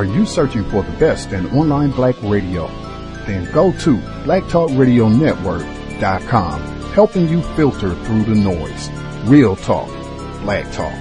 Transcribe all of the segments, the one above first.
Are you searching for the best in online black radio? Then go to blacktalkradionetwork.com, helping you filter through the noise. Real talk, black talk.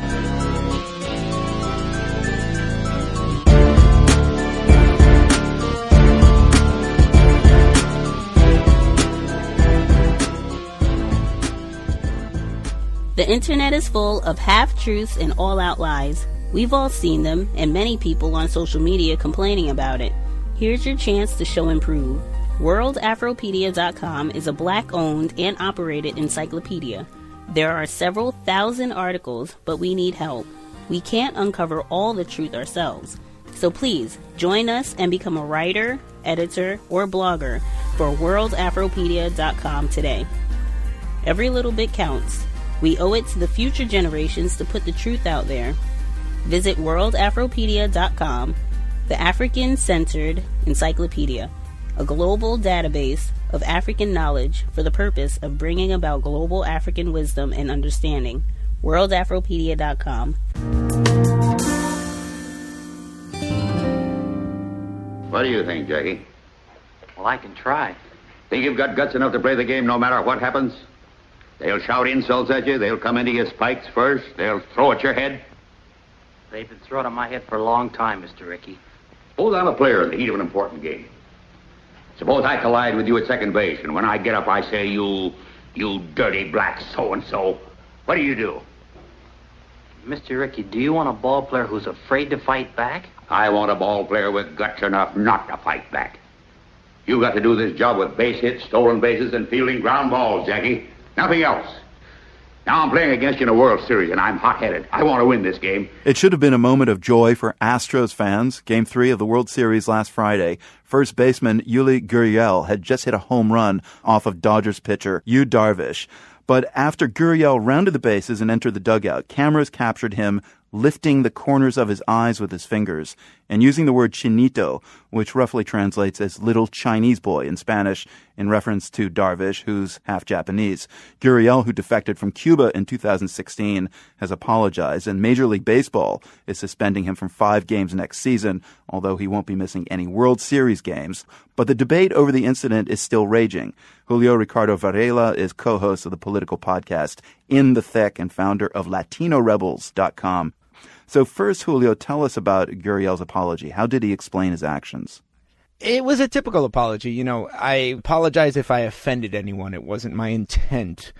The internet is full of half-truths and all-out lies. We've all seen them, and many people on social media complaining about it. Here's your chance to show and prove. WorldAfropedia.com is a black-owned and operated encyclopedia. There are several thousand articles, but we need help. We can't uncover all the truth ourselves. So please, join us and become a writer, editor, or blogger for WorldAfropedia.com today. Every little bit counts. We owe it to the future generations to put the truth out there. Visit WorldAfropedia.com, the African-centered encyclopedia, a global database of African knowledge for the purpose of bringing about global African wisdom and understanding. WorldAfropedia.com. What do you think, Jackie? Well, I can try. Think you've got guts enough to play the game no matter what happens? They'll shout insults at you. They'll come into your spikes first. They'll throw at your head. They've been throwing at my head for a long time, Mr. Ricky. Suppose I'm a player in the heat of an important game. Suppose I collide with you at second base, and when I get up, I say, you dirty black so-and-so. What do you do? Mr. Ricky, do you want a ball player who's afraid to fight back? I want a ball player with guts enough not to fight back. You got to do this job with base hits, stolen bases, and fielding ground balls, Jackie. Nothing else. Now I'm playing against you in a World Series, and I'm hot-headed. I want to win this game. It should have been a moment of joy for Astros fans. Game 3 of the World Series last Friday. First baseman Yuli Gurriel had just hit a home run off of Dodgers pitcher Yu Darvish. But after Gurriel rounded the bases and entered the dugout, cameras captured him lifting the corners of his eyes with his fingers and using the word chinito, which roughly translates as little Chinese boy in Spanish, in reference to Darvish, who's half Japanese. Gurriel, who defected from Cuba in 2016, has apologized, and Major League Baseball is suspending him from 5 games next season, although he won't be missing any World Series games. But the debate over the incident is still raging. Julio Ricardo Varela is co-host of the political podcast In the Thick and founder of LatinoRebels.com. So first, Julio, tell us about Gurriel's apology. How did he explain his actions? It was a typical apology. You know, I apologize if I offended anyone. It wasn't my intent.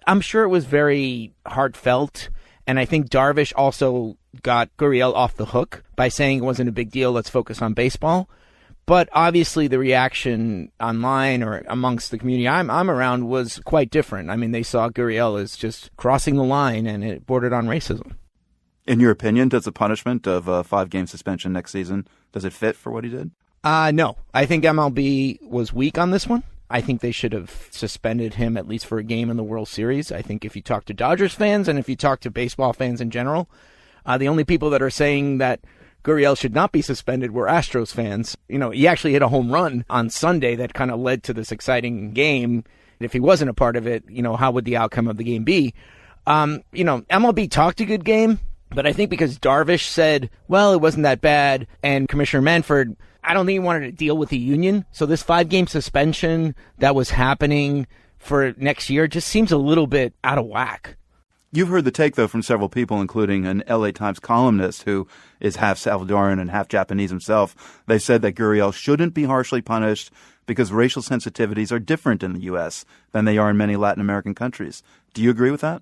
I'm sure it was very heartfelt, and I think Darvish also got Gurriel off the hook by saying it wasn't a big deal, let's focus on baseball. But obviously the reaction online or amongst the community I'm around was quite different. I mean, they saw Gurriel as just crossing the line, and it bordered on racism. In your opinion, does the punishment of a 5-game suspension next season, does it fit for what he did? No. I think MLB was weak on this one. I think they should have suspended him at least for a game in the World Series. I think if you talk to Dodgers fans and if you talk to baseball fans in general, the only people that are saying that Gurriel should not be suspended were Astros fans. You know, he actually hit a home run on Sunday that kind of led to this exciting game. If he wasn't a part of it, you know, how would the outcome of the game be? MLB talked a good game, but I think because Darvish said, well, it wasn't that bad, and Commissioner Manfred, I don't think he wanted to deal with the union. So this 5-game suspension that was happening for next year just seems a little bit out of whack. You've heard the take, though, from several people, including an LA Times columnist who is half Salvadoran and half Japanese himself. They said that Gurriel shouldn't be harshly punished because racial sensitivities are different in the U.S. than they are in many Latin American countries. Do you agree with that?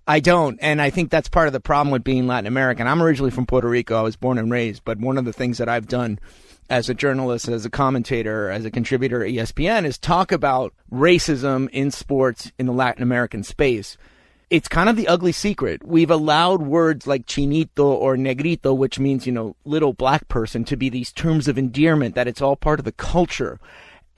I don't, and I think that's part of the problem with being Latin American. I'm originally from Puerto Rico. I was born and raised, but one of the things that I've done as a journalist, as a commentator, as a contributor at ESPN is talk about racism in sports in the Latin American space. It's kind of the ugly secret. We've allowed words like chinito or negrito, which means, you know, little black person, to be these terms of endearment, that it's all part of the culture.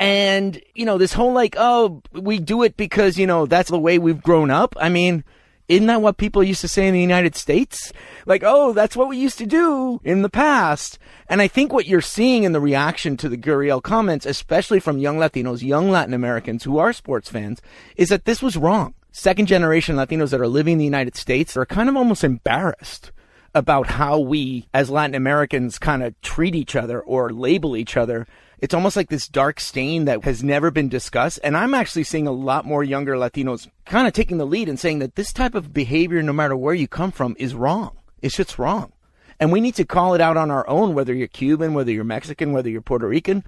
And, you know, this whole like, oh, we do it because, you know, that's the way we've grown up. I mean, isn't that what people used to say in the United States? Like, oh, that's what we used to do in the past. And I think what you're seeing in the reaction to the Gurriel comments, especially from young Latinos, young Latin Americans who are sports fans, is that this was wrong. Second-generation Latinos that are living in the United States are kind of almost embarrassed about how we as Latin Americans kind of treat each other or label each other. It's almost like this dark stain that has never been discussed. And I'm actually seeing a lot more younger Latinos kind of taking the lead and saying that this type of behavior, no matter where you come from, is wrong. It's just wrong. And we need to call it out on our own, whether you're Cuban, whether you're Mexican, whether you're Puerto Rican.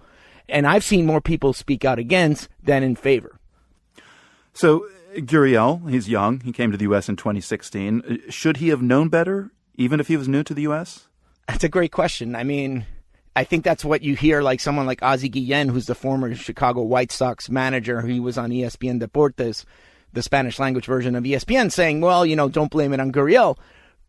And I've seen more people speak out against than in favor. So Guriel, he's young. He came to the U.S. in 2016. Should he have known better, even if he was new to the U.S.? That's a great question. I mean, I think that's what you hear, like someone like Ozzie Guillen, who's the former Chicago White Sox manager. He was on ESPN Deportes, the Spanish language version of ESPN, saying, well, don't blame it on Guriel.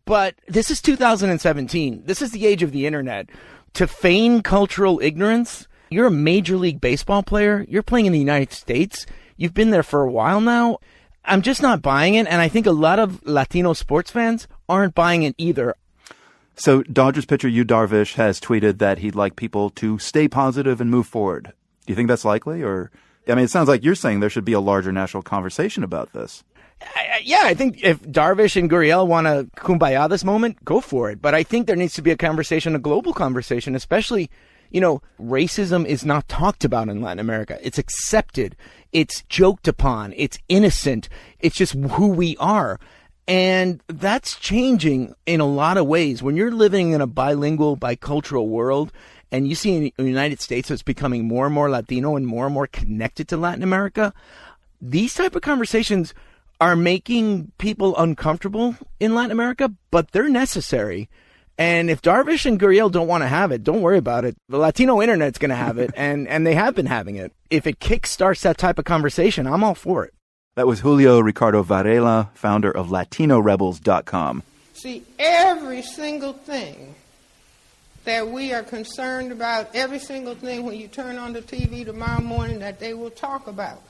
But this is 2017. This is the age of the internet. To feign cultural ignorance, you're a Major League Baseball player. You're playing in the United States. You've been there for a while now. I'm just not buying it. And I think a lot of Latino sports fans aren't buying it either. So Dodgers pitcher Yu Darvish has tweeted that he'd like people to stay positive and move forward. Do you think that's likely? Or, I mean, it sounds like you're saying there should be a larger national conversation about this. I think if Darvish and Guriel want to kumbaya this moment, go for it. But I think there needs to be a conversation, a global conversation, especially, racism is not talked about in Latin America. It's accepted. It's joked upon. It's innocent. It's just who we are. And that's changing in a lot of ways. When you're living in a bilingual, bicultural world, and you see in the United States that's becoming more and more Latino and more connected to Latin America, these type of conversations are making people uncomfortable in Latin America, but they're necessary. And if Darvish and Guriel don't want to have it, don't worry about it. The Latino internet's going to have it, and they have been having it. If it kickstarts that type of conversation, I'm all for it. That was Julio Ricardo Varela, founder of LatinoRebels.com. See, every single thing that we are concerned about, every single thing when you turn on the TV tomorrow morning that they will talk about,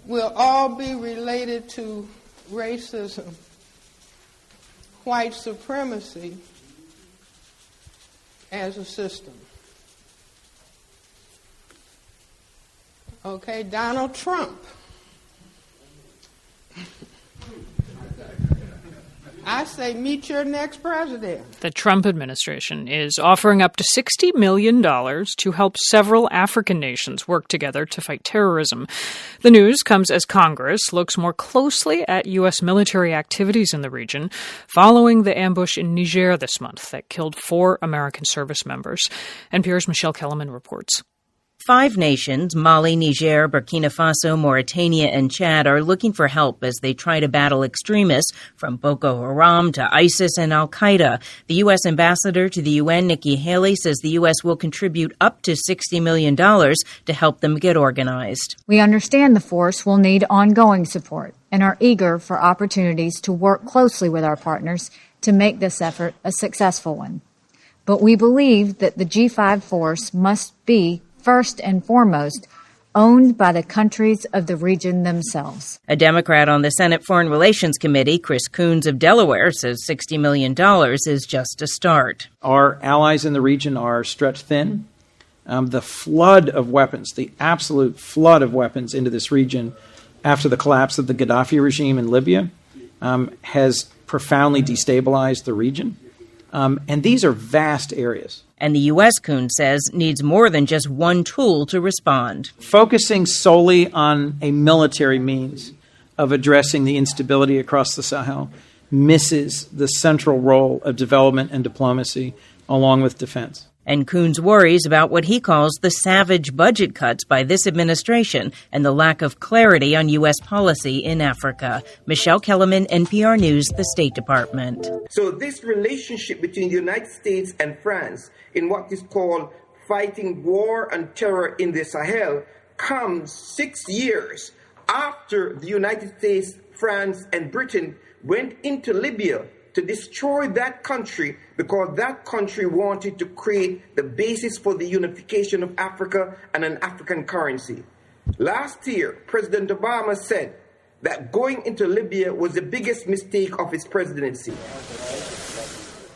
will all be related to racism, white supremacy as a system. Okay, Donald Trump. I say meet your next president. The Trump administration is offering up to $60 million to help several African nations work together to fight terrorism. The news comes as Congress looks more closely at U.S. military activities in the region following the ambush in Niger this month that killed 4 American service members. NPR's Michelle Kellerman reports. 5 nations, Mali, Niger, Burkina Faso, Mauritania, and Chad, are looking for help as they try to battle extremists from Boko Haram to ISIS and al-Qaeda. The U.S. ambassador to the UN, Nikki Haley, says the U.S. will contribute up to $60 million to help them get organized. We understand the force will need ongoing support and are eager for opportunities to work closely with our partners to make this effort a successful one. But we believe that the G5 force must be first and foremost, owned by the countries of the region themselves. A Democrat on the Senate Foreign Relations Committee, Chris Coons of Delaware, says $60 million is just a start. Our allies in the region are stretched thin. The flood of weapons, the absolute flood of weapons into this region after the collapse of the Gaddafi regime in Libya has profoundly destabilized the region. And these are vast areas. And the U.S., Coons says, needs more than just one tool to respond. Focusing solely on a military means of addressing the instability across the Sahel misses the central role of development and diplomacy along with defense. And Coons worries about what he calls the savage budget cuts by this administration and the lack of clarity on U.S. policy in Africa. Michelle Kellerman, NPR News, the State Department. So this relationship between the United States and France in what is called fighting war and terror in the Sahel comes 6 years after the United States, France, and Britain went into Libya to destroy that country because that country wanted to create the basis for the unification of Africa and an African currency. Last year, President Obama said that going into Libya was the biggest mistake of his presidency.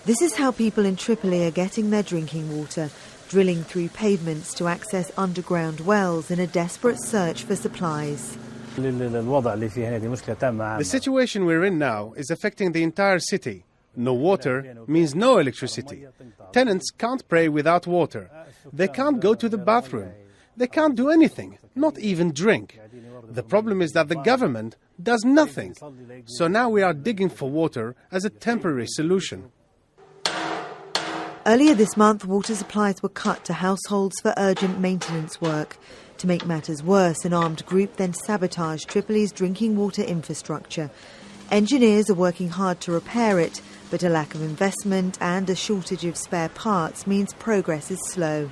This is how people in Tripoli are getting their drinking water, drilling through pavements to access underground wells in a desperate search for supplies. The situation we're in now is affecting the entire city. No water means no electricity. Tenants can't pray without water. They can't go to the bathroom. They can't do anything, not even drink. The problem is that the government does nothing. So now we are digging for water as a temporary solution. Earlier this month, water supplies were cut to households for urgent maintenance work. To make matters worse, an armed group then sabotaged Tripoli's drinking water infrastructure. Engineers are working hard to repair it, but a lack of investment and a shortage of spare parts means progress is slow.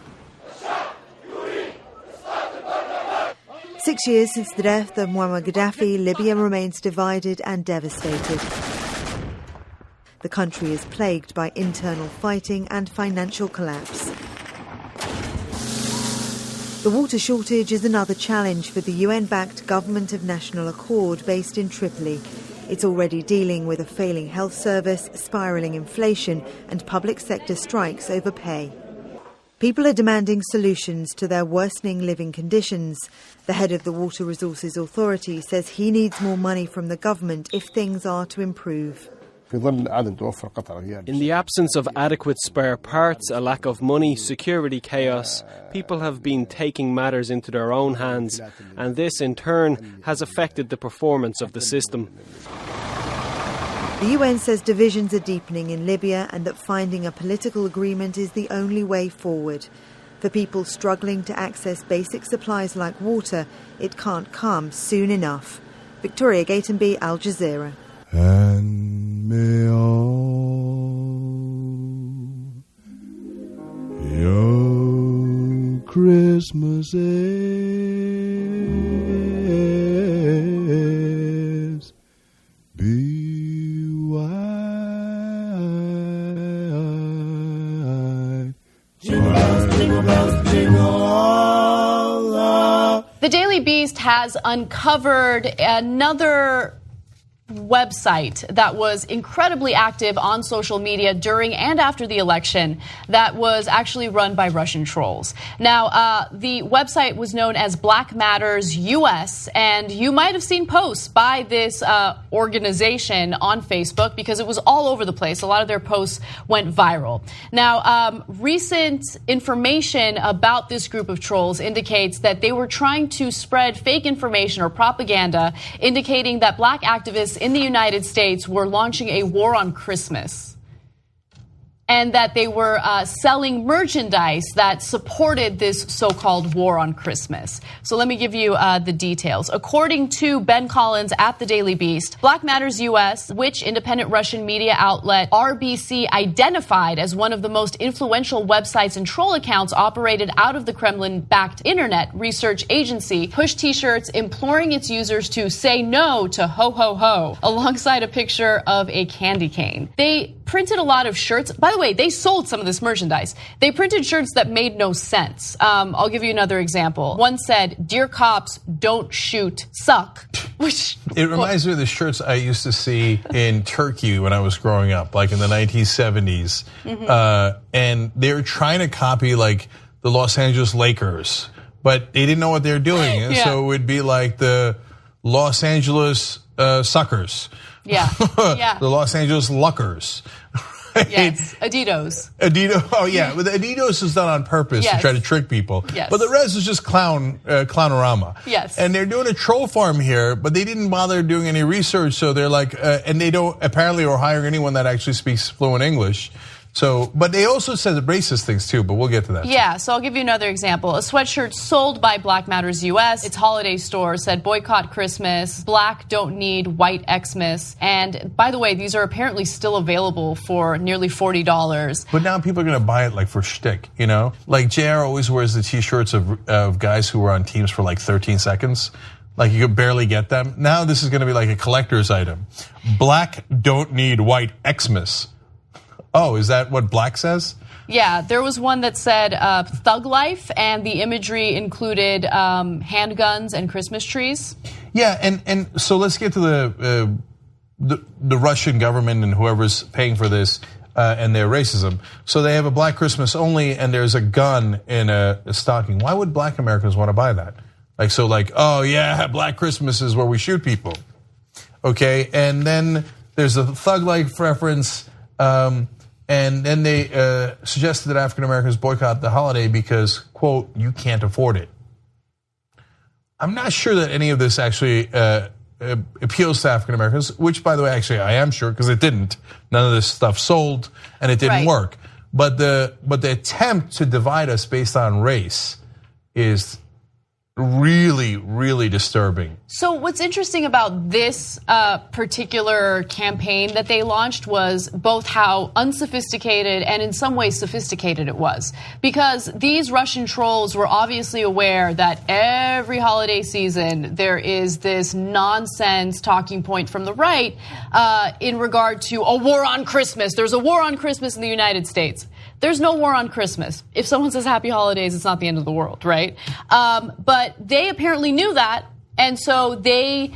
6 years since the death of Muammar Gaddafi, Libya remains divided and devastated. The country is plagued by internal fighting and financial collapse. The water shortage is another challenge for the UN-backed Government of National Accord based in Tripoli. It's already dealing with a failing health service, spiralling inflation and public sector strikes over pay. People are demanding solutions to their worsening living conditions. The head of the Water Resources Authority says he needs more money from the government if things are to improve. In the absence of adequate spare parts, a lack of money, security chaos, people have been taking matters into their own hands, and this in turn has affected the performance of the system. The UN says divisions are deepening in Libya and that finding a political agreement is the only way forward. For people struggling to access basic supplies like water, it can't come soon enough. Victoria Gatenby, Al Jazeera. And may all your Christmases be white. Jingle bells, jingle bells, jingle all the... The Daily Beast has uncovered another website that was incredibly active on social media during and after the election that was actually run by Russian trolls. Now, the website was known as Black Matters U.S., and you might have seen posts by this organization on Facebook because it was all over the place. A lot of their posts went viral. Now, recent information about this group of trolls indicates that they were trying to spread fake information or propaganda indicating that black activists in the United States were launching a war on Christmas, and that they were selling merchandise that supported this so-called war on Christmas. So let me give you the details. According to Ben Collins at the Daily Beast, Black Matters U.S., which independent Russian media outlet RBC identified as one of the most influential websites and troll accounts operated out of the Kremlin-backed internet research agency, pushed T-shirts imploring its users to say no to ho ho ho, alongside a picture of a candy cane. They printed a lot of shirts. By the way, they sold some of this merchandise. They printed shirts that made no sense. I'll give you another example. One said, "Dear cops, don't shoot, suck." Which it reminds me of the shirts I used to see in Turkey when I was growing up, like in the 1970s. And they were trying to copy like the Los Angeles Lakers, but they didn't know what they were doing. And so it would be like the Los Angeles Suckers. Yeah. The Los Angeles Luckers. Right? Yes, Adidas. Oh yeah, but the Adidas is done on purpose to try to trick people. Yes. But the rest is just clownorama. Yes. And they're doing a troll farm here, but they didn't bother doing any research, so they're like, and they don't apparently or hire anyone that actually speaks fluent English. So, but they also said the racist things too, but we'll get to that. Yeah, so I'll give you another example. A sweatshirt sold by Black Matters U.S., its holiday store, said boycott Christmas, black don't need white Xmas. And by the way, these are apparently still available for nearly $40. But now people are going to buy it like for shtick, you know? Like JR always wears the t-shirts of guys who were on teams for like 13 seconds. Like you could barely get them. Now this is going to be like a collector's item. Black don't need white Xmas. Oh, is that what black says? Yeah, there was one that said thug life, and the imagery included handguns and Christmas trees. Yeah, and so let's get to the Russian government and whoever's paying for this and their racism. So they have a Black Christmas only, and there's a gun in a stocking. Why would black Americans want to buy that? Like, oh yeah, Black Christmas is where we shoot people. Okay, and then there's a thug life reference. And then they suggested that African Americans boycott the holiday because, quote, you can't afford it. I'm not sure that any of this actually appeals to African Americans, which, by the way, actually I am sure, because it didn't. None of this stuff sold, and it didn't work. But the attempt to divide us based on race is really, really disturbing. So what's interesting about this particular campaign that they launched was both how unsophisticated and in some ways sophisticated it was. Because these Russian trolls were obviously aware that every holiday season there is this nonsense talking point from the right in regard to a war on Christmas. There's a war on Christmas in the United States. There's no war on Christmas. If someone says happy holidays, it's not the end of the world, right? But they apparently knew that, and so they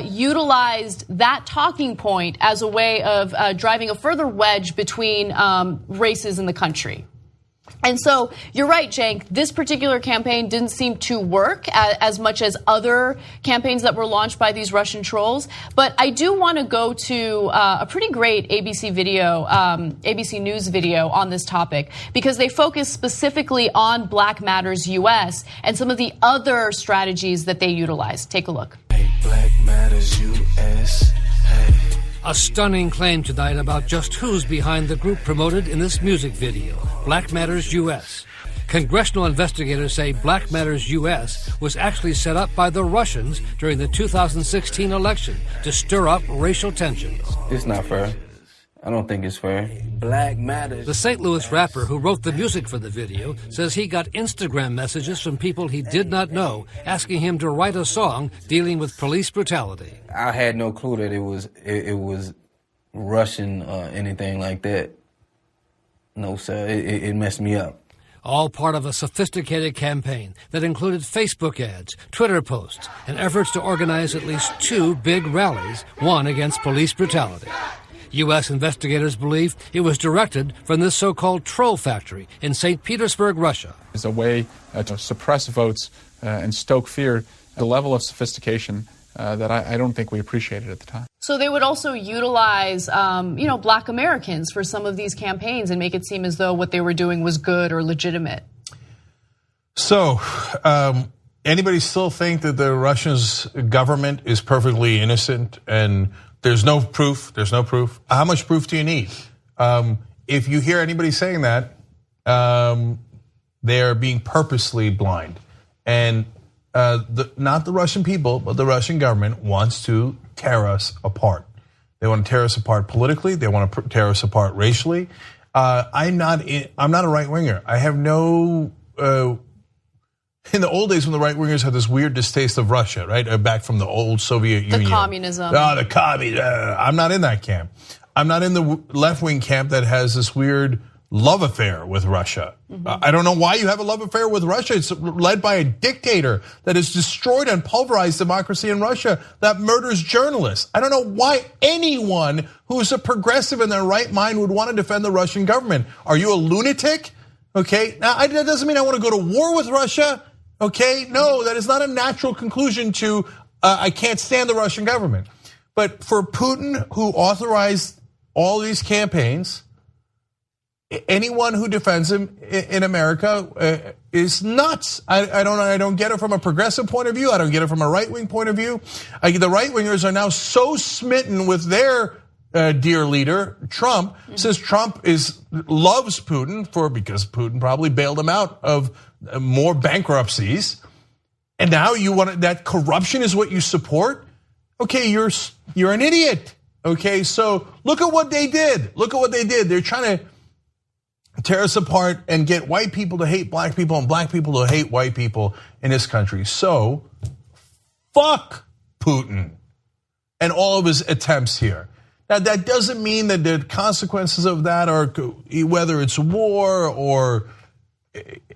utilized that talking point as a way of driving a further wedge between races in the country. And so you're right, Cenk, this particular campaign didn't seem to work as much as other campaigns that were launched by these Russian trolls. But I do want to go to a pretty great ABC video, ABC News video on this topic, because they focus specifically on Black Matters U.S. and some of the other strategies that they utilize. Take a look. Hey, Black Matters U.S. Hey. A stunning claim tonight about just who's behind the group promoted in this music video, Black Matters U.S. Congressional investigators say Black Matters U.S. was actually set up by the Russians during the 2016 election to stir up racial tensions. It's not fair. I don't think it's fair. Black Matters. The St. Louis rapper who wrote the music for the video says he got Instagram messages from people he did not know asking him to write a song dealing with police brutality. I had no clue that it was Russian or anything like that. No, sir. It messed me up. All part of a sophisticated campaign that included Facebook ads, Twitter posts, and efforts to organize at least 2 big rallies, one against police brutality. U.S. investigators believe it was directed from this so-called troll factory in St. Petersburg, Russia. It's a way to suppress votes and stoke fear, a level of sophistication that I don't think we appreciated at the time. So they would also utilize, Black Americans for some of these campaigns and make it seem as though what they were doing was good or legitimate. So, anybody still think that the Russian government is perfectly innocent and there's no proof? There's no proof. How much proof do you need? If you hear anybody saying that, they are being purposely blind. And not the Russian people, but the Russian government wants to tear us apart. They want to tear us apart politically. They want to tear us apart racially. I'm not a right winger. I have no. In the old days, when the right wingers had this weird distaste of Russia, right, back from the old Soviet Union, the communism. Oh, the commies. I'm not in that camp. I'm not in the left wing camp that has this weird love affair with Russia. I don't know why you have a love affair with Russia. It's led by a dictator that has destroyed and pulverized democracy in Russia, that murders journalists. I don't know why anyone who's a progressive in their right mind would want to defend the Russian government. Are you a lunatic? Okay, now that doesn't mean I want to go to war with Russia. Okay, no, that is not a natural conclusion to I can't stand the Russian government. But for Putin, who authorized all these campaigns, anyone who defends him in America is nuts. I don't get it from a progressive point of view. I don't get it from a right-wing point of view. The right-wingers are now so smitten with their dear leader, Trump, says Trump loves Putin because Putin probably bailed him out of more bankruptcies. And now you want that corruption is what you support? Okay, you're an idiot. Okay, so look at what they did. Look at what they did. They're trying to tear us apart and get white people to hate black people and black people to hate white people in this country. So fuck Putin and all of his attempts here. Now, that doesn't mean that the consequences of that are, whether it's war or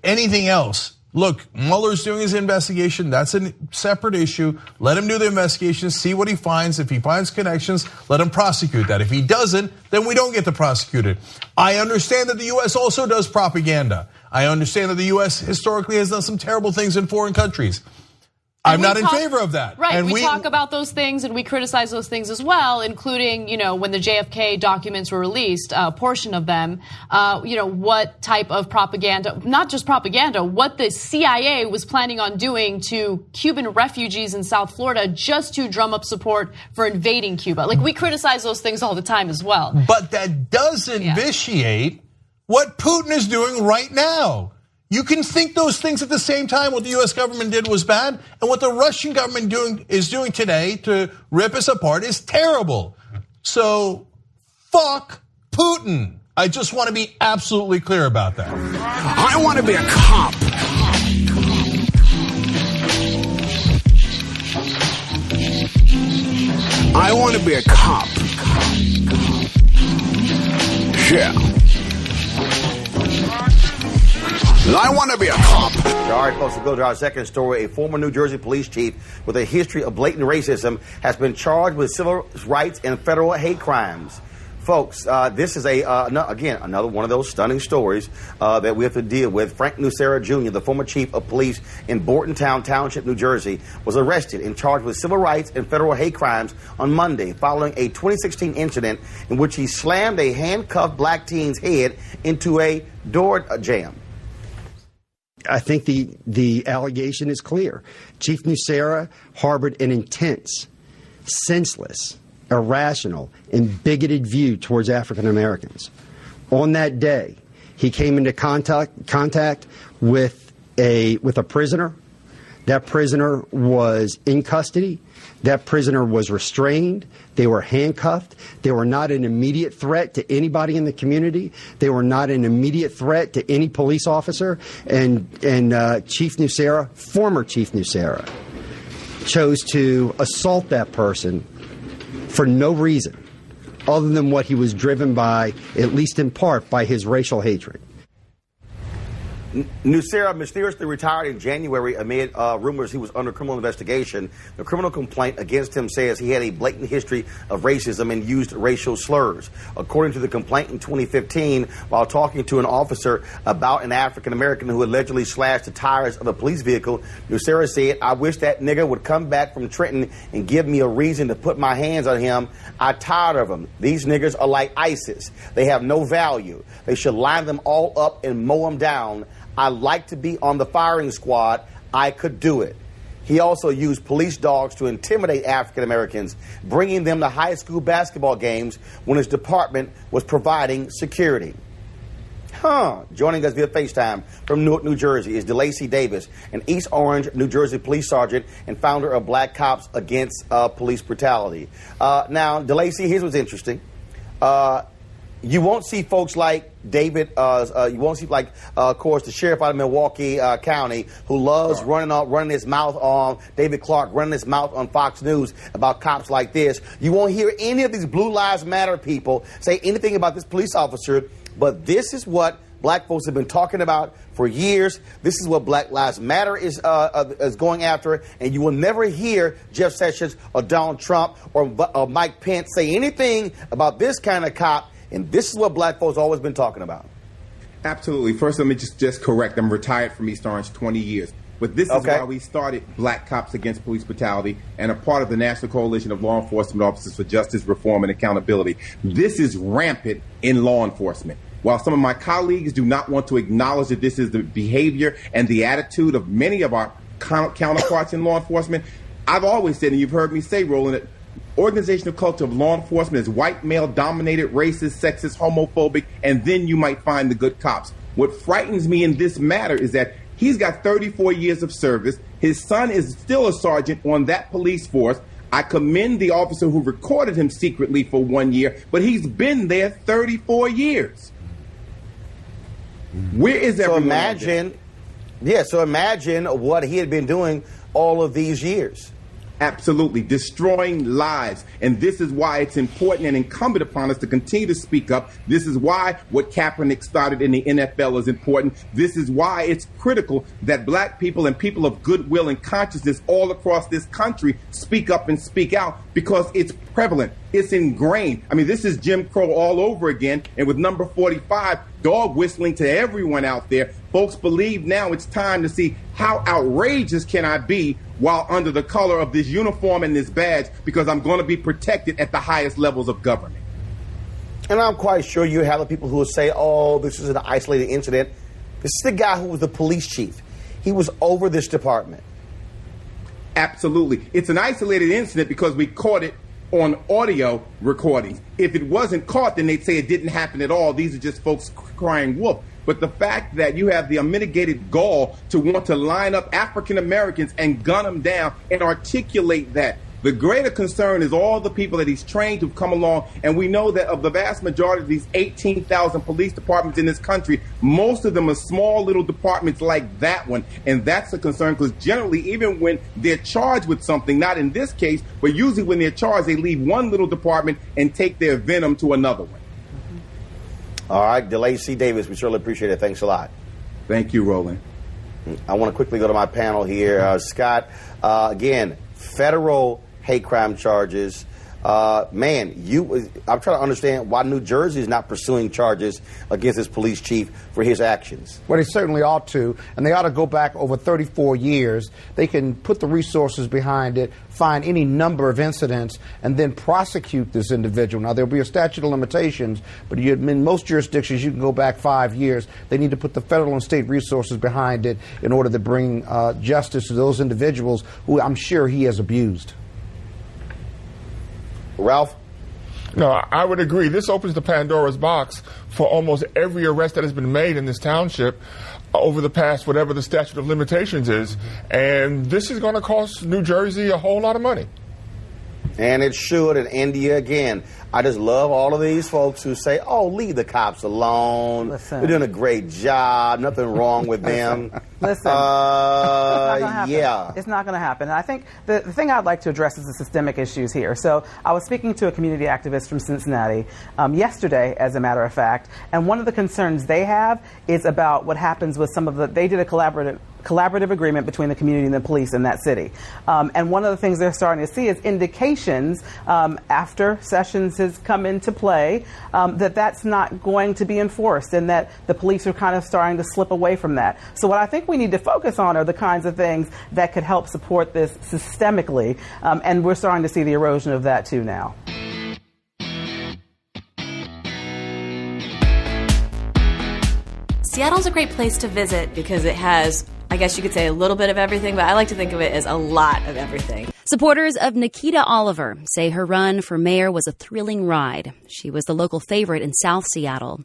anything else. Look, Mueller's doing his investigation. That's a separate issue. Let him do the investigation, see what he finds. If he finds connections, let him prosecute that. If he doesn't, then we don't get to prosecute it. I understand that the U.S. also does propaganda. I understand that the U.S. historically has done some terrible things in foreign countries. I'm not in favor of that. Right. And we talk about those things and we criticize those things as well, including, when the JFK documents were released, a portion of them, what type of propaganda, not just propaganda, what the CIA was planning on doing to Cuban refugees in South Florida just to drum up support for invading Cuba. Like, we criticize those things all the time as well. But that doesn't vitiate what Putin is doing right now. You can think those things at the same time. What the U.S. government did was bad, and what the Russian government is doing today to rip us apart is terrible. So, fuck Putin. I just want to be absolutely clear about that. I want to be a cop. I want to be a cop. Yeah. I want to be a cop. All right, folks, we'll go to our second story. A former New Jersey police chief with a history of blatant racism has been charged with civil rights and federal hate crimes. Folks, this is another one of those stunning stories that we have to deal with. Frank Nucera Jr., the former chief of police in Bordentown Township, New Jersey, was arrested and charged with civil rights and federal hate crimes on Monday following a 2016 incident in which he slammed a handcuffed black teen's head into a door jamb. I think the allegation is clear. Chief Nucera harbored an intense, senseless, irrational, and bigoted view towards African Americans. On that day, he came into contact with a prisoner. That prisoner was in custody. That prisoner was restrained. They were handcuffed. They were not an immediate threat to anybody in the community. They were not an immediate threat to any police officer. And Chief Nucera, former Chief Nucera, chose to assault that person for no reason other than what he was driven by, at least in part, by his racial hatred. Nucera mysteriously retired in January amid rumors he was under criminal investigation. The criminal complaint against him says he had a blatant history of racism and used racial slurs. According to the complaint in 2015, while talking to an officer about an African American who allegedly slashed the tires of a police vehicle, Nucera said, "I wish that nigga would come back from Trenton and give me a reason to put my hands on him. I'm tired of them. These niggas are like ISIS. They have no value. They should line them all up and mow them down. I like to be on the firing squad. I could do it." He also used police dogs to intimidate African Americans, bringing them to high school basketball games when his department was providing security. Joining us via FaceTime from Newark, New Jersey is DeLacy Davis, an East Orange, New Jersey police sergeant and founder of Black Cops Against Police Brutality. Now, DeLacy, here's what's interesting. You won't see folks like David, you won't see of course, the sheriff out of Milwaukee County who loves running his mouth on David Clark, running his mouth on Fox News about cops like this. You won't hear any of these Blue Lives Matter people say anything about this police officer, but this is what black folks have been talking about for years. This is what Black Lives Matter is going after, and you will never hear Jeff Sessions or Donald Trump or Mike Pence say anything about this kind of cop. And this is what black folks always been talking about. Absolutely. First, let me just correct. I'm retired from East Orange 20 years. But this is why we started Black Cops Against Police Brutality and a part of the National Coalition of Law Enforcement Officers for Justice, Reform, and Accountability. This is rampant in law enforcement. While some of my colleagues do not want to acknowledge that this is the behavior and the attitude of many of our counterparts in law enforcement, I've always said, and you've heard me say, Roland, that organizational culture of law enforcement is white, male-dominated, racist, sexist, homophobic, and then you might find the good cops. What frightens me in this matter is that he's got 34 years of service. His son is still a sergeant on that police force. I commend the officer who recorded him secretly for 1 year, but he's been there 34 years. Where is everyone? So imagine what he had been doing all of these years. Absolutely. Destroying lives. And this is why it's important and incumbent upon us to continue to speak up. This is why what Kaepernick started in the NFL is important. This is why it's critical that black people and people of goodwill and consciousness all across this country speak up and speak out, because it's prevalent. It's ingrained. I mean, this is Jim Crow all over again. And with number 45, dog whistling to everyone out there, folks believe now it's time to see how outrageous can I be while under the color of this uniform and this badge because I'm going to be protected at the highest levels of government. And I'm quite sure you have the people who will say, oh, this is an isolated incident. This is the guy who was the police chief. He was over this department. Absolutely. It's an isolated incident because we caught it on audio recordings. If it wasn't caught, then they'd say it didn't happen at all. These are just folks crying wolf. But the fact that you have the unmitigated gall to want to line up African Americans and gun them down and articulate that. The greater concern is all the people that he's trained who've come along, and we know that of the vast majority of these 18,000 police departments in this country, most of them are small little departments like that one, and that's a concern because generally, even when they're charged with something, not in this case, but usually when they're charged, they leave one little department and take their venom to another one. All right, DeLay C. Davis, we certainly appreciate it. Thanks a lot. Thank you, Roland. I want to quickly go to my panel here. Scott, again, federal hate crime charges. I'm trying to understand why New Jersey is not pursuing charges against its police chief for his actions. Well, they certainly ought to, and they ought to go back over 34 years. They can put the resources behind it, find any number of incidents, and then prosecute this individual. Now, there'll be a statute of limitations, but in most jurisdictions, you can go back 5 years. They need to put the federal and state resources behind it in order to bring justice to those individuals who I'm sure he has abused. Ralph? No, I would agree. This opens the Pandora's box for almost every arrest that has been made in this township over the past, whatever the statute of limitations is. And this is going to cost New Jersey a whole lot of money. And it should. And India, again, I just love all of these folks who say, oh, leave the cops alone. They're doing a great job. Nothing wrong with them. Listen, it's not gonna happen. Yeah. It's not going to happen. And I think the thing I'd like to address is the systemic issues here. So I was speaking to a community activist from Cincinnati yesterday, as a matter of fact, and one of the concerns they have is about what happens with they did a collaborative agreement between the community and the police in that city. And one of the things they're starting to see is indications after Sessions has come into play that that's not going to be enforced and that the police are kind of starting to slip away from that. So what I think we need to focus on are the kinds of things that could help support this systemically. And we're starting to see the erosion of that too now. Seattle's a great place to visit because it has, I guess you could say, a little bit of everything, but I like to think of it as a lot of everything. Supporters of Nikita Oliver say her run for mayor was a thrilling ride. She was the local favorite in South Seattle.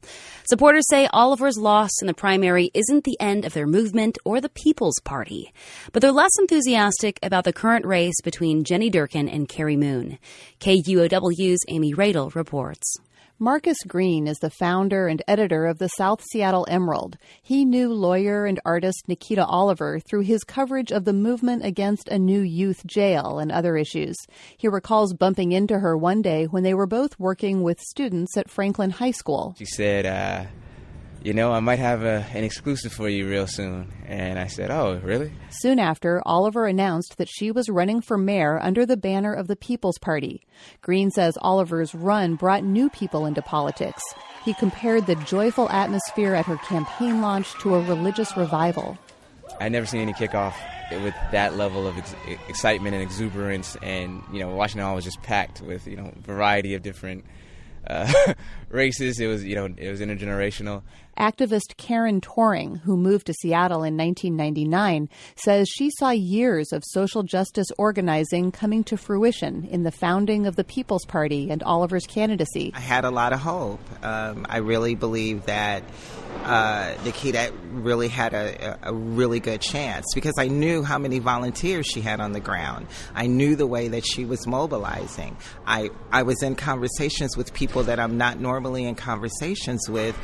Supporters say Oliver's loss in the primary isn't the end of their movement or the People's Party, but they're less enthusiastic about the current race between Jenny Durkin and Carrie Moon. KUOW's Amy Radel reports. Marcus Green is the founder and editor of the South Seattle Emerald. He knew lawyer and artist Nikita Oliver through his coverage of the movement against a new youth jail and other issues. He recalls bumping into her one day when they were both working with students at Franklin High School. She said, I might have an exclusive for you real soon. And I said, oh, really? Soon after, Oliver announced that she was running for mayor under the banner of the People's Party. Green says Oliver's run brought new people into politics. He compared the joyful atmosphere at her campaign launch to a religious revival. I'd never seen any kickoff with that level of excitement and exuberance. And, Washington Hall was just packed with, a variety of different races. It was intergenerational. Activist Karen Toring, who moved to Seattle in 1999, says she saw years of social justice organizing coming to fruition in the founding of the People's Party and Oliver's candidacy. I had a lot of hope. I really believe that Nikita really had a really good chance because I knew how many volunteers she had on the ground. I knew the way that she was mobilizing. I was in conversations with people that I'm not normally in conversations with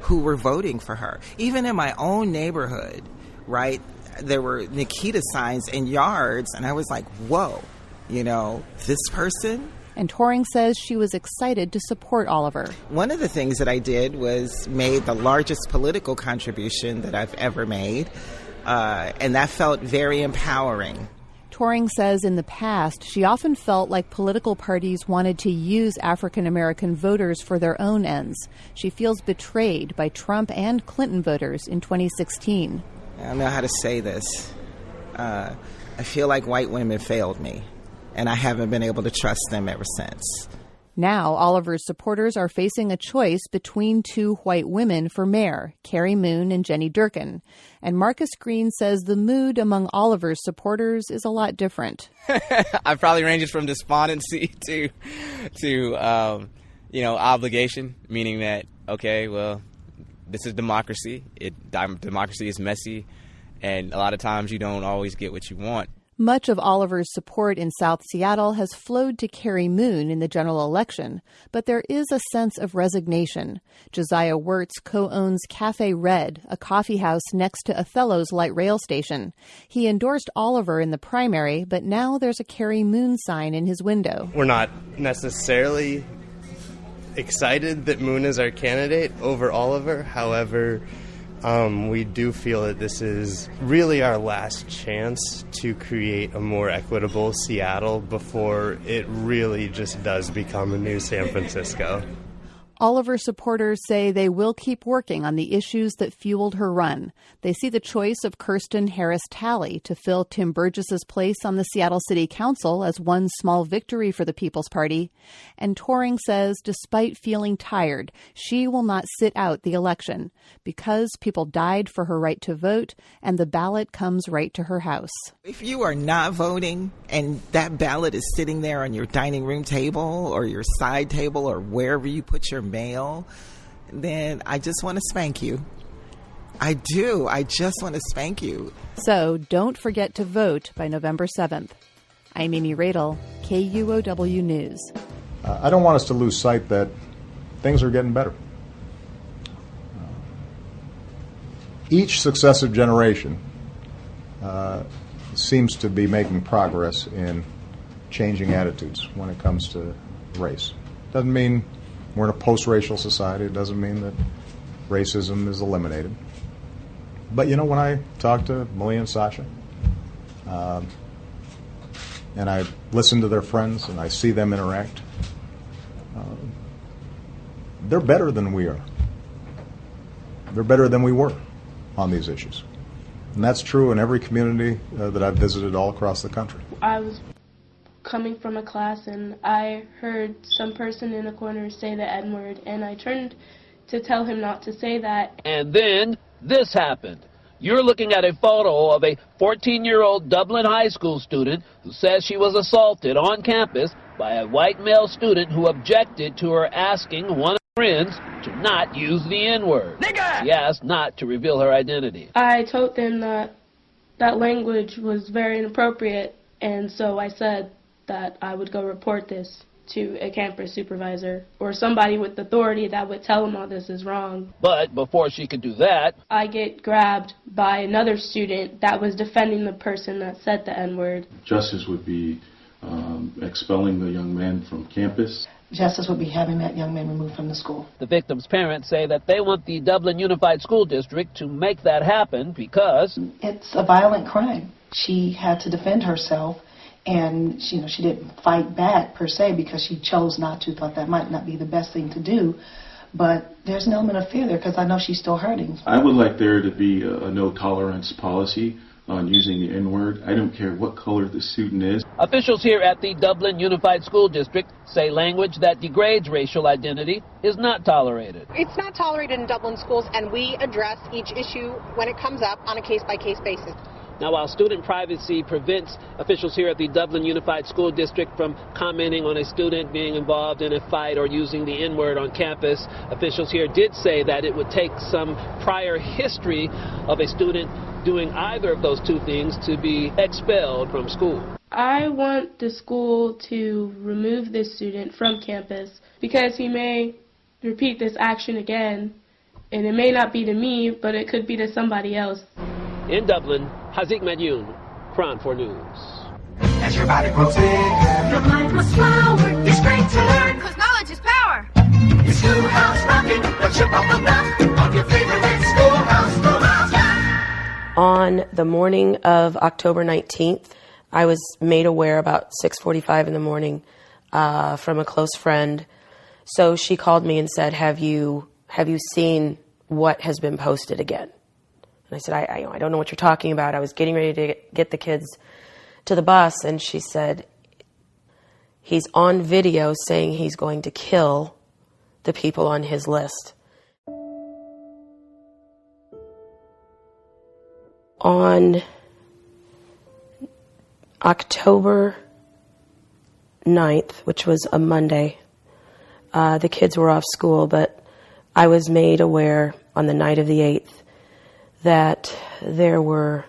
who were voting for her. Even in my own neighborhood, right, there were Nikita signs in yards, and I was like, whoa, this person? And Toring says she was excited to support Oliver. One of the things that I did was made the largest political contribution that I've ever made, and that felt very empowering. Toring says in the past, she often felt like political parties wanted to use African-American voters for their own ends. She feels betrayed by Trump and Clinton voters in 2016. I don't know how to say this, I feel like white women failed me, and I haven't been able to trust them ever since. Now, Oliver's supporters are facing a choice between two white women for mayor, Carrie Moon and Jenny Durkin. And Marcus Green says the mood among Oliver's supporters is a lot different. I probably ranges from despondency to obligation, meaning that, okay, well, this is democracy. Democracy is messy, and a lot of times you don't always get what you want. Much of Oliver's support in South Seattle has flowed to Carrie Moon in the general election, but there is a sense of resignation. Josiah Wirtz co-owns Cafe Red, a coffee house next to Othello's light rail station. He endorsed Oliver in the primary, but now there's a Carrie Moon sign in his window. We're not necessarily excited that Moon is our candidate over Oliver. However, we do feel that this is really our last chance to create a more equitable Seattle before it really just does become a new San Francisco. Oliver supporters say they will keep working on the issues that fueled her run. They see the choice of Kirsten Harris-Talley to fill Tim Burgess's place on the Seattle City Council as one small victory for the People's Party. And Turing says despite feeling tired, she will not sit out the election because people died for her right to vote and the ballot comes right to her house. If you are not voting and that ballot is sitting there on your dining room table or your side table or wherever you put your mail, then I just want to spank you. I do. I just want to spank you. So don't forget to vote by November 7th. I'm Amy Radel, KUOW News. I don't want us to lose sight that things are getting better. Each successive generation seems to be making progress in changing attitudes when it comes to race. Doesn't mean we're in a post-racial society. It doesn't mean that racism is eliminated. But, when I talk to Malia and Sasha, and I listen to their friends and I see them interact, they're better than we are. They're better than we were on these issues. And that's true in every community that I've visited all across the country. I was coming from a class and I heard some person in a corner say the N-word, and I turned to tell him not to say that. And then this happened. You're looking at a photo of a 14-year-old Dublin High School student who says she was assaulted on campus by a white male student who objected to her asking one of her friends to not use the N-word. Nigga! She asked not to reveal her identity. I told them that that language was very inappropriate, and so I said that I would go report this to a campus supervisor or somebody with authority that would tell them all this is wrong. But before she could do that, I get grabbed by another student that was defending the person that said the N-word. Justice would be expelling the young man from campus. Justice would be having that young man removed from the school. The victim's parents say that they want the Dublin Unified School District to make that happen because it's a violent crime. She had to defend herself. And she didn't fight back per se because she chose not to, thought that might not be the best thing to do. But there's an element of fear there because I know she's still hurting. I would like there to be a no-tolerance policy on using the N-word. I don't care what color the student is. Officials here at the Dublin Unified School District say language that degrades racial identity is not tolerated. It's not tolerated in Dublin schools, and we address each issue when it comes up on a case-by-case basis. Now, while student privacy prevents officials here at the Dublin Unified School District from commenting on a student being involved in a fight or using the N-word on campus, officials here did say that it would take some prior history of a student doing either of those two things to be expelled from school. I want the school to remove this student from campus because he may repeat this action again, and it may not be to me, but it could be to somebody else. In Dublin, Hazik Madyoun, Crown 4 News. As your body grows big, your mind must flower. It's great to learn, 'cause knowledge is power. It's Schoolhouse Rockin', the chip off the block of your favorite schoolhouse rock. On the morning of October 19th, I was made aware about 6:45 in the morning from a close friend. So she called me and said, have you seen what has been posted again? And I said, I don't know what you're talking about. I was getting ready to get the kids to the bus, and she said, he's on video saying he's going to kill the people on his list. On October 9th, which was a Monday, the kids were off school, but I was made aware on the night of the 8th that there were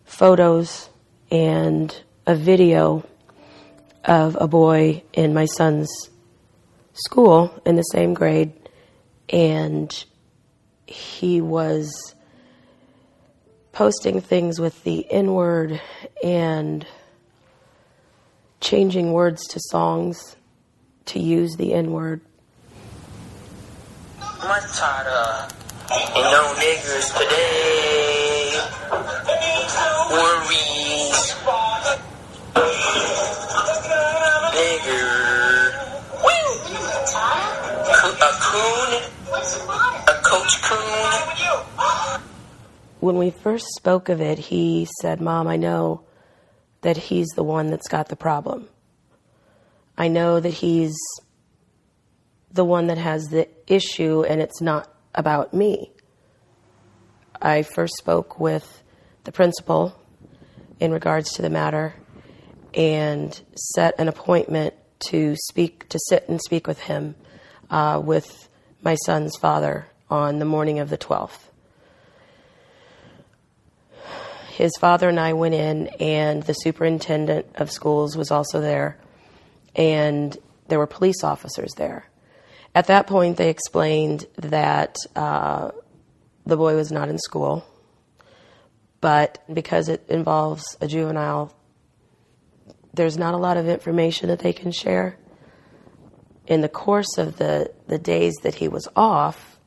photos and a video of a boy in my son's school in the same grade, and he was posting things with the N-word and changing words to songs to use the N-word. I'm tired of no niggers today. Worries. Nigger. A coon. A coach coon. When we first spoke of it, he said, Mom, I know that he's the one that's got the problem. I know that he's the one that has the issue, and it's not about me. I first spoke with the principal in regards to the matter and set an appointment to sit and speak with him with my son's father on the morning of the 12th. His father and I went in, and the superintendent of schools was also there, and there were police officers there. At that point, they explained that the boy was not in school, but because it involves a juvenile, there's not a lot of information that they can share. In the course of the days that he was off,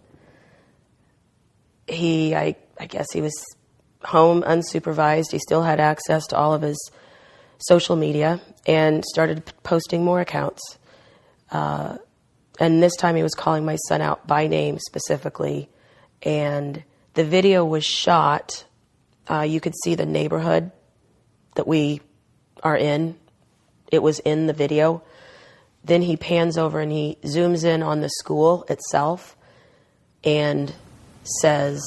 I guess he was home unsupervised. He still had access to all of his social media and started posting more accounts. And this time he was calling my son out by name specifically. And the video was shot. You could see the neighborhood that we are in. It was in the video. Then he pans over and he zooms in on the school itself and says,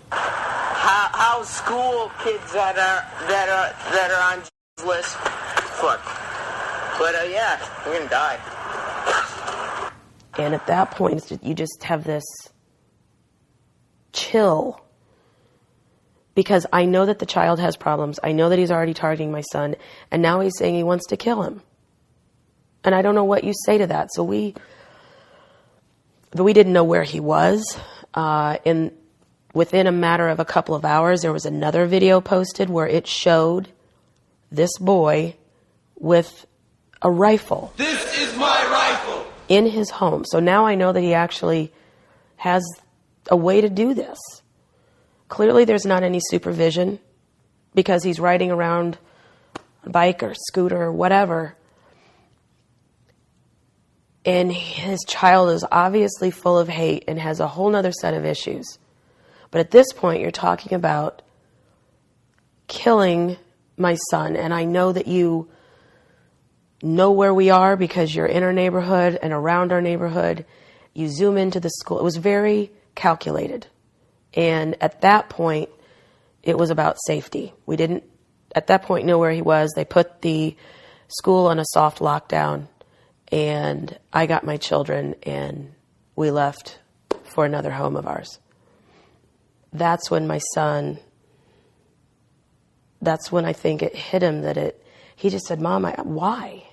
How school kids that are on list look. But yeah, we're gonna die. And at that point, you just have this chill. Because I know that the child has problems. I know that he's already targeting my son. And now he's saying he wants to kill him. And I don't know what you say to that. So we didn't know where he was. Within a matter of a couple of hours, there was another video posted where it showed this boy with a rifle. This is my rifle! In his home. So now I know that he actually has a way to do this. Clearly there's not any supervision because he's riding around a bike or scooter or whatever. And his child is obviously full of hate and has a whole other set of issues. But at this point, you're talking about killing my son. And I know that you know where we are because you're in our neighborhood and around our neighborhood. You zoom into the school. It was very calculated. And at that point, it was about safety. We didn't, at that point, know where he was. They put the school on a soft lockdown. And I got my children and we left for another home of ours. That's when my son, that's when I think it hit him he just said, Mom, why?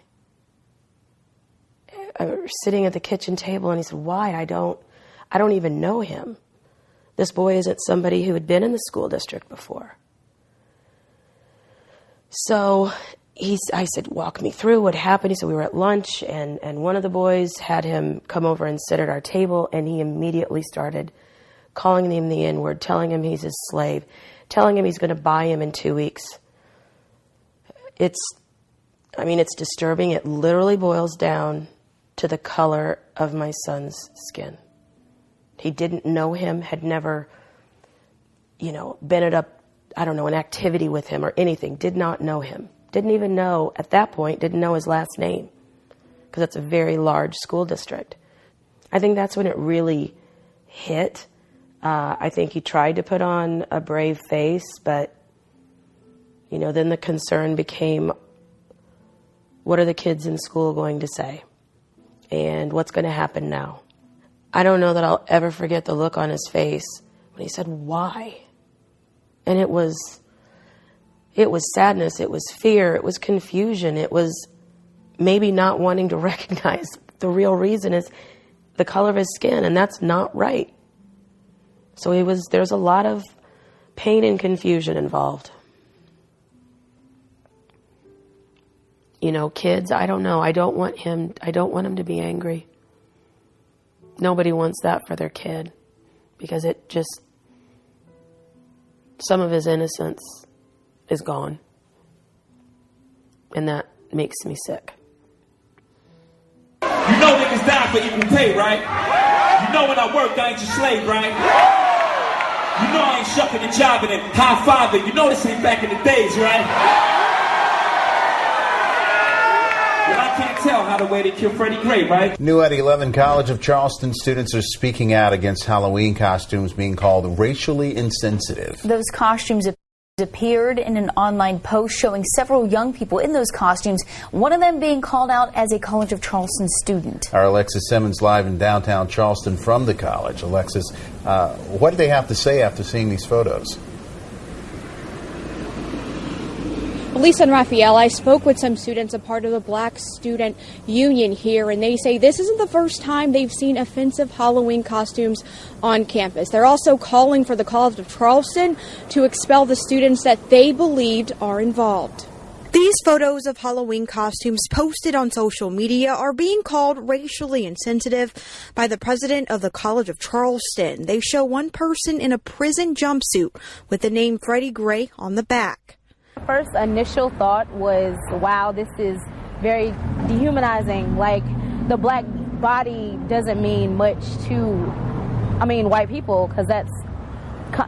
I was sitting at the kitchen table and he said, why? I don't even know him. This boy isn't somebody who had been in the school district before. So I said, walk me through what happened. He said, we were at lunch and one of the boys had him come over and sit at our table, and he immediately started calling him the N-word, telling him he's his slave, telling him he's going to buy him in 2 weeks. It's disturbing. It literally boils down to the color of my son's skin. He didn't know him, had never, been at I don't know, an activity with him or anything. Did not know him. Didn't even know, at that point, didn't know his last name, because it's a very large school district. I think that's when it really hit. I think he tried to put on a brave face, but, you know, then the concern became, what are the kids in school going to say? And what's going to happen now? I don't know that I'll ever forget the look on his face when he said, why? And it was sadness, it was fear, it was confusion, it was maybe not wanting to recognize the real reason is the color of his skin, and that's not right. So there's a lot of pain and confusion involved. You know, kids, I don't know. I don't want him to be angry. Nobody wants that for their kid, because some of his innocence is gone. And that makes me sick. You know niggas die for equal pay, right? You know when I work, I ain't your slave, right? You know I ain't shucking the job and then high-fiving. You know this ain't back in the days, right? Well, I can't tell how the way they killed Freddie Gray, right? New at 11, College of Charleston students are speaking out against Halloween costumes being called racially insensitive. Those costumes appeared in an online post showing several young people in those costumes, one of them being called out as a College of Charleston student. Our Alexis Simmons live in downtown Charleston from the college. Alexis, what do they have to say after seeing these photos? Lisa and Raphael, I spoke with some students, a part of the Black Student Union here, and they say this isn't the first time they've seen offensive Halloween costumes on campus. They're also calling for the College of Charleston to expel the students that they believed are involved. These photos of Halloween costumes posted on social media are being called racially insensitive by the president of the College of Charleston. They show one person in a prison jumpsuit with the name Freddie Gray on the back. First initial thought was, wow, this is very dehumanizing. Like, the black body doesn't mean much to, white people, because that's,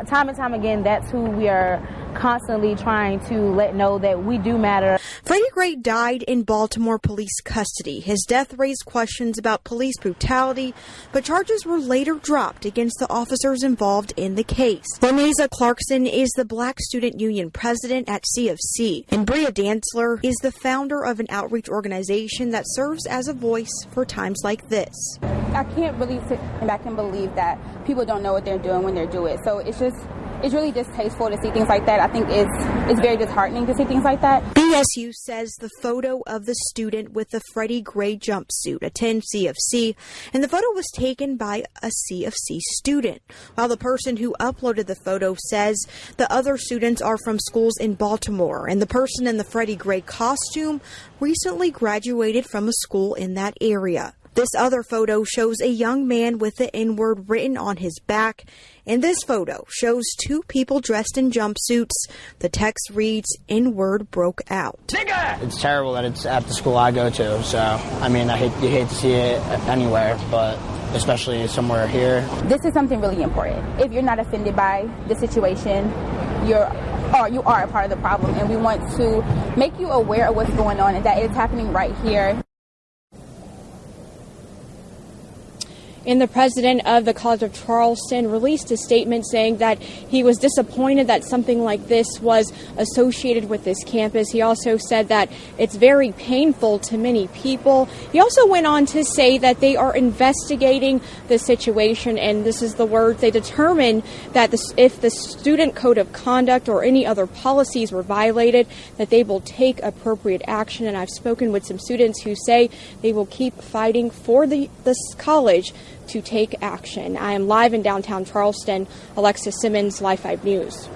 time and time again, that's who we are constantly trying to let know that we do matter. Freddie Gray died in Baltimore police custody. His death raised questions about police brutality, but charges were later dropped against the officers involved in the case. Lameza Clarkson is the Black Student Union president at C.O.W.S, and Bria Dantzler is the founder of an outreach organization that serves as a voice for times like this. I can't really sit back and believe that people don't know what they're doing when they do it. So it's really distasteful to see things like that. I think it's very disheartening to see things like that. BSU says the photo of the student with the Freddie Gray jumpsuit attends C.O.W.S, and the photo was taken by a C.O.W.S student, while the person who uploaded the photo says the other students are from schools in Baltimore, and the person in the Freddie Gray costume recently graduated from a school in that area. This other photo shows a young man with the N-word written on his back, and this photo shows two people dressed in jumpsuits. The text reads, N-word broke out. It's terrible that it's at the school I go to, so, you hate to see it anywhere, but especially somewhere here. This is something really important. If you're not offended by the situation, you are a part of the problem, and we want to make you aware of what's going on and that it's happening right here. And the president of the College of Charleston released a statement saying that he was disappointed that something like this was associated with this campus. He also said that it's very painful to many people. He also went on to say that they are investigating the situation, and this is the word, they determined that if the student code of conduct or any other policies were violated, that they will take appropriate action. And I've spoken with some students who say they will keep fighting for this college to take action. I am live in downtown Charleston. Alexis Simmons, Live 5 News.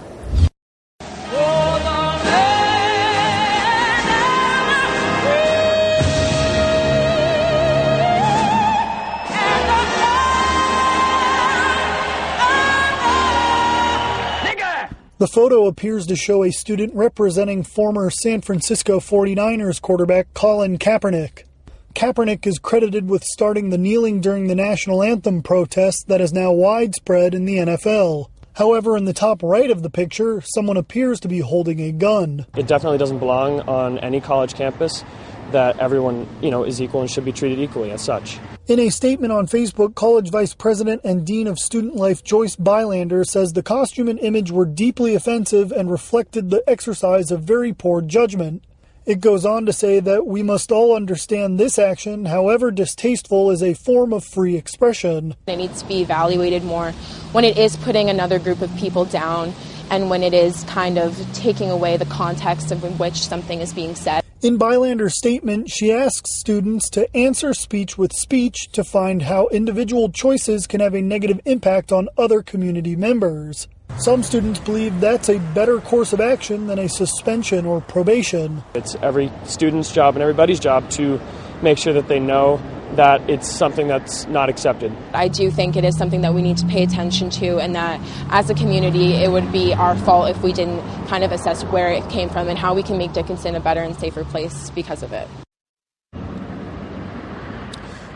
The photo appears to show a student representing former San Francisco 49ers quarterback Colin Kaepernick. Kaepernick is credited with starting the kneeling during the national anthem protest that is now widespread in the NFL. However, in the top right of the picture, someone appears to be holding a gun. It definitely doesn't belong on any college campus, that everyone, is equal and should be treated equally as such. In a statement on Facebook, College Vice President and Dean of Student Life Joyce Bylander says the costume and image were deeply offensive and reflected the exercise of very poor judgment. It goes on to say that we must all understand this action, however distasteful, is a form of free expression. It needs to be evaluated more when it is putting another group of people down and when it is kind of taking away the context of which something is being said. In Bylander's statement, she asks students to answer speech with speech to find how individual choices can have a negative impact on other community members. Some students believe that's a better course of action than a suspension or probation. It's every student's job and everybody's job to make sure that they know that it's something that's not accepted. I do think it is something that we need to pay attention to, and that as a community it would be our fault if we didn't kind of assess where it came from and how we can make Dickinson a better and safer place because of it.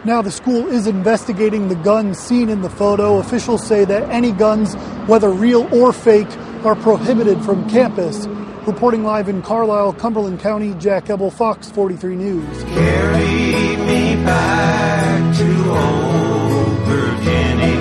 Now the school is investigating the guns seen in the photo. Officials say that any guns, whether real or fake, are prohibited from campus. Reporting live in Carlisle, Cumberland County, Jack Ebel, Fox 43 News. Carry me back to old Virginia.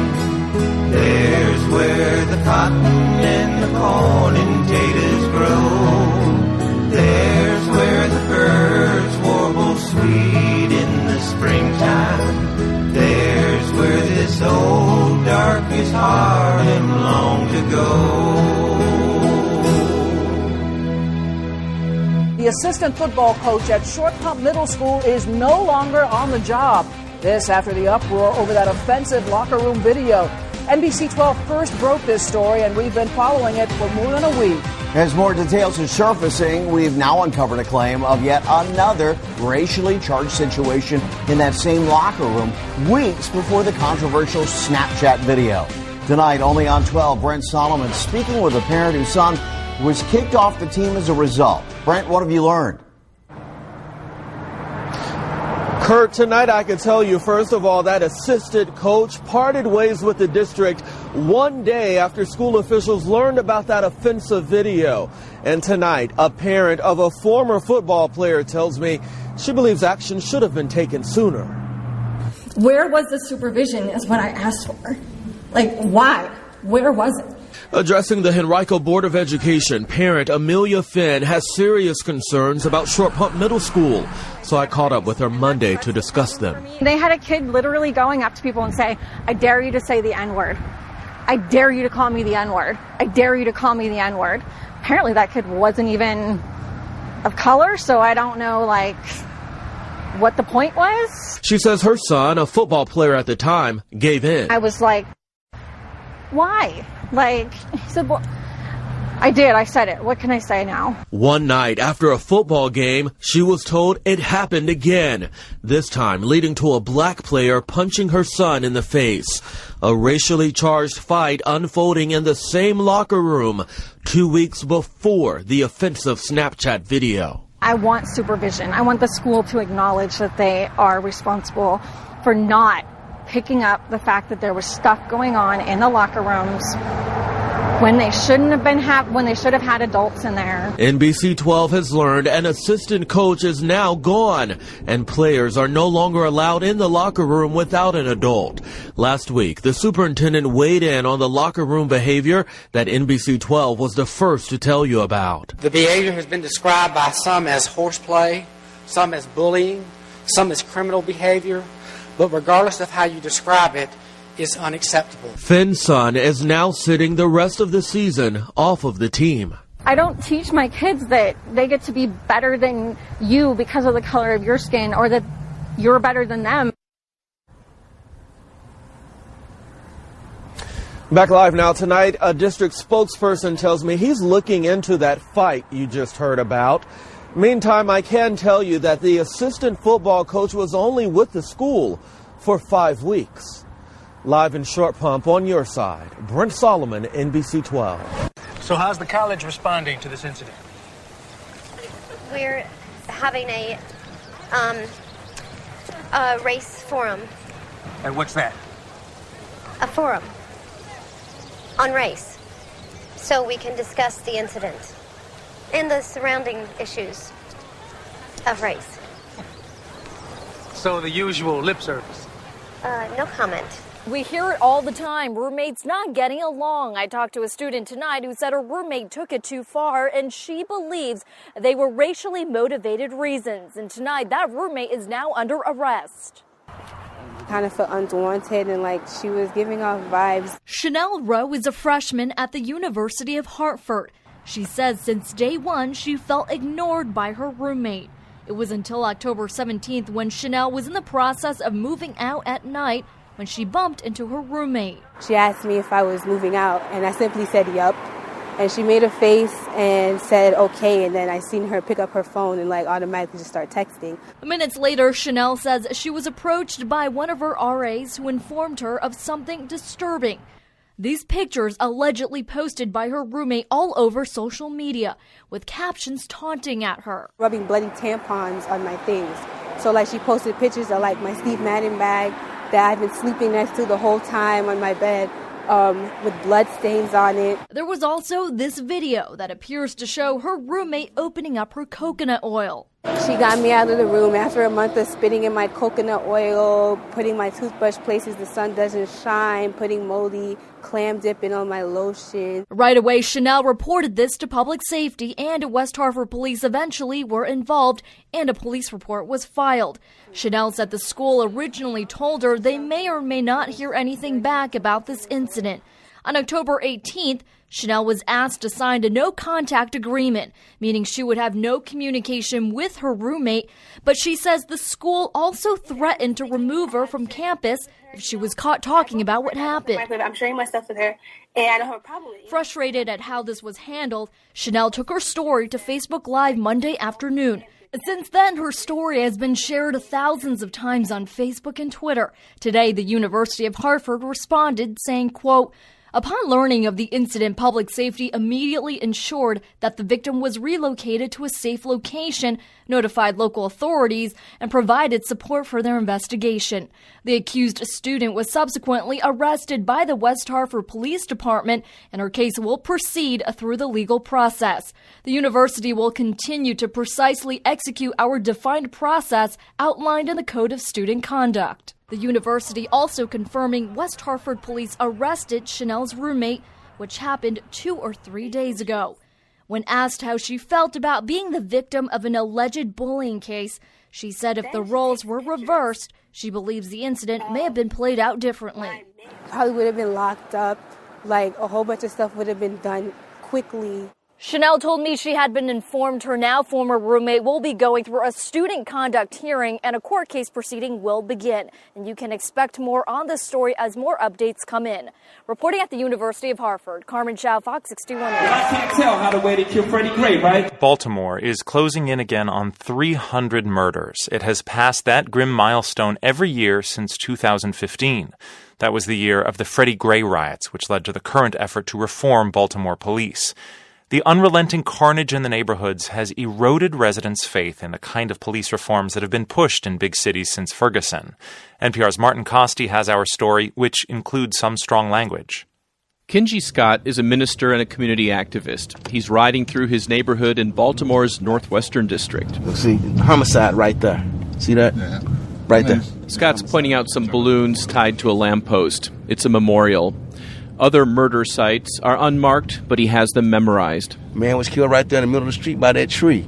There's where the cotton and the corn and taters grow. There's where the birds warble sweet in the springtime. There's where this old darkest Harlem longed to go. The assistant football coach at Short Pump Middle School is no longer on the job. This after the uproar over that offensive locker room video. NBC 12 first broke this story, and we've been following it for more than a week. As more details are surfacing, we've now uncovered a claim of yet another racially charged situation in that same locker room weeks before the controversial Snapchat video. Tonight, only on 12, Brent Solomon speaking with a parent whose son was kicked off the team as a result. Brent, what have you learned? Kurt, tonight I can tell you, first of all, that assistant coach parted ways with the district one day after school officials learned about that offensive video. And tonight, a parent of a former football player tells me she believes action should have been taken sooner. Where was the supervision is what I asked for. Like, why? Where was it? Addressing the Henrico Board of Education, parent Amelia Finn has serious concerns about Short Pump Middle School. So I caught up with her Monday to discuss them. They had a kid literally going up to people and say, I dare you to say the N-word. I dare you to call me the N-word. I dare you to call me the N-word. Apparently that kid wasn't even of color, so I don't know, what the point was. She says her son, a football player at the time, gave in. I was like, why? He said, well, I did. I said it. What can I say now? One night after a football game, she was told it happened again, this time leading to a black player punching her son in the face. A racially charged fight unfolding in the same locker room 2 weeks before the offensive Snapchat video. I want supervision. I want the school to acknowledge that they are responsible for not picking up the fact that there was stuff going on in the locker rooms when they shouldn't have been when they should have had adults in there. NBC 12 has learned an assistant coach is now gone and players are no longer allowed in the locker room without an adult. Last week, the superintendent weighed in on the locker room behavior that NBC 12 was the first to tell you about. The behavior has been described by some as horseplay, some as bullying, some as criminal behavior. But regardless of how you describe it, it's unacceptable. Finn's son is now sitting the rest of the season off of the team. I don't teach my kids that they get to be better than you because of the color of your skin or that you're better than them. Back live now tonight, a district spokesperson tells me he's looking into that fight you just heard about. Meantime, I can tell you that the assistant football coach was only with the school for 5 weeks. Live in Short Pump on your side, Brent Solomon, NBC 12. So how's the college responding to this incident? We're having a race forum. And what's that? A forum on race. so we can discuss the incident and the surrounding issues of race. So the usual lip service. No comment. We hear it all the time, roommates not getting along. I talked to a student tonight who said her roommate took it too far, and she believes they were racially motivated reasons. And tonight, that roommate is now under arrest. Kind of felt unwanted and like she was giving off vibes. Chanel Rowe is a freshman at the University of Hartford. She says since day one, she felt ignored by her roommate. It was until October 17th when Chanel was in the process of moving out at night when she bumped into her roommate. She asked me if I was moving out, and I simply said yup. And she made a face and said okay, and then I seen her pick up her phone and like automatically just start texting. Minutes later, Chanel says she was approached by one of her RAs who informed her of something disturbing. These pictures allegedly posted by her roommate all over social media, with captions taunting at her. Rubbing bloody tampons on my things. So like she posted pictures of like my Steve Madden bag that I've been sleeping next to the whole time on my bed, with blood stains on it. There was also this video that appears to show her roommate opening up her coconut oil. She got me out of the room after a month of spitting in my coconut oil, putting my toothbrush places the sun doesn't shine, putting moldy clam dipping on my lotion. Right away, Chanel reported this to public safety, and West Hartford police eventually were involved, and a police report was filed. Chanel said the school originally told her they may or may not hear anything back about this incident. On October 18th, Chanel was asked to sign a no-contact agreement, meaning she would have no communication with her roommate, but she says the school also threatened to remove her from campus if she was caught talking about what happened. I'm sharing my stuff with her, and I don't have a problem. Frustrated at how this was handled, Chanel took her story to Facebook Live Monday afternoon. Since then, her story has been shared thousands of times on Facebook and Twitter. Today, the University of Hartford responded saying, quote, "Upon learning of the incident, public safety immediately ensured that the victim was relocated to a safe location, notified local authorities, and provided support for their investigation. The accused student was subsequently arrested by the West Hartford Police Department, and her case will proceed through the legal process. The university will continue to precisely execute our defined process outlined in the Code of Student Conduct." The university also confirming West Hartford police arrested Chanel's roommate, which happened 2 or 3 days ago. When asked how she felt about being the victim of an alleged bullying case, she said if the roles were reversed, she believes the incident may have been played out differently. Probably would have been locked up, like a whole bunch of stuff would have been done quickly. Chanel told me she had been informed her now former roommate will be going through a student conduct hearing and a court case proceeding will begin. And you can expect more on this story as more updates come in. Reporting at the University of Hartford, Carmen Chow, Fox 61 News. I can't tell how the way they killed Freddie Gray, right? Baltimore is closing in again on 300 murders. It has passed that grim milestone every year since 2015. That was the year of the Freddie Gray riots, which led to the current effort to reform Baltimore police. The unrelenting carnage in the neighborhoods has eroded residents' faith in the kind of police reforms that have been pushed in big cities since Ferguson. NPR's Martin Costi has our story, which includes some strong language. Kenji Scott is a minister and a community activist. He's riding through his neighborhood in Baltimore's Northwestern District. See, homicide right there. See that? Yeah. Right there. Scott's pointing out some balloons tied to a lamppost. It's a memorial. Other murder sites are unmarked, but he has them memorized. Man was killed right there in the middle of the street by that tree.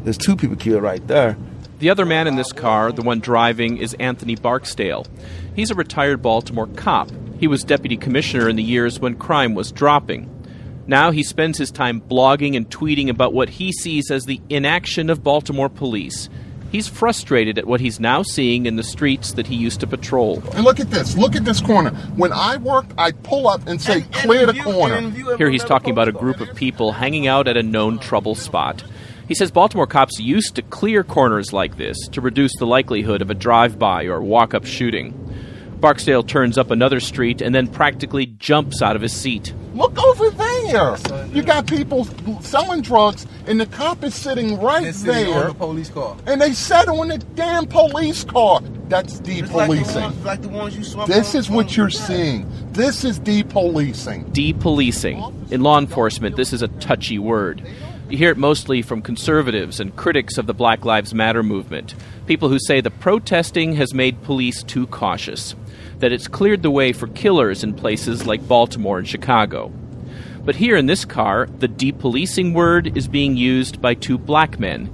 There's 2 people killed right there. The other man in this car, the one driving, is Anthony Barksdale. He's a retired Baltimore cop. He was deputy commissioner in the years when crime was dropping. Now he spends his time blogging and tweeting about what he sees as the inaction of Baltimore police. He's frustrated at what he's now seeing in the streets that he used to patrol. And look at this. Look at this corner. When I worked, I'd pull up and say, clear the corner. Here he's talking about a group of people hanging out at a known trouble spot. He says Baltimore cops used to clear corners like this to reduce the likelihood of a drive-by or walk-up shooting. Barksdale turns up another street and then practically jumps out of his seat. Look over there. You got people selling drugs, and the cop is sitting right there. On the police car. And they sat on the damn police car. That's depolicing. Like the ones you saw. This is what you're seeing. This is depolicing. Depolicing. In law enforcement, this is a touchy word. You hear it mostly from conservatives and critics of the Black Lives Matter movement, people who say the protesting has made police too cautious, that it's cleared the way for killers in places like Baltimore and Chicago. But here in this car, the depolicing word is being used by two black men.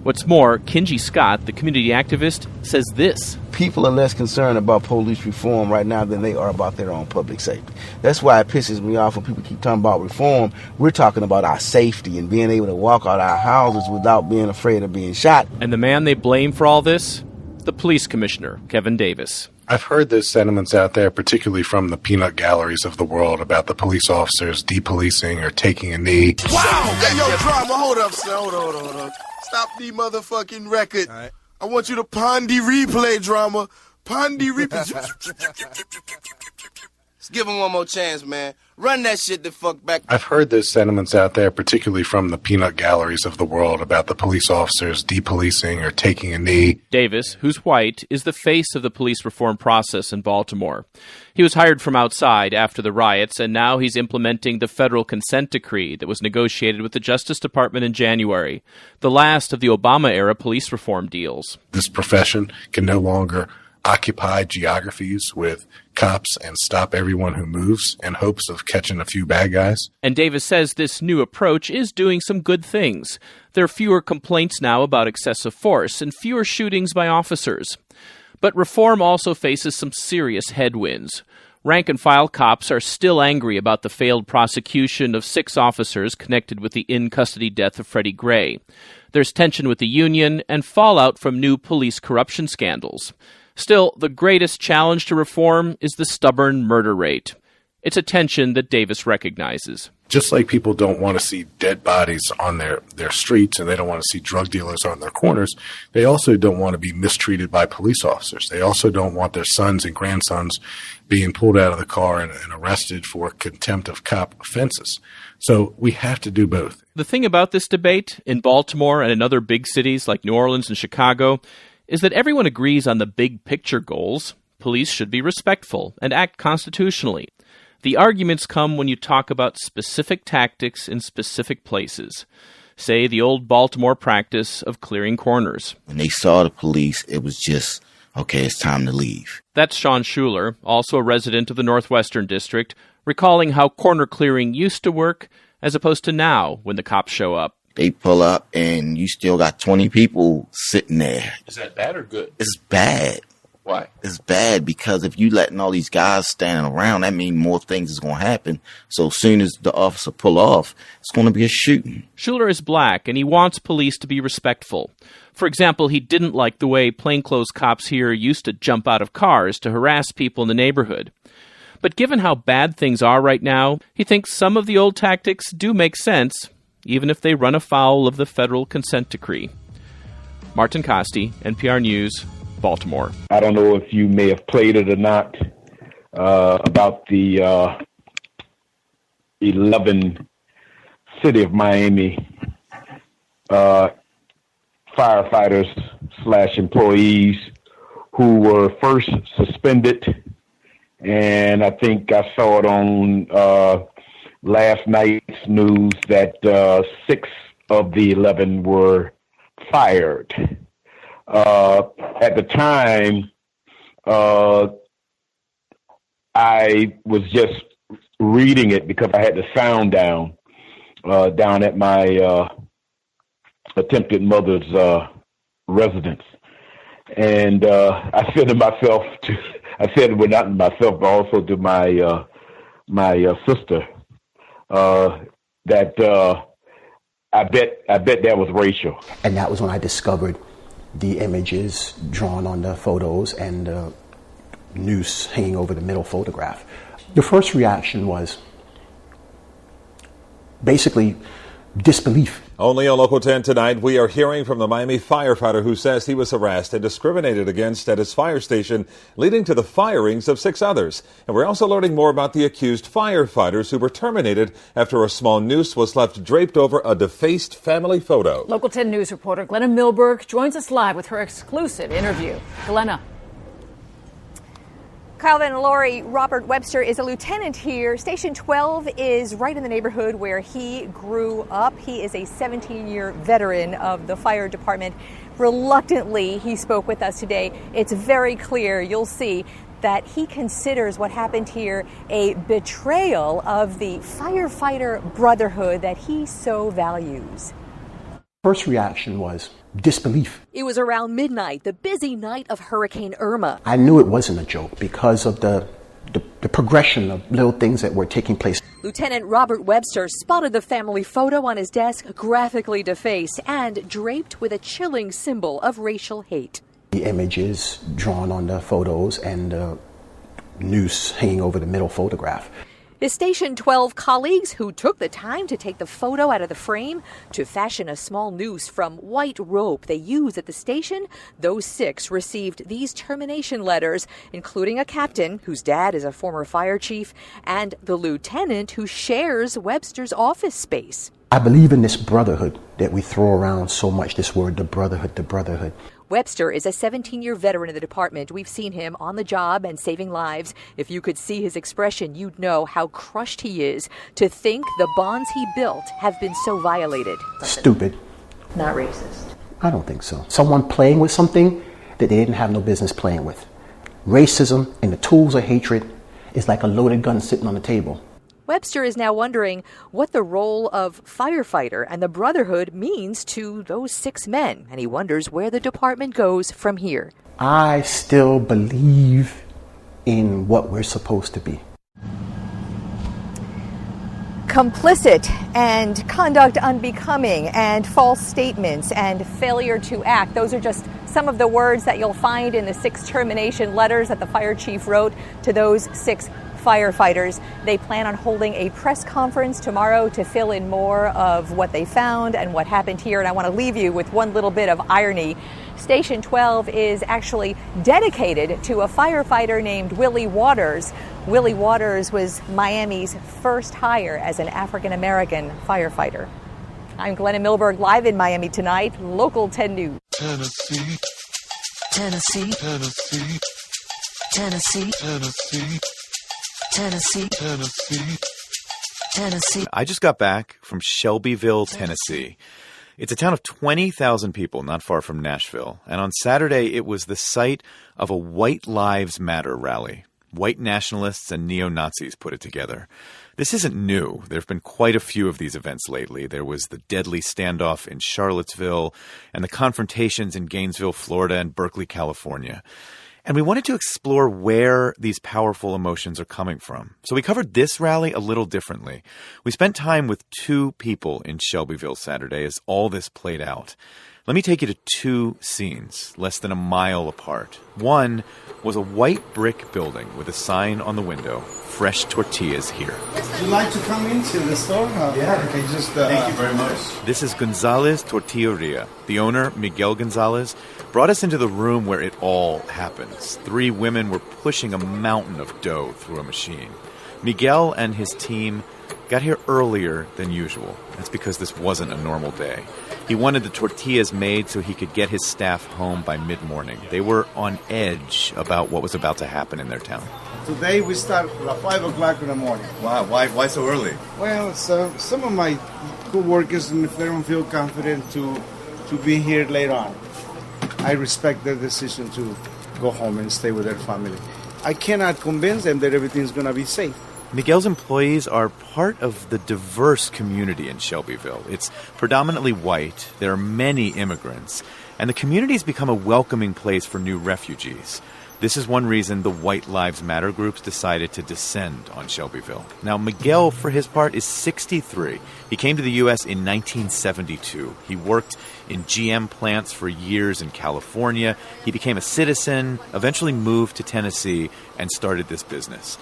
What's more, Kenji Scott, the community activist, says this. People are less concerned about police reform right now than they are about their own public safety. That's why it pisses me off when people keep talking about reform. We're talking about our safety and being able to walk out our houses without being afraid of being shot. And the man they blame for all this? The police commissioner, Kevin Davis. I've heard those sentiments out there, particularly from the peanut galleries of the world, about the police officers depolicing or taking a knee. Wow! Hey, yo, drama, hold up, son. Hold on. Stop the motherfucking record. All right. I want you to pon the replay, drama. Pon the replay. Let's give him one more chance, man. Run that shit the fuck back. I've heard those sentiments out there, particularly from the peanut galleries of the world, about the police officers depolicing or taking a knee. Davis, who's white, is the face of the police reform process in Baltimore. He was hired from outside after the riots, and now he's implementing the federal consent decree that was negotiated with the Justice Department in January, the last of the Obama-era police reform deals. This profession can no longer occupy geographies with cops and stop everyone who moves in hopes of catching a few bad guys. And Davis says this new approach is doing some good things. There are fewer complaints now about excessive force and fewer shootings by officers. But reform also faces some serious headwinds. Rank-and-file cops are still angry about the failed prosecution of 6 officers connected with the in-custody death of Freddie Gray. There's tension with the union and fallout from new police corruption scandals. Still, the greatest challenge to reform is the stubborn murder rate. It's a tension that Davis recognizes. Just like people don't want to see dead bodies on their streets and they don't want to see drug dealers on their corners, they also don't want to be mistreated by police officers. They also don't want their sons and grandsons being pulled out of the car and arrested for contempt of cop offenses. So we have to do both. The thing about this debate in Baltimore and in other big cities like New Orleans and Chicago is that everyone agrees on the big picture goals. Police should be respectful and act constitutionally. The arguments come when you talk about specific tactics in specific places. Say the old Baltimore practice of clearing corners. When they saw the police, it was just, okay, it's time to leave. That's Sean Schuler, also a resident of the Northwestern District, recalling how corner clearing used to work as opposed to now when the cops show up. They pull up and you still got 20 people sitting there. Is that bad or good? It's bad. Why? It's bad because if you letting all these guys standing around, that means more things is going to happen. So as soon as the officer pull off, it's going to be a shooting. Schuler is black and he wants police to be respectful. For example, he didn't like the way plainclothes cops here used to jump out of cars to harass people in the neighborhood. But given how bad things are right now, he thinks some of the old tactics do make sense, even if they run afoul of the federal consent decree. Martin Costi, NPR News, Baltimore. I don't know if you may have played it or not, about the 11 City of Miami firefighters / employees who were first suspended. And I think I saw it on last night's news that 6 of the 11 were fired. At the time, I was just reading it because I had the sound down at my attempted mother's residence. And I said to myself, well, not to myself, but also to my sister, that I bet that was racial. And that was when I discovered the images drawn on the photos and the noose hanging over the middle photograph. The first reaction was basically disbelief. Only on Local 10 tonight, we are hearing from the Miami firefighter who says he was harassed and discriminated against at his fire station, leading to the firings of 6 others. And we're also learning more about the accused firefighters who were terminated after a small noose was left draped over a defaced family photo. Local 10 News reporter Glenna Milberg joins us live with her exclusive interview. Glenna. Calvin and Lori, Robert Webster is a lieutenant here. Station 12 is right in the neighborhood where he grew up. He is a 17-year veteran of the fire department. Reluctantly, he spoke with us today. It's very clear, you'll see, that he considers what happened here a betrayal of the firefighter brotherhood that he so values. First reaction was disbelief. It was around midnight, the busy night of Hurricane Irma. I knew it wasn't a joke because of the progression of little things that were taking place. Lieutenant Robert Webster spotted the family photo on his desk, graphically defaced and draped with a chilling symbol of racial hate. The images drawn on the photos and the noose hanging over the middle photograph. His Station 12 colleagues, who took the time to take the photo out of the frame to fashion a small noose from white rope they use at the station, those 6 received these termination letters, including a captain whose dad is a former fire chief and the lieutenant who shares Webster's office space. I believe in this brotherhood that we throw around so much, this word, the brotherhood, the brotherhood. Webster is a 17-year veteran of the department. We've seen him on the job and saving lives. If you could see his expression, you'd know how crushed he is to think the bonds he built have been so violated. Stupid. Not racist. I don't think so. Someone playing with something that they didn't have no business playing with. Racism and the tools of hatred is like a loaded gun sitting on the table. Webster is now wondering what the role of firefighter and the brotherhood means to those 6 men, and he wonders where the department goes from here. I still believe in what we're supposed to be. Complicit and conduct unbecoming and false statements and failure to act. Those are just some of the words that you'll find in the 6 termination letters that the fire chief wrote to those 6 firefighters. They plan on holding a press conference tomorrow to fill in more of what they found and what happened here. And I want to leave you with one little bit of irony. Station 12 is actually dedicated to a firefighter named Willie Waters. Willie Waters was Miami's first hire as an African-American firefighter. I'm Glenna Milberg, live in Miami tonight, Local 10 News. Tennessee, Tennessee, Tennessee, Tennessee, Tennessee. Tennessee, Tennessee, Tennessee. I just got back from Shelbyville, Tennessee. It's a town of 20,000 people not far from Nashville. And on Saturday, it was the site of a White Lives Matter rally. White nationalists and neo-Nazis put it together. This isn't new. There have been quite a few of these events lately. There was the deadly standoff in Charlottesville and the confrontations in Gainesville, Florida, and Berkeley, California. And we wanted to explore where these powerful emotions are coming from. So we covered this rally a little differently. We spent time with 2 people in Shelbyville Saturday as all this played out. Let me take you to 2 scenes, less than a mile apart. One was a white brick building with a sign on the window, "Fresh tortillas here." Would you like to come into the store? Yeah. Okay, just, thank you very much. This is Gonzalez Tortilleria. The owner, Miguel Gonzalez, brought us into the room where it all happens. 3 women were pushing a mountain of dough through a machine. Miguel and his team got here earlier than usual. That's because this wasn't a normal day. He wanted the tortillas made so he could get his staff home by mid-morning. They were on edge about what was about to happen in their town. Today we start at 5 o'clock in the morning. Wow, why so early? Well, some of my co-workers, if they don't feel confident to be here later on, I respect their decision to go home and stay with their family. I cannot convince them that everything's going to be safe. Miguel's employees are part of the diverse community in Shelbyville. It's predominantly white, there are many immigrants, and the community's become a welcoming place for new refugees. This is one reason the White Lives Matter groups decided to descend on Shelbyville. Now, Miguel, for his part, is 63. He came to the U.S. in 1972. He worked in GM plants for years in California. He became a citizen, eventually moved to Tennessee, and started this business.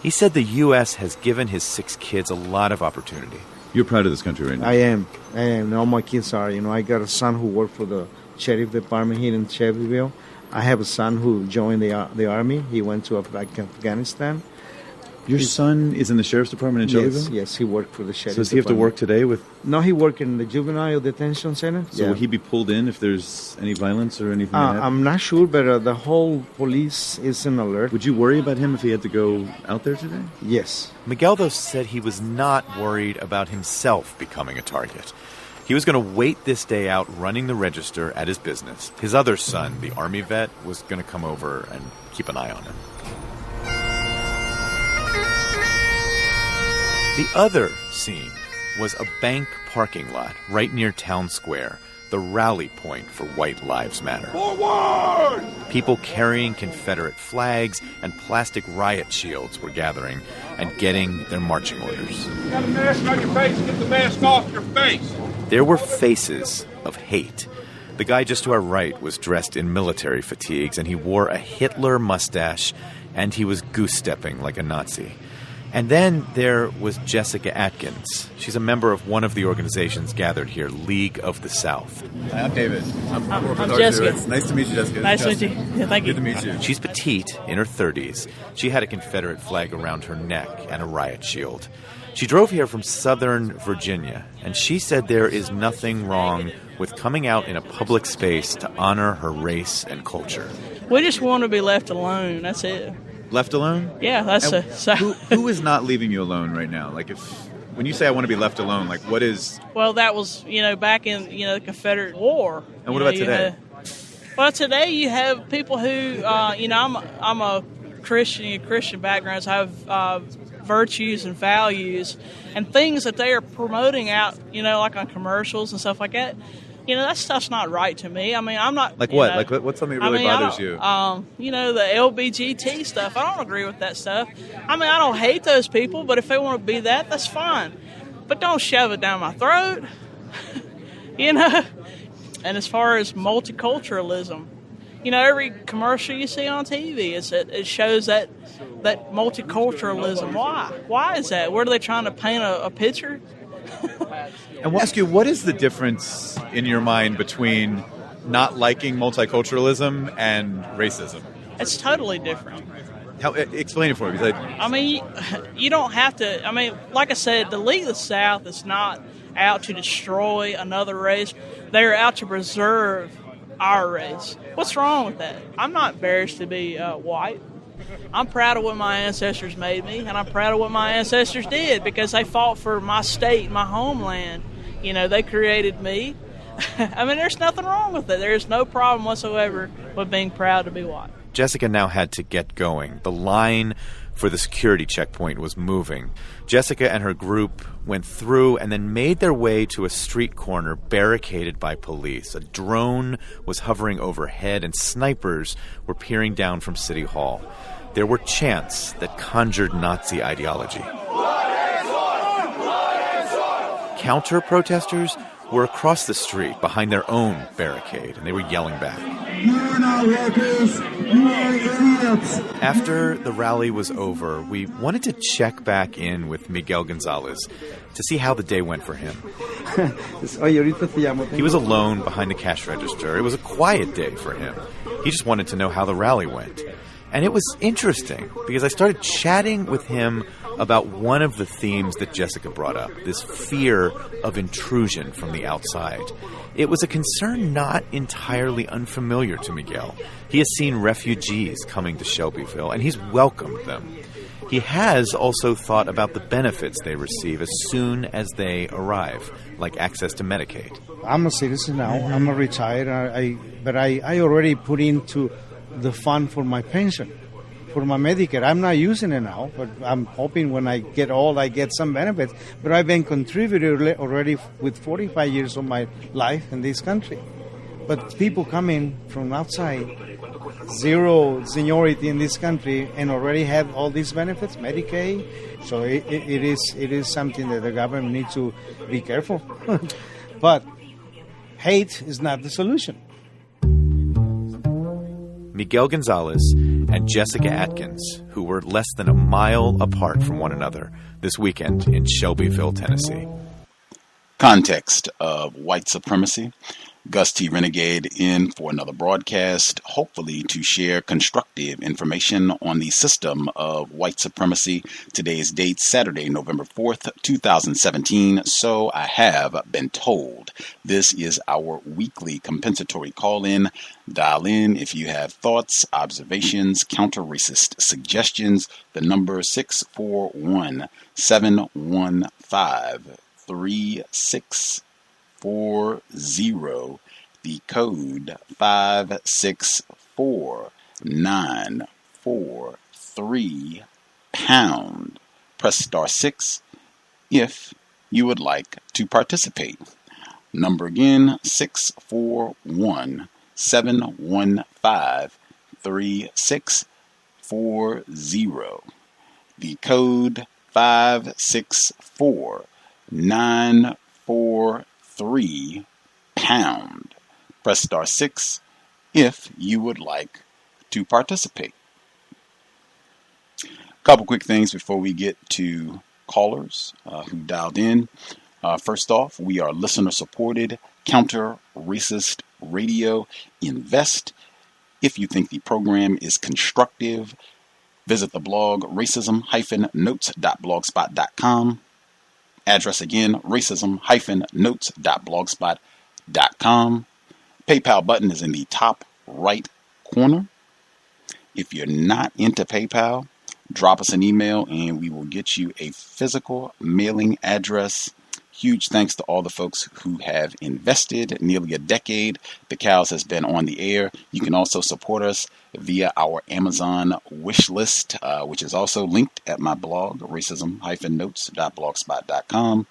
He said the U.S. has given his 6 kids a lot of opportunity. You're proud of this country right now. I am. All my kids are. I got a son who worked for the sheriff department here in Shelbyville. I have a son who joined the army. He went to Afghanistan. Your son is in the sheriff's department in Shelbyville? Yes, he worked for the sheriff's department. So does he have to work today with... No, he worked in the juvenile detention center. So will he be pulled in if there's any violence or anything like that? I'm not sure, but the whole police is in alert. Would you worry about him if he had to go out there today? Yes. Miguel, though, said he was not worried about himself becoming a target. He was going to wait this day out running the register at his business. His other son, the Army vet, was going to come over and keep an eye on him. The other scene was a bank parking lot right near Town Square, the rally point for White Lives Matter. Forward! People carrying Confederate flags and plastic riot shields were gathering and getting their marching orders. You got a mask on your face, get the mask off your face. There were faces of hate. The guy just to our right was dressed in military fatigues, and he wore a Hitler mustache, and he was goose-stepping like a Nazi. And then there was Jessica Atkins. She's a member of one of the organizations gathered here, League of the South. Hi, I'm David. I'm Jessica. It's nice to meet you, Jessica. Nice to meet you. Yeah, thank you. Good to meet you. She's petite, in her 30s. She had a Confederate flag around her neck and a riot shield. She drove here from Southern Virginia, and she said there is nothing wrong with coming out in a public space to honor her race and culture. We just want to be left alone. That's it. Left alone? Yeah, that's who is not leaving you alone right now? Like, when you say I want to be left alone, like, what is... Well, that was, back in, the Confederate War. And what about today? Well, today you have people who, I'm a Christian background, so I have virtues and values and things that they are promoting out, like on commercials and stuff like that. That stuff's not right to me. I mean, I'm not... Like what? Like what's something that really bothers you? The LBGT stuff. I don't agree with that stuff. I mean, I don't hate those people, but if they want to be that, that's fine. But don't shove it down my throat. And as far as multiculturalism, every commercial you see on TV, it shows that multiculturalism. Why? Why is that? Where are they trying to paint a picture? And we'll ask you, what is the difference in your mind between not liking multiculturalism and racism? It's totally different. Explain it for me. I mean, you don't have to. I mean, like I said, the League of the South is not out to destroy another race. They're out to preserve our race. What's wrong with that? I'm not embarrassed to be white. I'm proud of what my ancestors made me, and I'm proud of what my ancestors did because they fought for my state, my homeland. They created me. I mean, there's nothing wrong with it. There's no problem whatsoever with being proud to be white. Jessica now had to get going. The line for the security checkpoint was moving. Jessica and her group went through and then made their way to a street corner barricaded by police. A drone was hovering overhead, and snipers were peering down from City Hall. There were chants that conjured Nazi ideology. Counter-protesters were across the street behind their own barricade, and they were yelling back. You're not workers, you are idiots. After the rally was over, we wanted to check back in with Miguel Gonzalez to see how the day went for him. He was alone behind the cash register. It was a quiet day for him. He just wanted to know how the rally went. And it was interesting because I started chatting with him about one of the themes that Jessica brought up, this fear of intrusion from the outside. It was a concern not entirely unfamiliar to Miguel. He has seen refugees coming to Shelbyville, and he's welcomed them. He has also thought about the benefits they receive as soon as they arrive, like access to Medicaid. I'm a citizen now. I'm a retired, but I already put into the fund for my pension, for my Medicare. I'm not using it now, but I'm hoping when I get old, I get some benefits. But I've been contributing already with 45 years of my life in this country. But people coming from outside, zero seniority in this country, and already have all these benefits, Medicaid. So it is something that the government needs to be careful. But hate is not the solution. Miguel Gonzalez and Jessica Atkins, who were less than a mile apart from one another this weekend in Shelbyville, Tennessee. Context of White Supremacy. Gus T Renegade in for another broadcast, hopefully to share constructive information on the system of white supremacy. Today's date, Saturday, November 4th, 2017. So I have been told. This is our weekly compensatory call-in. Dial in if you have thoughts, observations, counter-racist suggestions. The number 641-715-3640. The code 564-943#. Press *6 if you would like to participate. Number again, 641-715-3640. The code 564-943#. Press *6 if you would like to participate. Couple quick things before we get to callers who dialed in. First off, we are listener-supported, counter-racist radio. Invest. If you think the program is constructive, visit the blog racism-notes.blogspot.com. Address again, racism-notes.blogspot.com. PayPal button is in the top right corner. If you're not into PayPal, drop us an email and we will get you a physical mailing address. Huge thanks to all the folks who have invested nearly a decade. The Cows has been on the air. You can also support us via our Amazon wish list, which is also linked at my blog, racism-notes.blogspot.com.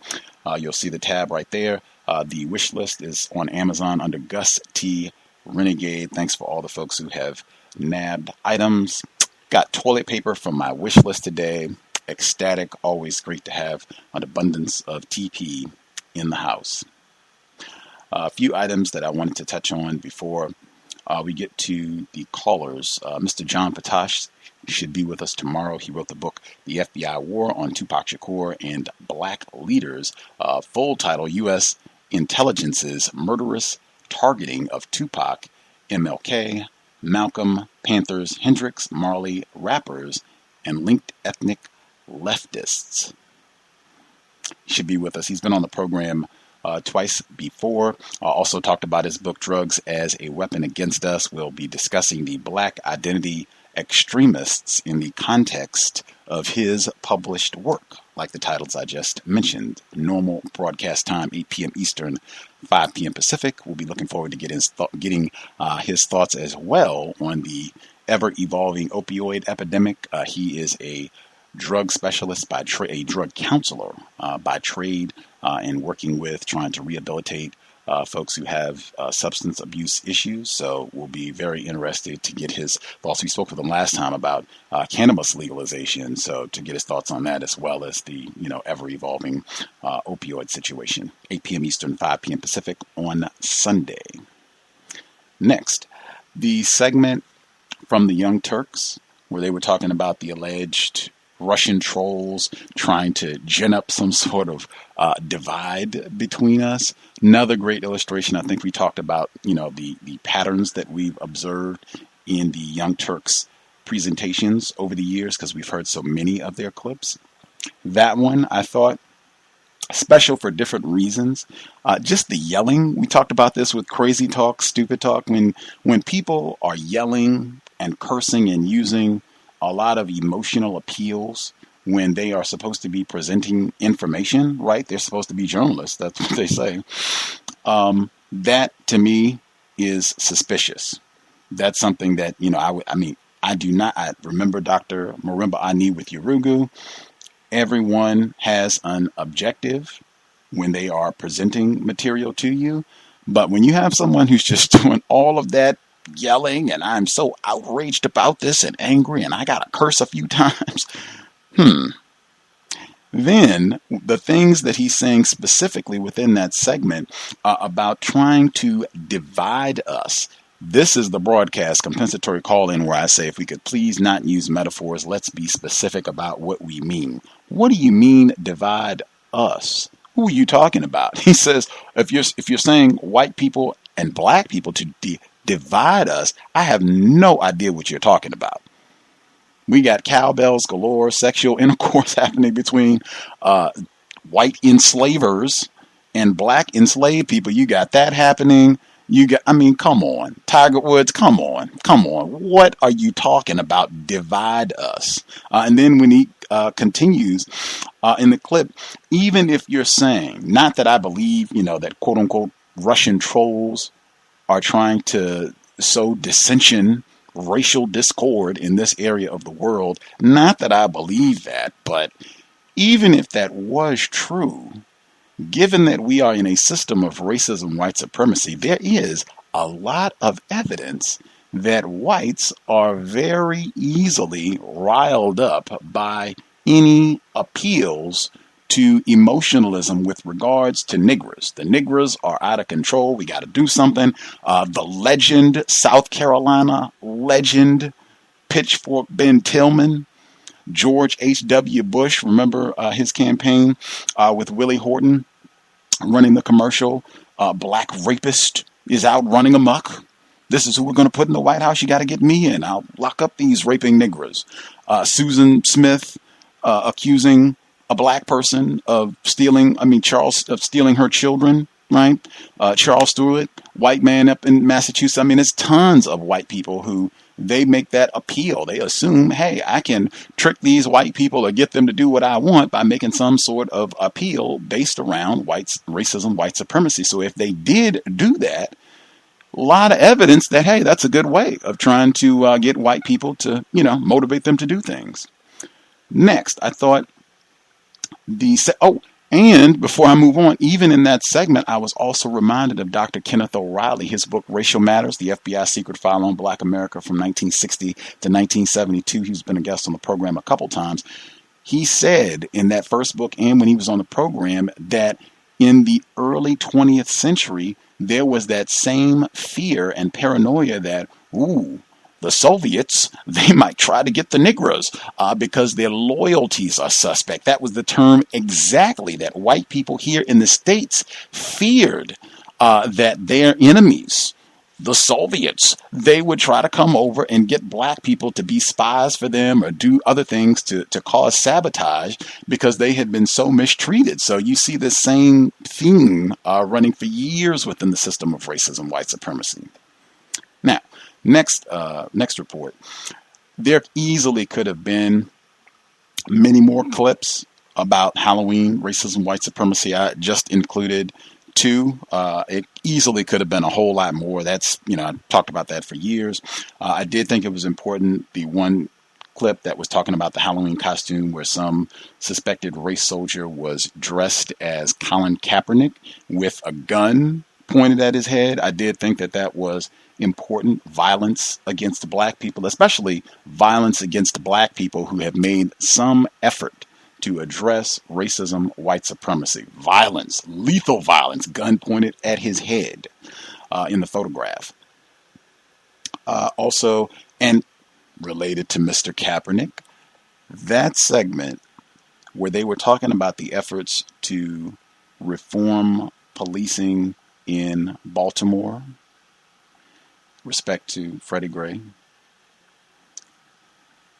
You'll see the tab right there. The wish list is on Amazon under Gus T Renegade. Thanks for all the folks who have nabbed items. Got toilet paper from my wish list today. Ecstatic. Always great to have an abundance of TP in the house. A few items that I wanted to touch on before we get to the callers. Mr. John Patash should be with us tomorrow. He wrote the book, The FBI War on Tupac Shakur and Black Leaders. Full title, U.S. Intelligence's Murderous Targeting of Tupac, MLK, Malcolm, Panthers, Hendrix, Marley, Rappers, and Linked Ethnic Leftists. He should be with us. He's been on the program twice before. Also talked about his book, Drugs as a Weapon Against Us. We'll be discussing the Black identity extremists in the context of his published work, like the titles I just mentioned. Normal broadcast time, 8 p.m. Eastern, 5 p.m. Pacific. We'll be looking forward to getting his thoughts as well on the ever-evolving opioid epidemic. He is a drug specialist by trade, a drug counselor by trade, and working with trying to rehabilitate folks who have substance abuse issues. So we'll be very interested to get his thoughts. We spoke with him last time about cannabis legalization, so to get his thoughts on that as well as the ever-evolving opioid situation. 8 p.m. Eastern, 5 p.m. Pacific on Sunday. Next, the segment from the Young Turks, where they were talking about the alleged Russian trolls trying to gin up some sort of divide between us. Another great illustration. I think we talked about, the patterns that we've observed in the Young Turks presentations over the years, because we've heard so many of their clips. That one, I thought, special for different reasons. Just the yelling. We talked about this with crazy talk, stupid talk. When people are yelling and cursing and using a lot of emotional appeals when they are supposed to be presenting information, right? They're supposed to be journalists. That's what they say. That to me is suspicious. That's something that, I remember Dr. Marimba Ani with Yurugu. Everyone has an objective when they are presenting material to you. But when you have someone who's just doing all of that yelling and I'm so outraged about this and angry and I gotta curse a few times, then the things that he's saying specifically within that segment about trying to divide us. This is the broadcast compensatory call-in where I say, if we could please not use metaphors, let's be specific about what we mean. What do you mean divide us? Who are you talking about? He says, if you're saying white people and black people to divide us, I have no idea what you're talking about. We got cowbells galore, sexual intercourse happening between white enslavers and black enslaved people. You got that happening. Come on. Tiger Woods, come on. What are you talking about? Divide us. And then when he continues in the clip, even if you're saying, not that I believe, that quote unquote Russian trolls are trying to sow dissension, racial discord in this area of the world, not that I believe that, but even if that was true, given that we are in a system of racism, white supremacy, there is a lot of evidence that whites are very easily riled up by any appeals to emotionalism with regards to niggers. The niggers are out of control. We got to do something. The legend, South Carolina legend, Pitchfork Ben Tillman, George H.W. Bush, remember his campaign with Willie Horton running the commercial, black rapist is out running amok. This is who we're going to put in the White House. You got to get me in. I'll lock up these raping niggers. Susan Smith accusing a black person of stealing her children, right? Charles Stewart, white man up in Massachusetts. There's tons of white people who they make that appeal. They assume, hey, I can trick these white people or get them to do what I want by making some sort of appeal based around racism, white supremacy. So if they did do that, a lot of evidence that, hey, that's a good way of trying to get white people to, motivate them to do things. Next, I thought and before I move on, even in that segment, I was also reminded of Dr. Kenneth O'Reilly, his book, Racial Matters, the FBI secret file on Black America from 1960 to 1972. He's been a guest on the program a couple times. He said in that first book and when he was on the program that in the early 20th century, there was that same fear and paranoia that, the Soviets, they might try to get the Negroes because their loyalties are suspect. That was the term exactly that white people here in the States feared that their enemies, the Soviets, they would try to come over and get black people to be spies for them or do other things to cause sabotage because they had been so mistreated. So you see this same theme running for years within the system of racism, white supremacy. Now, next report. There easily could have been many more clips about Halloween, racism, white supremacy. I just included 2. It easily could have been a whole lot more. That's, I talked about that for years. I did think it was important, the one clip that was talking about the Halloween costume where some suspected race soldier was dressed as Colin Kaepernick with a gun pointed at his head. I did think that was important. Violence against black people, especially violence against black people who have made some effort to address racism, white supremacy. Violence, lethal violence, gun pointed at his head in the photograph. Also, and related to Mr. Kaepernick, that segment where they were talking about the efforts to reform policing in Baltimore, respect to Freddie Gray.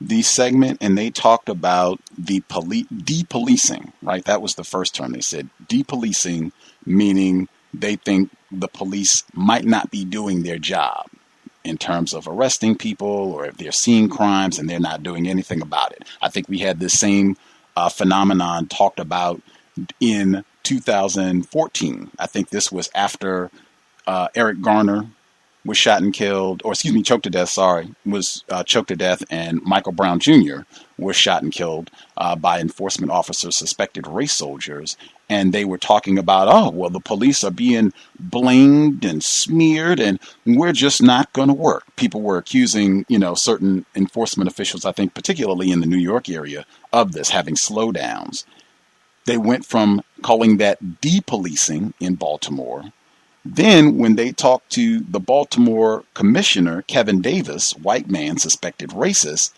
The segment, and they talked about the depolicing, right? That was the first term they said. Depolicing, meaning they think the police might not be doing their job in terms of arresting people or if they're seeing crimes and they're not doing anything about it. I think we had this same phenomenon talked about in 2014. I think this was after Eric Garner was shot and killed, choked to death, was choked to death, and Michael Brown Jr. was shot and killed by enforcement officers, suspected race soldiers. And they were talking about, the police are being blamed and smeared, and we're just not going to work. People were accusing, certain enforcement officials, I think particularly in the New York area, of this, having slowdowns. They went from calling that depolicing in Baltimore. Then when they talked to the Baltimore commissioner, Kevin Davis, white man, suspected racist,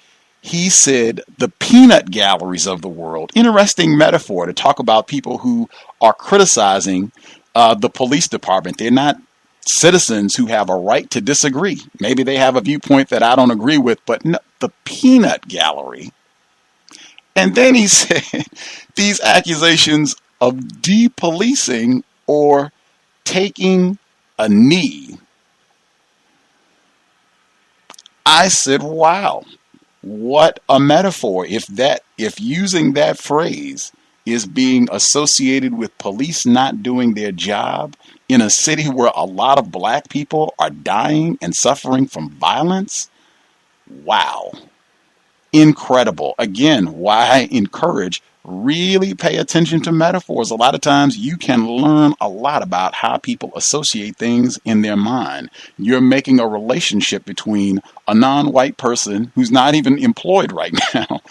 He said the peanut galleries of the world. Interesting metaphor to talk about people who are criticizing the police department. They're not citizens who have a right to disagree. Maybe they have a viewpoint that I don't agree with, but no, the peanut gallery. And then he said these accusations of depolicing or taking a knee. I said, wow, what a metaphor. If using that phrase is being associated with police not doing their job in a city where a lot of black people are dying and suffering from violence, wow. Incredible. Again, why I encourage really pay attention to metaphors. A lot of times you can learn a lot about how people associate things in their mind. You're making a relationship between a non-white person who's not even employed right now,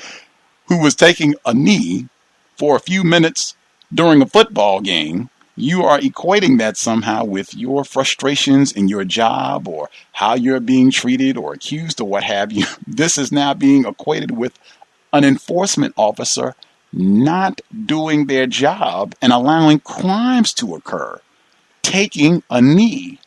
who was taking a knee for a few minutes during a football game. You are equating that somehow with your frustrations in your job or how you're being treated or accused or what have you. This is now being equated with an enforcement officer not doing their job and allowing crimes to occur, taking a knee.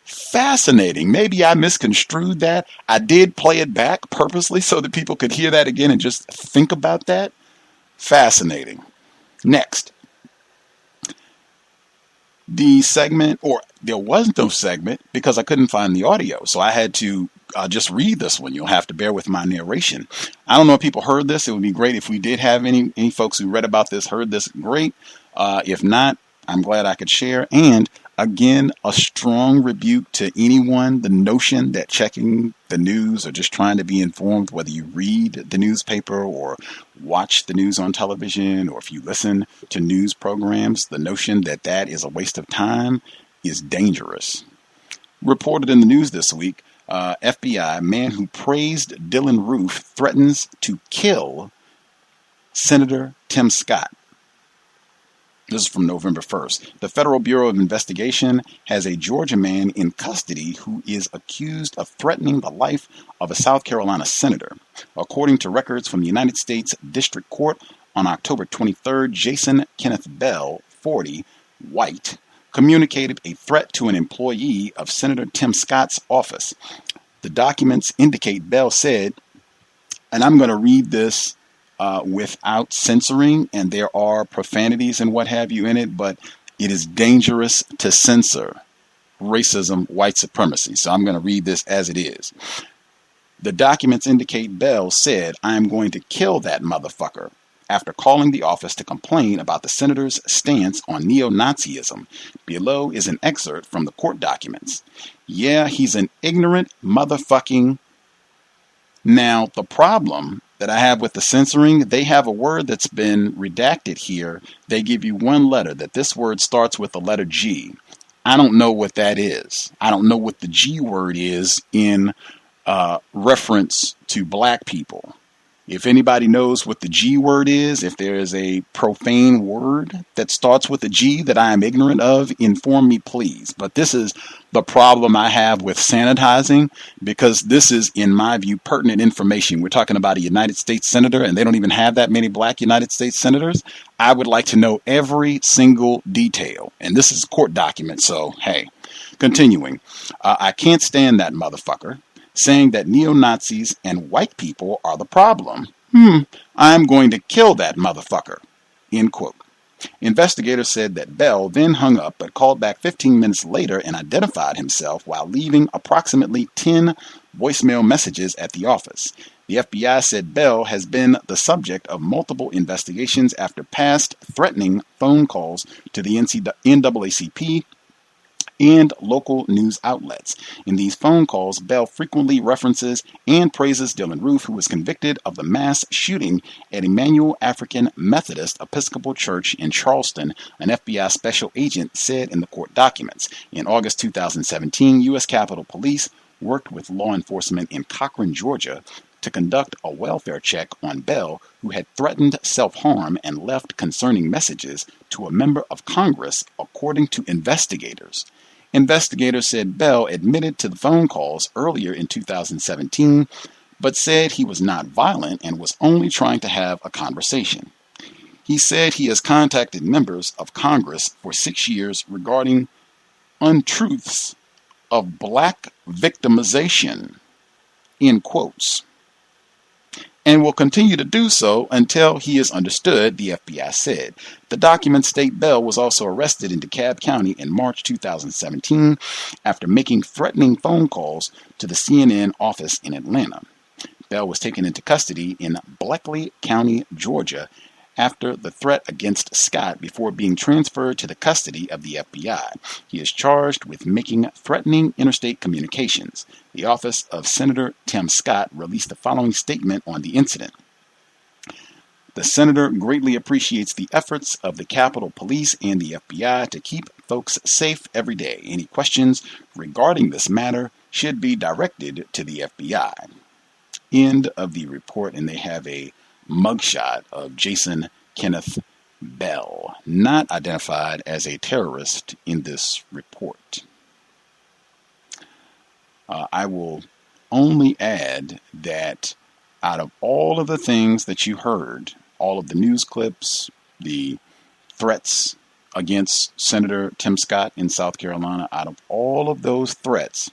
Fascinating. Maybe I misconstrued that. I did play it back purposely so that people could hear that again and just think about that. Fascinating. Next. The segment, or there was no segment because I couldn't find the audio, so I had to just read this one. You'll have to bear with my narration. I don't know if people heard this. It would be great if we did have any folks who read about this, heard this. Great. If not, I'm glad I could share. And again, a strong rebuke to anyone, the notion that checking the news or just trying to be informed, whether you read the newspaper or watch the news on television, or if you listen to news programs, the notion that that is a waste of time is dangerous. Reported in the news this week, FBI, man who praised Dylan Roof threatens to kill Senator Tim Scott. This is from November 1st. The Federal Bureau of Investigation has a Georgia man in custody who is accused of threatening the life of a South Carolina senator. According to records from the United States District Court, on October 23rd, Jason Kenneth Bell, 40, white, communicated a threat to an employee of Senator Tim Scott's office. The documents indicate Bell said, and I'm going to read this without censoring, and there are profanities and what have you in it, but it is dangerous to censor racism, white supremacy. So I'm going to read this as it is. The documents indicate Bell said, "I'm going to kill that motherfucker," after calling the office to complain about the senator's stance on neo-Nazism. Below is an excerpt from the court documents. Yeah, he's an ignorant motherfucking... Now, the problem that I have with the censoring, they have a word that's been redacted here. They give you one letter, that this word starts with the letter G. I don't know what that is. I don't know what the G word is in reference to black people. If anybody knows what the G word is, if there is a profane word that starts with a G that I am ignorant of, inform me, please. But this is the problem I have with sanitizing, because this is, in my view, pertinent information. We're talking about a United States senator, and they don't even have that many black United States senators. I would like to know every single detail. And this is a court document, so hey. Continuing. I can't stand that motherfucker saying that neo-Nazis and white people are the problem. I'm going to kill that motherfucker. End quote. Investigators said that Bell then hung up but called back 15 minutes later and identified himself while leaving approximately 10 voicemail messages at the office. The FBI said Bell has been the subject of multiple investigations after past threatening phone calls to the NAACP and local news outlets. In these phone calls, Bell frequently references and praises Dylan Roof, who was convicted of the mass shooting at Emmanuel African Methodist Episcopal Church in Charleston, an FBI special agent said in the court documents. In August 2017, U.S. Capitol Police worked with law enforcement in Cochran, Georgia, to conduct a welfare check on Bell, who had threatened self-harm and left concerning messages to a member of Congress, according to investigators. Investigators said Bell admitted to the phone calls earlier in 2017, but said he was not violent and was only trying to have a conversation. He said he has contacted members of Congress for 6 years regarding untruths of black victimization, in quotes, and will continue to do so until he is understood, the FBI said. The documents state Bell was also arrested in DeKalb County in March 2017 after making threatening phone calls to the CNN office in Atlanta. Bell was taken into custody in Bleckley County, Georgia, after the threat against Scott before being transferred to the custody of the FBI. He is charged with making threatening interstate communications. The office of Senator Tim Scott released the following statement on the incident. The senator greatly appreciates the efforts of the Capitol Police and the FBI to keep folks safe every day. Any questions regarding this matter should be directed to the FBI. End of the report, and they have a mugshot of Jason Kenneth Bell, not identified as a terrorist in this report. I will only add that out of all of the things that you heard, all of the news clips, the threats against Senator Tim Scott in South Carolina, out of all of those threats,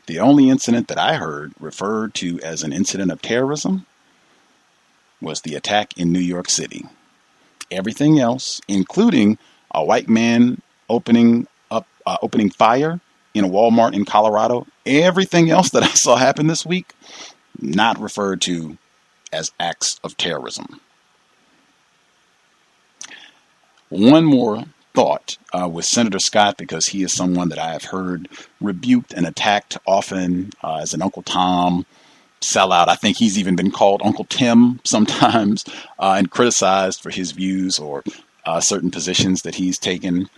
the only incident that I heard referred to as an incident of terrorism was the attack in New York City. Everything else, including a white man opening fire in a Walmart in Colorado, everything else that I saw happen this week, not referred to as acts of terrorism. One more thought with Senator Scott, because he is someone that I have heard rebuked and attacked often as an Uncle Tom sellout. I think he's even been called Uncle Tim sometimes and criticized for his views or certain positions that he's taken.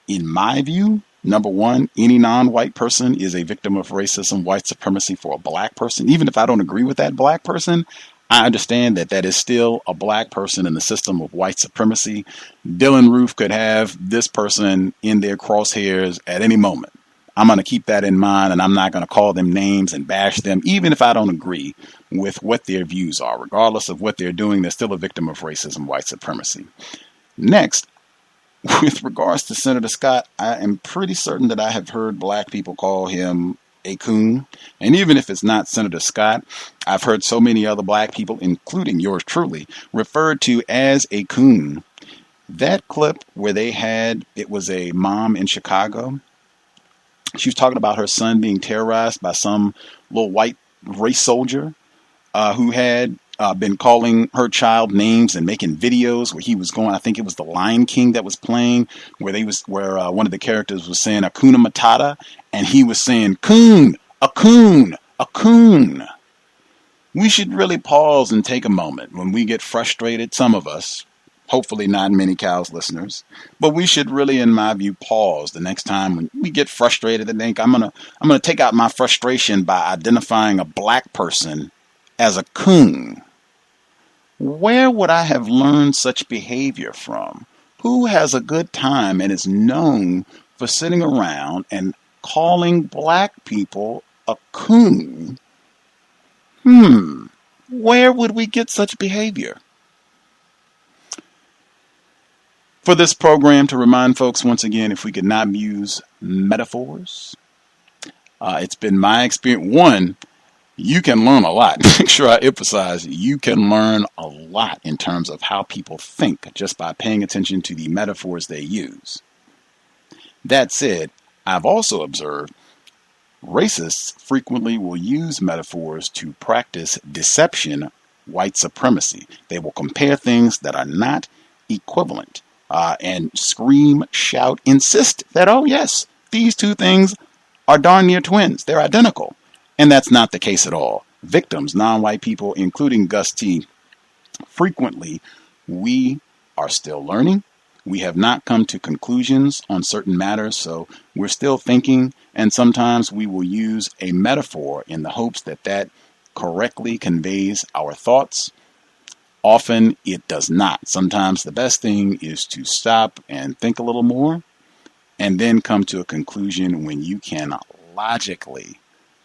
In my view, number one, any non-white person is a victim of racism, white supremacy for a black person. Even if I don't agree with that black person, I understand that that is still a black person in the system of white supremacy. Dylan Roof could have this person in their crosshairs at any moment. I'm going to keep that in mind, and I'm not going to call them names and bash them, even if I don't agree with what their views are. Regardless of what they're doing, they're still a victim of racism, white supremacy. Next, with regards to Senator Scott, I am pretty certain that I have heard black people call him a coon. And even if it's not Senator Scott, I've heard so many other black people, including yours truly, referred to as a coon. That clip where it was a mom in Chicago. She was talking about her son being terrorized by some little white race soldier who had been calling her child names and making videos where he was going. I think it was The Lion King that was playing, where one of the characters was saying Hakuna Matata, and he was saying coon, a coon, a coon. We should really pause and take a moment when we get frustrated. Some of us, hopefully not many Cows listeners, but we should really, in my view, pause the next time when we get frustrated and think, I'm gonna take out my frustration by identifying a black person as a coon. Where would I have learned such behavior from? Who has a good time and is known for sitting around and calling black people a coon? Where would we get such behavior? For this program, to remind folks once again, if we could not use metaphors, it's been my experience. One, you can learn a lot. Make sure I emphasize, you can learn a lot in terms of how people think just by paying attention to the metaphors they use. That said, I've also observed racists frequently will use metaphors to practice deception, white supremacy. They will compare things that are not equivalent and scream, shout, insist that, oh yes, these two things are darn near twins. They're identical. And that's not the case at all. Victims, non-white people, including Gus T, frequently, we are still learning. We have not come to conclusions on certain matters, so we're still thinking, and sometimes we will use a metaphor in the hopes that that correctly conveys our thoughts. Often it does not. Sometimes the best thing is to stop and think a little more, and then come to a conclusion when you can logically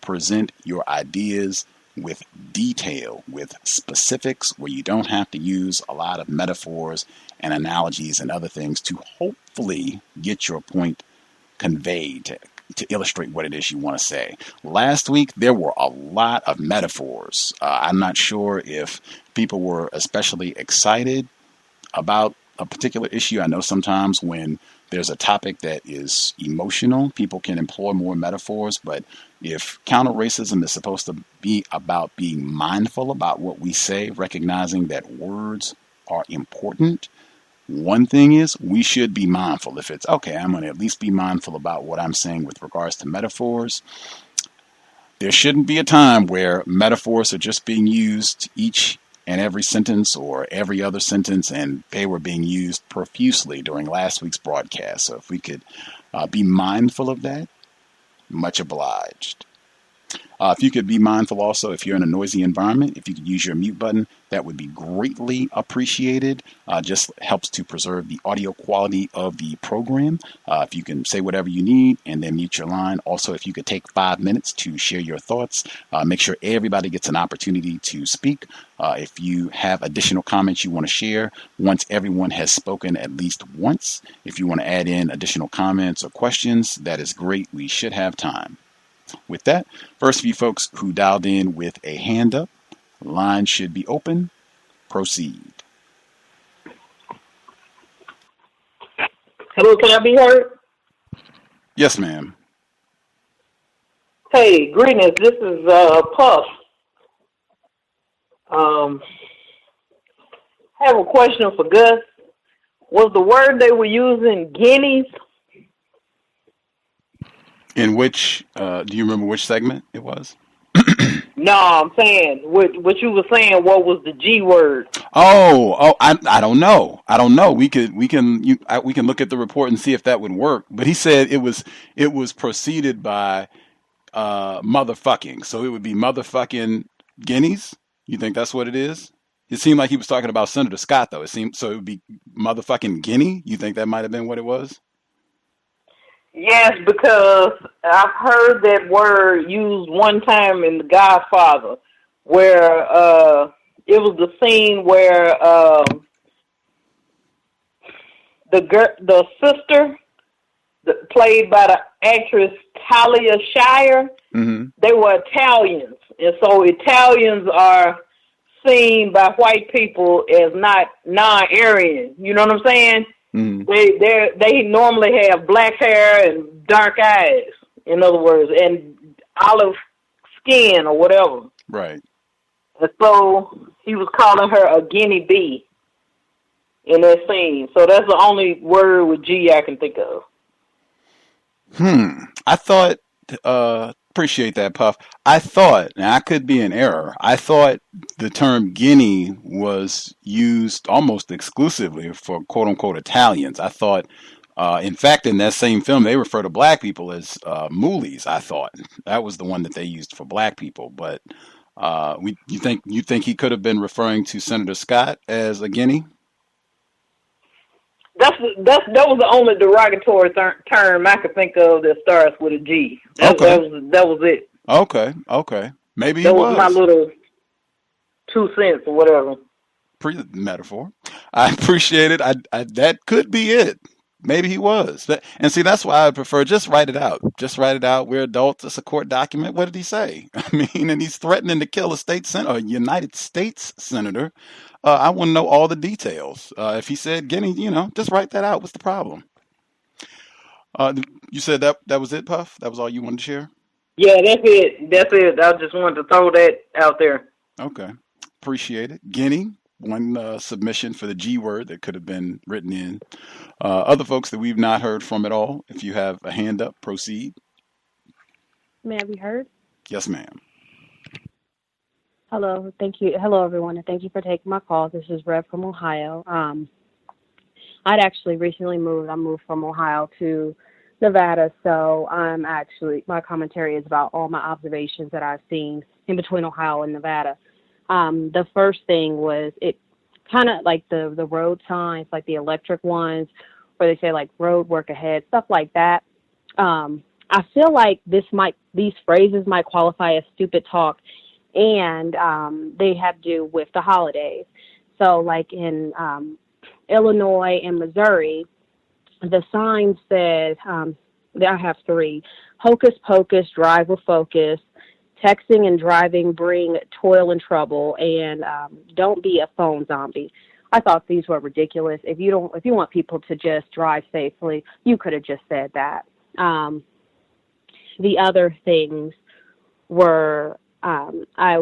present your ideas with detail, with specifics, where you don't have to use a lot of metaphors and analogies and other things to hopefully get your point conveyed, to illustrate what it is you want to say. Last week, there were a lot of metaphors. I'm not sure if people were especially excited about a particular issue. I know sometimes when there's a topic that is emotional, people can employ more metaphors, but if counter-racism is supposed to be about being mindful about what we say, recognizing that words are important, one thing is we should be mindful. If it's, okay, I'm going to at least be mindful about what I'm saying with regards to metaphors. There shouldn't be a time where metaphors are just being used each and every sentence or every other sentence, and they were being used profusely during last week's broadcast. So if we could be mindful of that, much obliged. If you could be mindful also, if you're in a noisy environment, if you could use your mute button, that would be greatly appreciated. Just helps to preserve the audio quality of the program. If you can say whatever you need and then mute your line. Also, if you could take 5 minutes to share your thoughts, make sure everybody gets an opportunity to speak. If you have additional comments you want to share, once everyone has spoken at least once, if you want to add in additional comments or questions, that is great. We should have time. With that, first few folks who dialed in with a hand up, line should be open. Proceed. Hello, can I be heard? Yes, ma'am. Hey, greetings. This is Puff. I have a question for Gus. Was the word they were using guineas? In which, do you remember which segment it was? No, I'm saying what you were saying. What was the G word? I don't know. I don't know. We can look at the report and see if that would work. But he said it was preceded by motherfucking. So it would be motherfucking guineas. You think that's what it is? It seemed like he was talking about Senator Scott, though. It seemed so. It would be motherfucking guinea. You think that might have been what it was? Yes, because I've heard that word used one time in The Godfather, where it was the scene where the sister, played by the actress Talia Shire, they were Italians, and so Italians are seen by white people as not non-Aryan. You know what I'm saying? They normally have black hair and dark eyes, in other words, and olive skin or whatever. Right. And so he was calling her a guinea bee in that scene. So that's the only word with G I can think of. I thought, appreciate that, Puff. I thought, now I could be in error, I thought the term guinea was used almost exclusively for quote-unquote Italians. I thought, in fact, in that same film, they refer to black people as moolies, I thought. That was the one that they used for black people. But you think he could have been referring to Senator Scott as a guinea? That was the only derogatory term I could think of that starts with a G. That was it. Okay. Maybe that was my little 2 cents or whatever. Metaphor. I appreciate it. That could be it. Maybe he was. And see, that's why I prefer just write it out. Just write it out. We're adults. It's a court document. What did he say? I mean, and he's threatening to kill a United States senator. I want to know all the details. If he said guinea, just write that out. What's the problem? You said that was it, Puff? That was all you wanted to share? Yeah, that's it. I just wanted to throw that out there. Okay. Appreciate it. Guinea, one submission for the G word that could have been written in. Other folks that we've not heard from at all, if you have a hand up, proceed. May I be heard? Yes, ma'am. Hello, thank you. Hello, everyone, and thank you for taking my call. This is Rev from Ohio. I'd actually recently moved. I moved from Ohio to Nevada, so my commentary is about all my observations that I've seen in between Ohio and Nevada. The first thing was it kind of like the road signs, like the electric ones, where they say like road work ahead, stuff like that. I feel like these phrases might qualify as stupid talk, and they have to do with the holidays. So, like in Illinois and Missouri, the sign said, I have 3: hocus pocus, drive with focus, texting and driving bring toil and trouble, and don't be a phone zombie. I thought these were ridiculous. If you want people to just drive safely, you could have just said that. The other things were I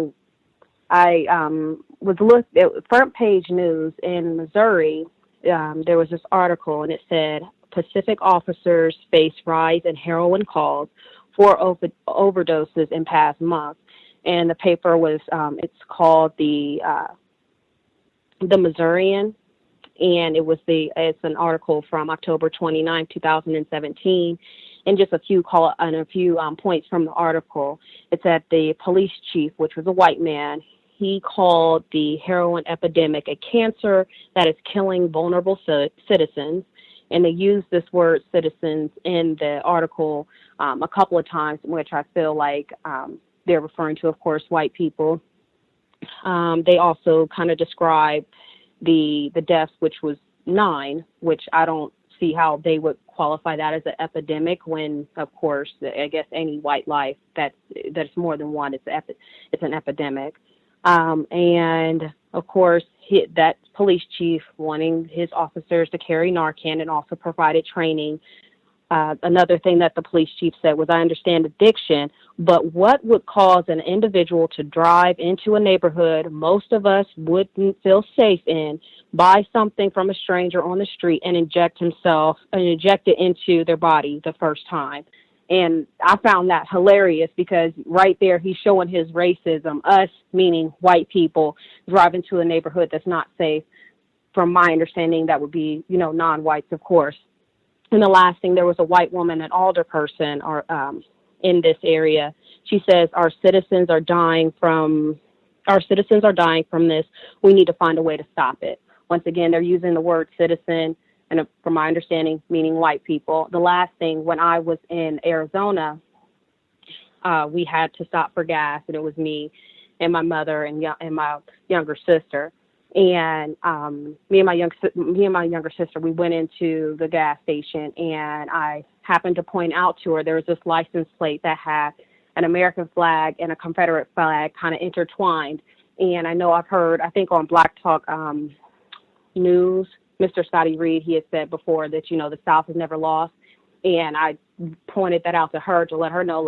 was looked at front page news in Missouri. There was this article, and it said Pacific officers face rise in heroin calls, 4 overdoses in past month. And the paper was it's called the Missourian, and it's an article from October 29, 2017. And just a few points from the article. It's that the police chief, which was a white man, he called the heroin epidemic a cancer that is killing vulnerable citizens. And they used this word citizens in the article a couple of times, which I feel like they're referring to, of course, white people. They also kind of described the deaths, which was 9, which I don't see how they would qualify that as an epidemic when, of course, I guess any white life that's more than one, it's an epidemic. And of course, that police chief wanting his officers to carry Narcan and also provided training. Another thing that the police chief said was, I understand addiction, but what would cause an individual to drive into a neighborhood most of us wouldn't feel safe in, buy something from a stranger on the street and inject it into their body the first time? And I found that hilarious because right there he's showing his racism, us meaning white people driving to a neighborhood that's not safe. From my understanding, that would be, non-whites, of course. And the last thing, there was a white woman, an alderperson in this area. She says, our citizens are dying from this. We need to find a way to stop it. Once again, they're using the word citizen, and from my understanding, meaning white people. The last thing, when I was in Arizona, we had to stop for gas, and it was me and my mother and my younger sister. And me and my younger sister, we went into the gas station, and I happened to point out to her there was this license plate that had an American flag and a Confederate flag kind of intertwined. And I know I've heard, I think on Black Talk News, Mr. Scotty Reed, he had said before that, the South has never lost. And I pointed that out to her to let her know,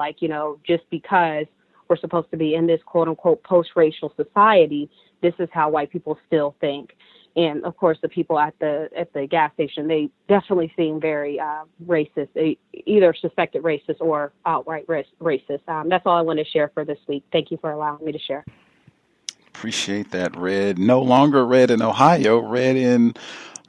just because we're supposed to be in this quote unquote post-racial society, this is how white people still think. And of course, the people at the gas station, they definitely seem very racist. They either suspected racist or outright racist. That's all I want to share for this week. Thank you for allowing me to share. Appreciate that, Red. No longer red in Ohio, red in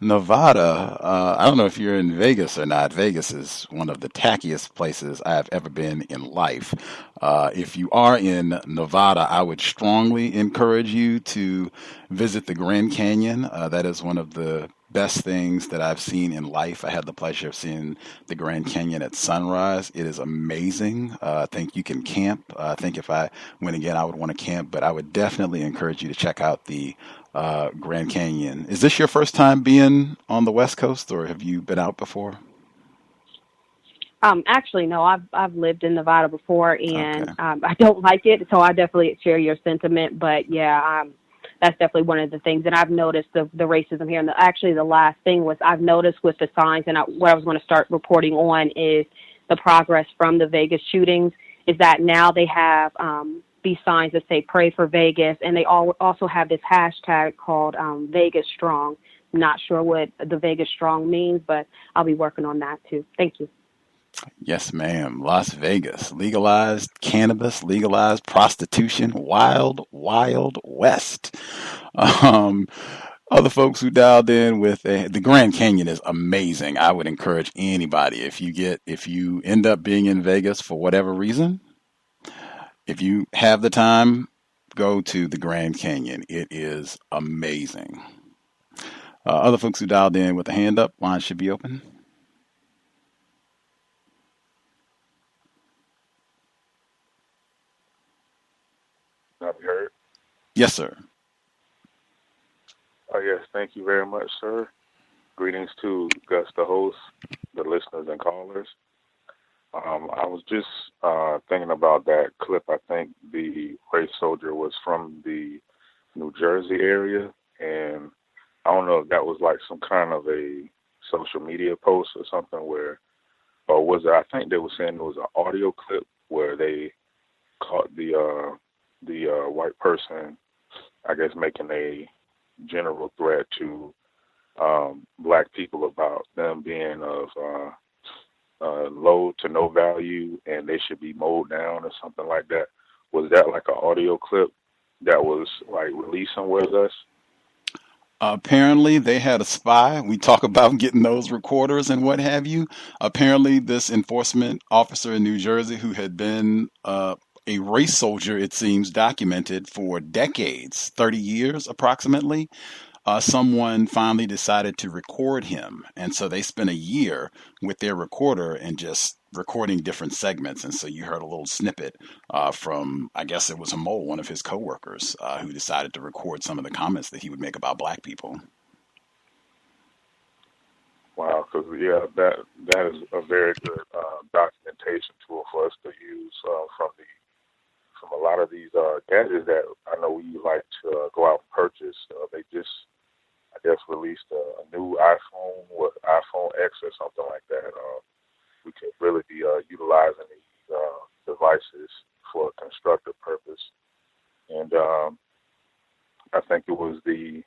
Nevada. I don't know if you're in Vegas or not. Vegas is one of the tackiest places I have ever been in life. If you are in Nevada, I would strongly encourage you to visit the Grand Canyon. That is one of the best things that I've seen in life. I had the pleasure of seeing the Grand Canyon at sunrise. It is amazing. I think you can camp. I think if I went again, I would want to camp, but I would definitely encourage you to check out the Grand Canyon. Is this your first time being on the West Coast, or have you been out before? Actually, no. I've lived in Nevada before, and I don't like it, so I definitely share your sentiment. But yeah, that's definitely one of the things. And I've noticed the racism here. And actually, the last thing was I've noticed with the signs, and what I was going to start reporting on is the progress from the Vegas shootings. Is that now they have these signs that say "Pray for Vegas," and they also have this hashtag called Vegas Strong. I'm not sure what the Vegas Strong means, but I'll be working on that too. Thank you. Yes, ma'am. Las Vegas, legalized cannabis, legalized prostitution, wild, wild west. Other folks who dialed in with the Grand Canyon is amazing. I would encourage anybody, if you end up being in Vegas for whatever reason, if you have the time, go to the Grand Canyon. It is amazing. Other folks who dialed in with a hand up, line should be open. Yes, sir. Yes, thank you very much, sir. Greetings to Gus, the host, the listeners and callers. I was just thinking about that clip. I think the race soldier was from the New Jersey area, and I don't know if that was like some kind of a social media post or something where, or was it, I think they were saying it was an audio clip where they caught the white person, I guess, making a general threat to black people about them being of low to no value and they should be mowed down or something like that. Was that like an audio clip that was like released somewhere, Gus? Apparently, they had a spy. We talk about getting those recorders and what have you. Apparently, this enforcement officer in New Jersey who had been a race soldier, it seems, documented for decades, 30 years approximately. Someone finally decided to record him. And so they spent a year with their recorder and just recording different segments. And so you heard a little snippet from, I guess it was a mole, one of his coworkers, who decided to record some of the comments that he would make about black people. Wow, because yeah, that is a very good documentation tool for us to use from a lot of these gadgets that I know we like to go out and purchase. They just, I guess, released a new iPhone X or something like that. We can really be utilizing these devices for a constructive purpose. And I think it was the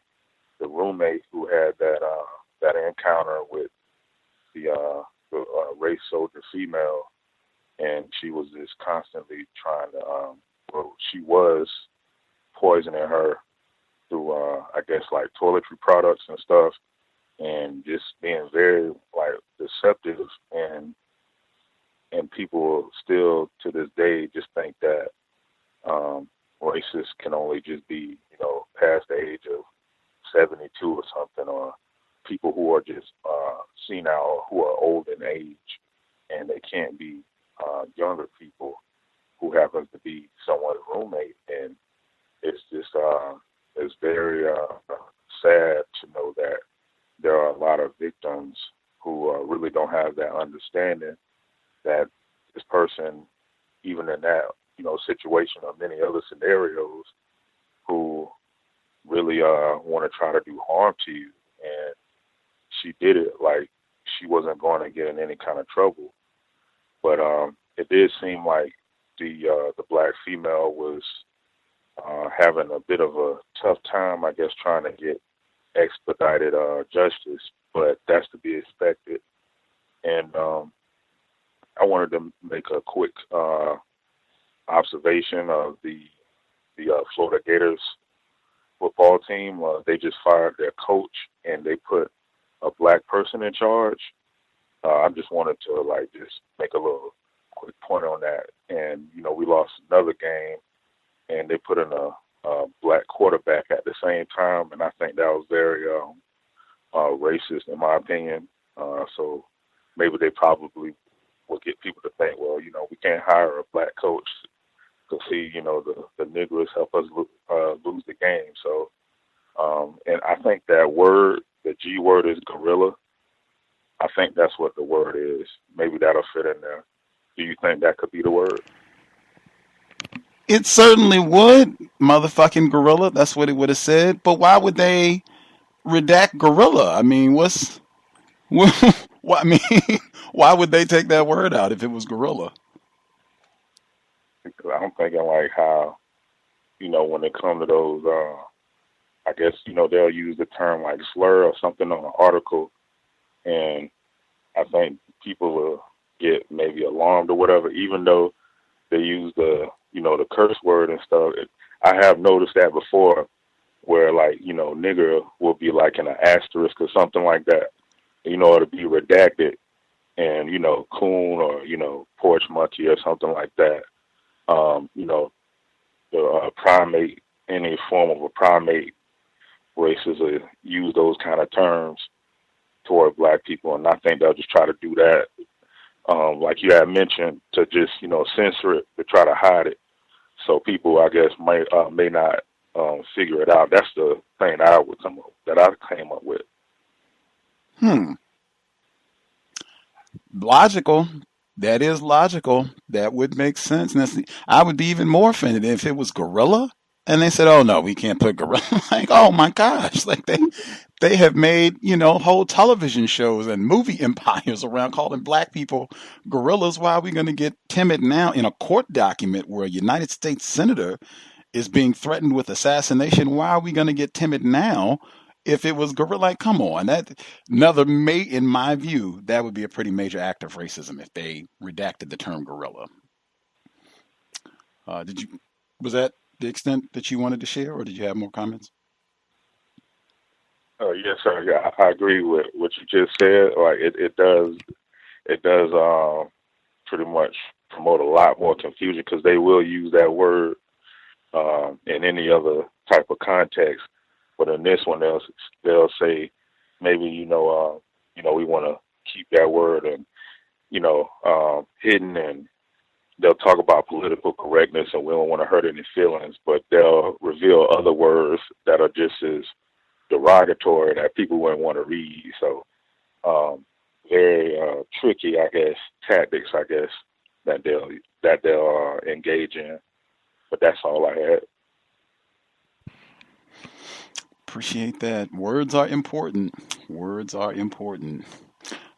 roommate who had that encounter with the race soldier female, and she was just constantly trying to, she was poisoning her through, I guess, like toiletry products and stuff, and just being very, like, deceptive, and people still, to this day, just think that racists can only just be, past the age of 72 or something, or people who are just senile, who are old in age, and they can't be younger people who happens to be someone's roommate. And it's just, it's very sad to know that there are a lot of victims who really don't have that understanding that this person, even in that, situation or many other scenarios, who really want to try to do harm to you. And she did it like she wasn't going to get in any kind of trouble. But it did seem like the black female was having a bit of a tough time, I guess, trying to get expedited justice, but that's to be expected. And I wanted to make a quick observation of the Florida Gators football team. They just fired their coach, and they put a black person in charge. I just wanted to just make a little quick point on that. And we lost another game, and they put in a black quarterback at the same time, and I think that was very racist in my opinion. So maybe they probably will get people to think, well, we can't hire a black coach to see, the Negroes help us lose the game. So, and I think that word, the G word, is gorilla. I think that's what the word is. Maybe that'll fit in there. Do you think that could be the word? It certainly would, motherfucking gorilla. That's what it would have said. But why would they redact gorilla? I mean, why would they take that word out if it was gorilla? Because I'm thinking like how, when it comes to those, I guess, they'll use the term like slur or something on an article, and I think people will get maybe alarmed or whatever, even though they use the curse word and stuff. I have noticed that before where nigger will be like in an asterisk or something like that, it'll be redacted, and, coon or, porch monkey or something like that. The primate, any form of a primate races use those kind of terms toward black people, and I think they'll just try to do that, like you had mentioned, to just censor it, to try to hide it, so people, I guess, may not figure it out. That's the thing that I came up with. Logical. That is logical. That would make sense. And I would be even more offended if it was gorilla and they said, "Oh no, we can't put gorilla." Like, oh my gosh, like they have made, whole television shows and movie empires around calling black people gorillas. Why are we going to get timid now in a court document where a United States senator is being threatened with assassination? Why are we going to get timid now? If it was gorilla, like, come on, in my view, that would be a pretty major act of racism if they redacted the term gorilla. Was that the extent that you wanted to share, or did you have more comments? Yes, sir. Yeah, I agree with what you just said. Like it does pretty much promote a lot more confusion because they will use that word in any other type of context. But in this one, they'll say maybe we want to keep that word and hidden, and they'll talk about political correctness and we don't want to hurt any feelings, but they'll reveal other words that are just as derogatory that people wouldn't want to read. So very tricky, I guess, tactics, I guess, that they'll engage in. But that's all I had. Appreciate that. Words are important. Words are important.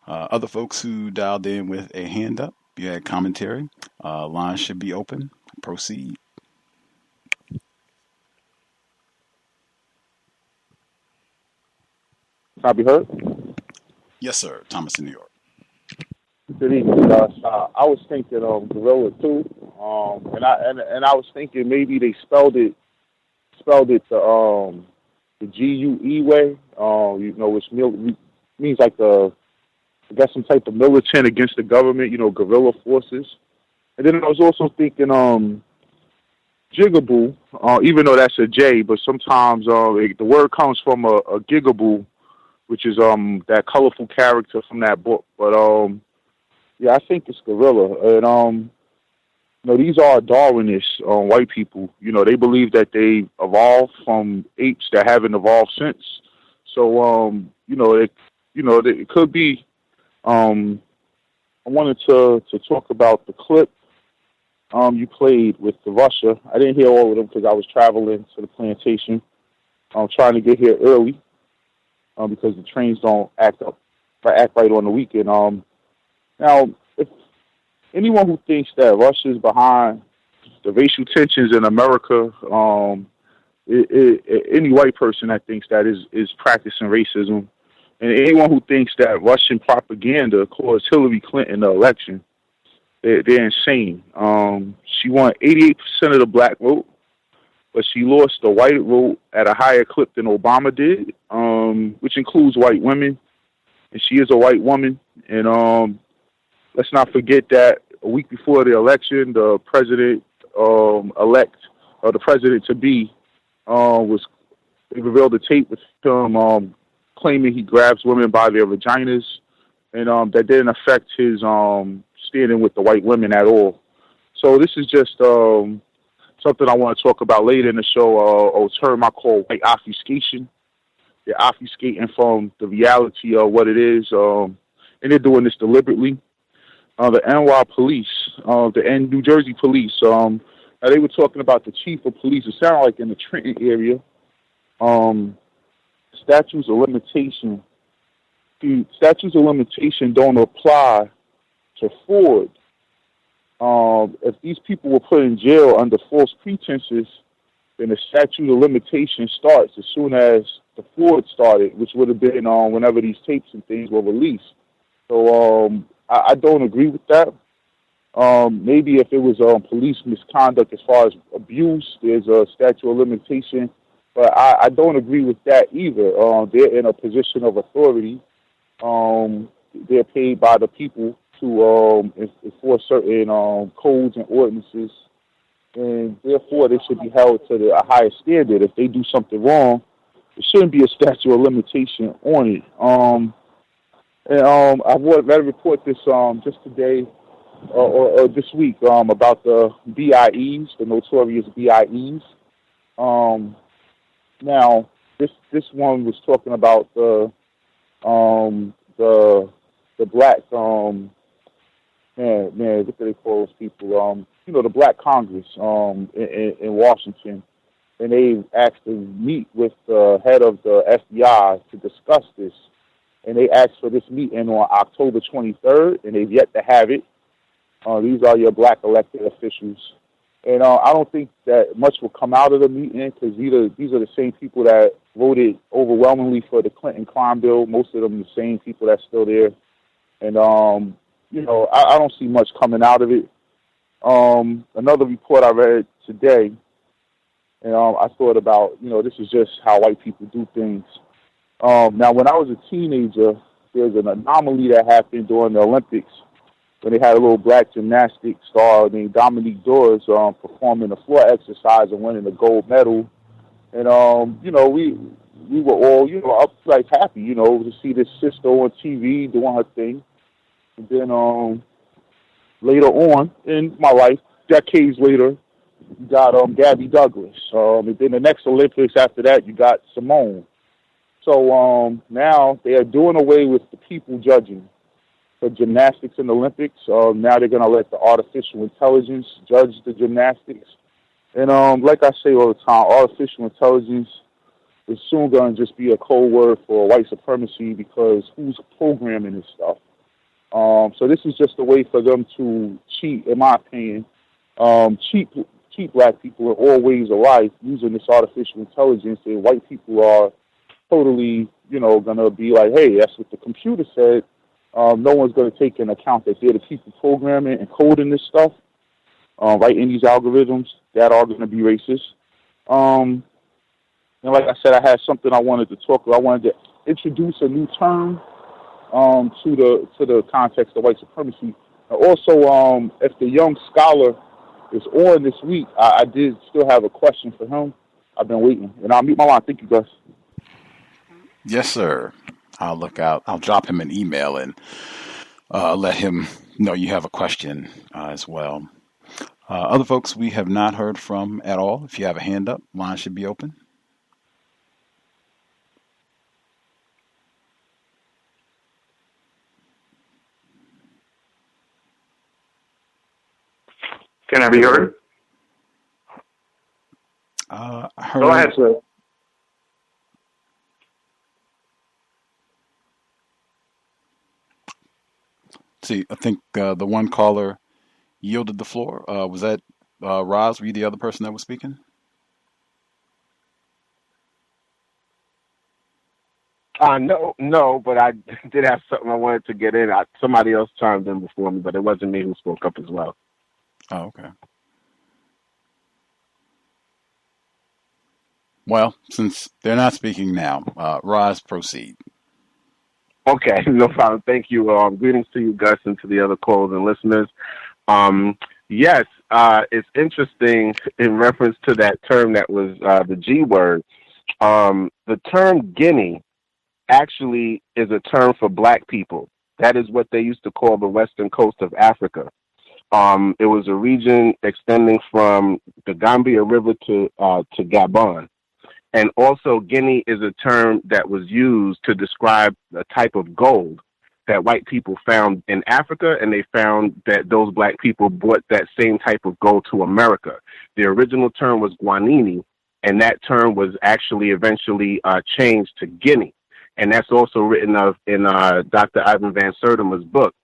Other folks who dialed in with a hand up, you had commentary. Line should be open. Proceed. Can I be heard? Yes, sir. Thomas in New York. Good evening, Gus. I was thinking gorilla too, and I was thinking maybe they spelled it the GUE way, which means like I guess some type of militant against the government, guerrilla forces. And then I was also thinking jigaboo, even though that's a J, but sometimes the word comes from a gigaboo, which is that colorful character from that book. But yeah, I think it's gorilla. And these are Darwinists, white people. They believe that they evolved from apes that haven't evolved since. So it could be. I wanted to talk about the clip you played with the Russia. I didn't hear all of them because I was traveling to the plantation. I'm trying to get here early because the trains don't act right on the weekend. Now, if anyone who thinks that Russia is behind the racial tensions in America, any white person that thinks that is practicing racism. And anyone who thinks that Russian propaganda caused Hillary Clinton the election, they're insane. She won 88% of the black vote, but she lost the white vote at a higher clip than Obama did, which includes white women. And she is a white woman. And let's not forget that a week before the election, the president elect, or the president to be, they revealed the tape with him claiming he grabs women by their vaginas, and that didn't affect his standing with the white women at all. So this is just something I want to talk about later in the show, a term I call white obfuscation. They're obfuscating from the reality of what it is, and they're doing this deliberately. The NY police, the New Jersey police, now they were talking about the chief of police. It sounded like in the Trenton area. Statutes of limitation don't apply to fraud. If these people were put in jail under false pretenses, then the statute of limitation starts as soon as the fraud started, which would have been whenever these tapes and things were released. So I don't agree with that. Maybe if it was police misconduct as far as abuse, there's a statute of limitation. But I don't agree with that either. They're in a position of authority. They're paid by the people to enforce certain codes and ordinances, and therefore they should be held to a higher standard. If they do something wrong, there shouldn't be a statute of limitation on it. I read a report this just today or this week about the BIEs, the notorious BIEs. Now, this one was talking about the black man, what do they call those people? The Black Congress in Washington, and they asked to meet with the head of the FBI to discuss this, and they asked for this meeting on October 23rd, and they've yet to have it. These are your black elected officials. And I don't think that much will come out of the meeting because these are the same people that voted overwhelmingly for the Clinton crime bill. Most of them the same people that's still there. And, I don't see much coming out of it. Another report I read today, and I thought about, this is just how white people do things. Now, when I was a teenager, there's an anomaly that happened during the Olympics when they had a little black gymnastic star named Dominique Dawes performing a floor exercise and winning a gold medal. And, we were all, up like happy, to see this sister on TV doing her thing. And then later on in my life, decades later, you got Gabby Douglas. And then the next Olympics after that, you got Simone. So now they are doing away with the people judging for gymnastics in the Olympics. Now they're going to let the artificial intelligence judge the gymnastics. And like I say all the time, artificial intelligence is soon going to just be a code word for white supremacy because who's programming this stuff? So this is just a way for them to cheat, in my opinion, cheat black people in all ways of life using this artificial intelligence. And white people are totally, going to be like, hey, that's what the computer said. No one's going to take into account that they're the people programming and coding this stuff, right, in these algorithms that are going to be racist. And like I said, I had something I wanted to talk about. I wanted to introduce a new term to the context of white supremacy. And also, if the young scholar is on this week, I did still have a question for him. I've been waiting. And I'll mute my line. Thank you, Gus. Yes, sir. I'll look out. I'll drop him an email and let him know you have a question as well. Other folks we have not heard from at all. If you have a hand up, line should be open. Can I be heard? Go ahead, sir. See, I think the one caller yielded the floor. Was that Roz? Were you the other person that was speaking? No, but I did have something I wanted to get in. Somebody else chimed in before me, but it wasn't me who spoke up as well. Oh, okay. Well, since they're not speaking now, Roz, proceed. Okay, no problem. Thank you. Greetings to you, Gus, and to the other callers and listeners. Yes, it's interesting in reference to that term that was the G word. The term Guinea actually is a term for black people. That is what they used to call the western coast of Africa. It was a region extending from the Gambia River to Gabon. And also, Guinea is a term that was used to describe a type of gold that white people found in Africa, and they found that those black people brought that same type of gold to America. The original term was Guanini, and that term was actually eventually changed to Guinea. And that's also written of in Dr. Ivan Van Sertima's book.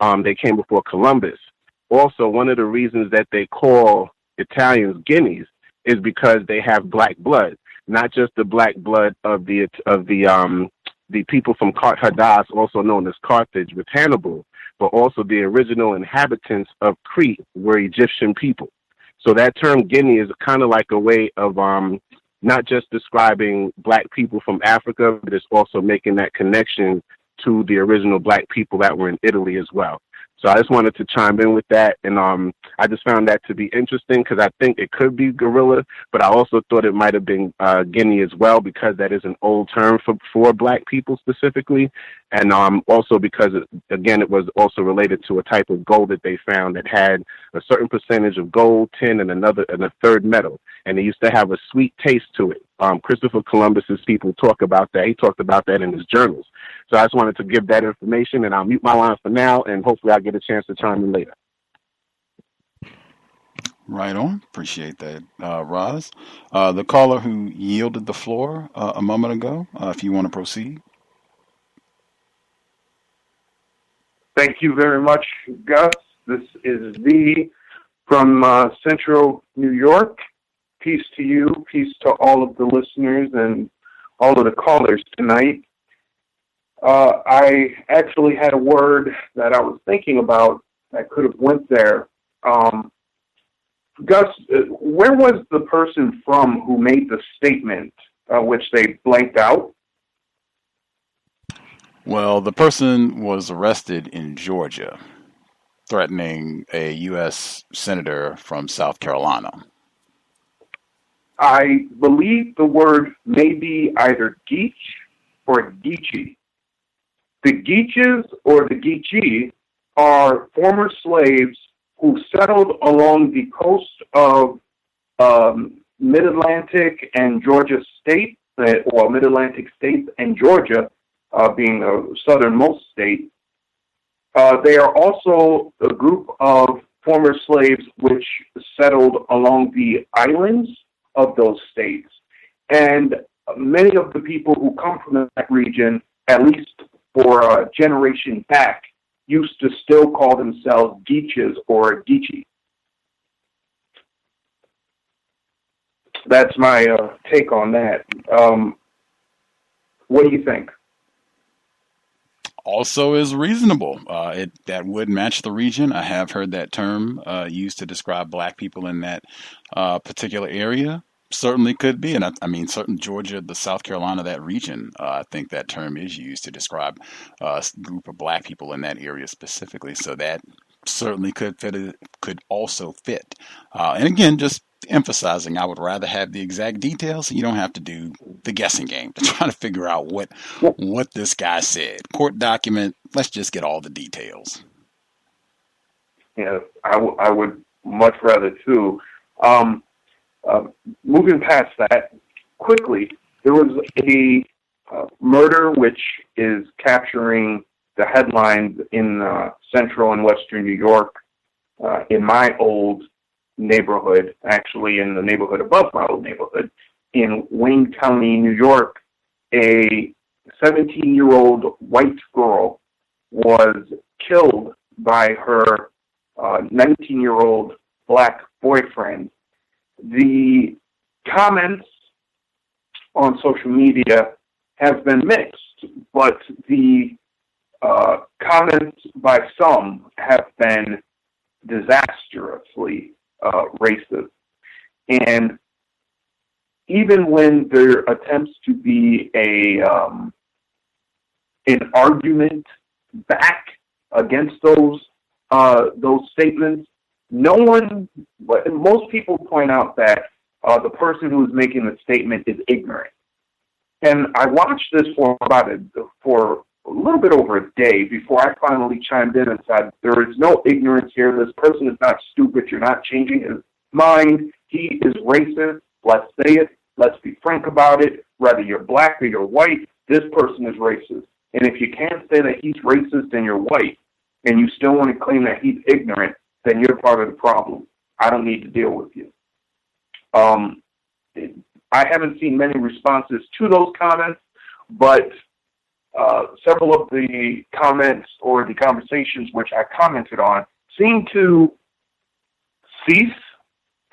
They came before Columbus. Also, one of the reasons that they call Italians Guineas is because they have black blood. Not just the black blood of the people from Carthage, also known as Carthage with Hannibal, but also the original inhabitants of Crete were Egyptian people. So that term Guinea is kind of like a way of not just describing black people from Africa, but it's also making that connection to the original black people that were in Italy as well. So I just wanted to chime in with that, and I just found that to be interesting because I think it could be guerrilla, but I also thought it might have been Guinea as well, because that is an old term for Black people specifically, and also because it was also related to a type of gold that they found that had a certain percentage of gold, tin, and a third metal, and it used to have a sweet taste to it. Christopher Columbus's people talk about that. He talked about that in his journals. So I just wanted to give that information, and I'll mute my line for now, and hopefully I'll get a chance to chime in later. Right on. Appreciate that, Roz. The caller who yielded the floor a moment ago, if you want to proceed. Thank you very much, Gus. This is V from Central New York. Peace to you. Peace to all of the listeners and all of the callers tonight. I actually had a word that I was thinking about that could have went there. Gus, where was the person from who made the statement, which they blanked out? Well, the person was arrested in Georgia, threatening a U.S. senator from South Carolina. I believe the word may be either Geech or Geechee. The Geeches or the Geechee are former slaves who settled along the coast of Mid-Atlantic and Georgia state, or Mid-Atlantic states and Georgia being the southernmost state. They are also a group of former slaves which settled along the islands of those states. And many of the people who come from that region, at least for a generation back, used to still call themselves Geeches or Geechee. That's my take on that. What do you think? Also is reasonable. That would match the region. I have heard that term used to describe Black people in that particular area. Certainly could be, and I mean, certain Georgia, the South Carolina, that region. I think that term is used to describe a group of Black people in that area specifically. So that certainly could also fit. And again, just emphasizing, I would rather have the exact details. You don't have to do the guessing game to try to figure out what this guy said. Court document. Let's just get all the details. Yeah, I would much rather too. Moving past that, quickly, there was a murder which is capturing the headlines in central and western New York, in my old neighborhood, actually in the neighborhood above my old neighborhood, in Wayne County, New York. A 17-year-old white girl was killed by her 19-year-old Black boyfriend. The comments on social media have been mixed, but the comments by some have been disastrously racist. And even when there attempts to be an argument back against those statements, most people point out that the person who is making the statement is ignorant. And I watched this for a little bit over a day before I finally chimed in and said, there is no ignorance here. This person is not stupid. You're not changing his mind. He is racist. Let's say it. Let's be frank about it. Whether you're Black or you're white, this person is racist. And if you can't say that he's racist and you're white, and you still want to claim that he's ignorant, then you're part of the problem. I don't need to deal with you. I haven't seen many responses to those comments, but several of the comments or the conversations which I commented on seemed to cease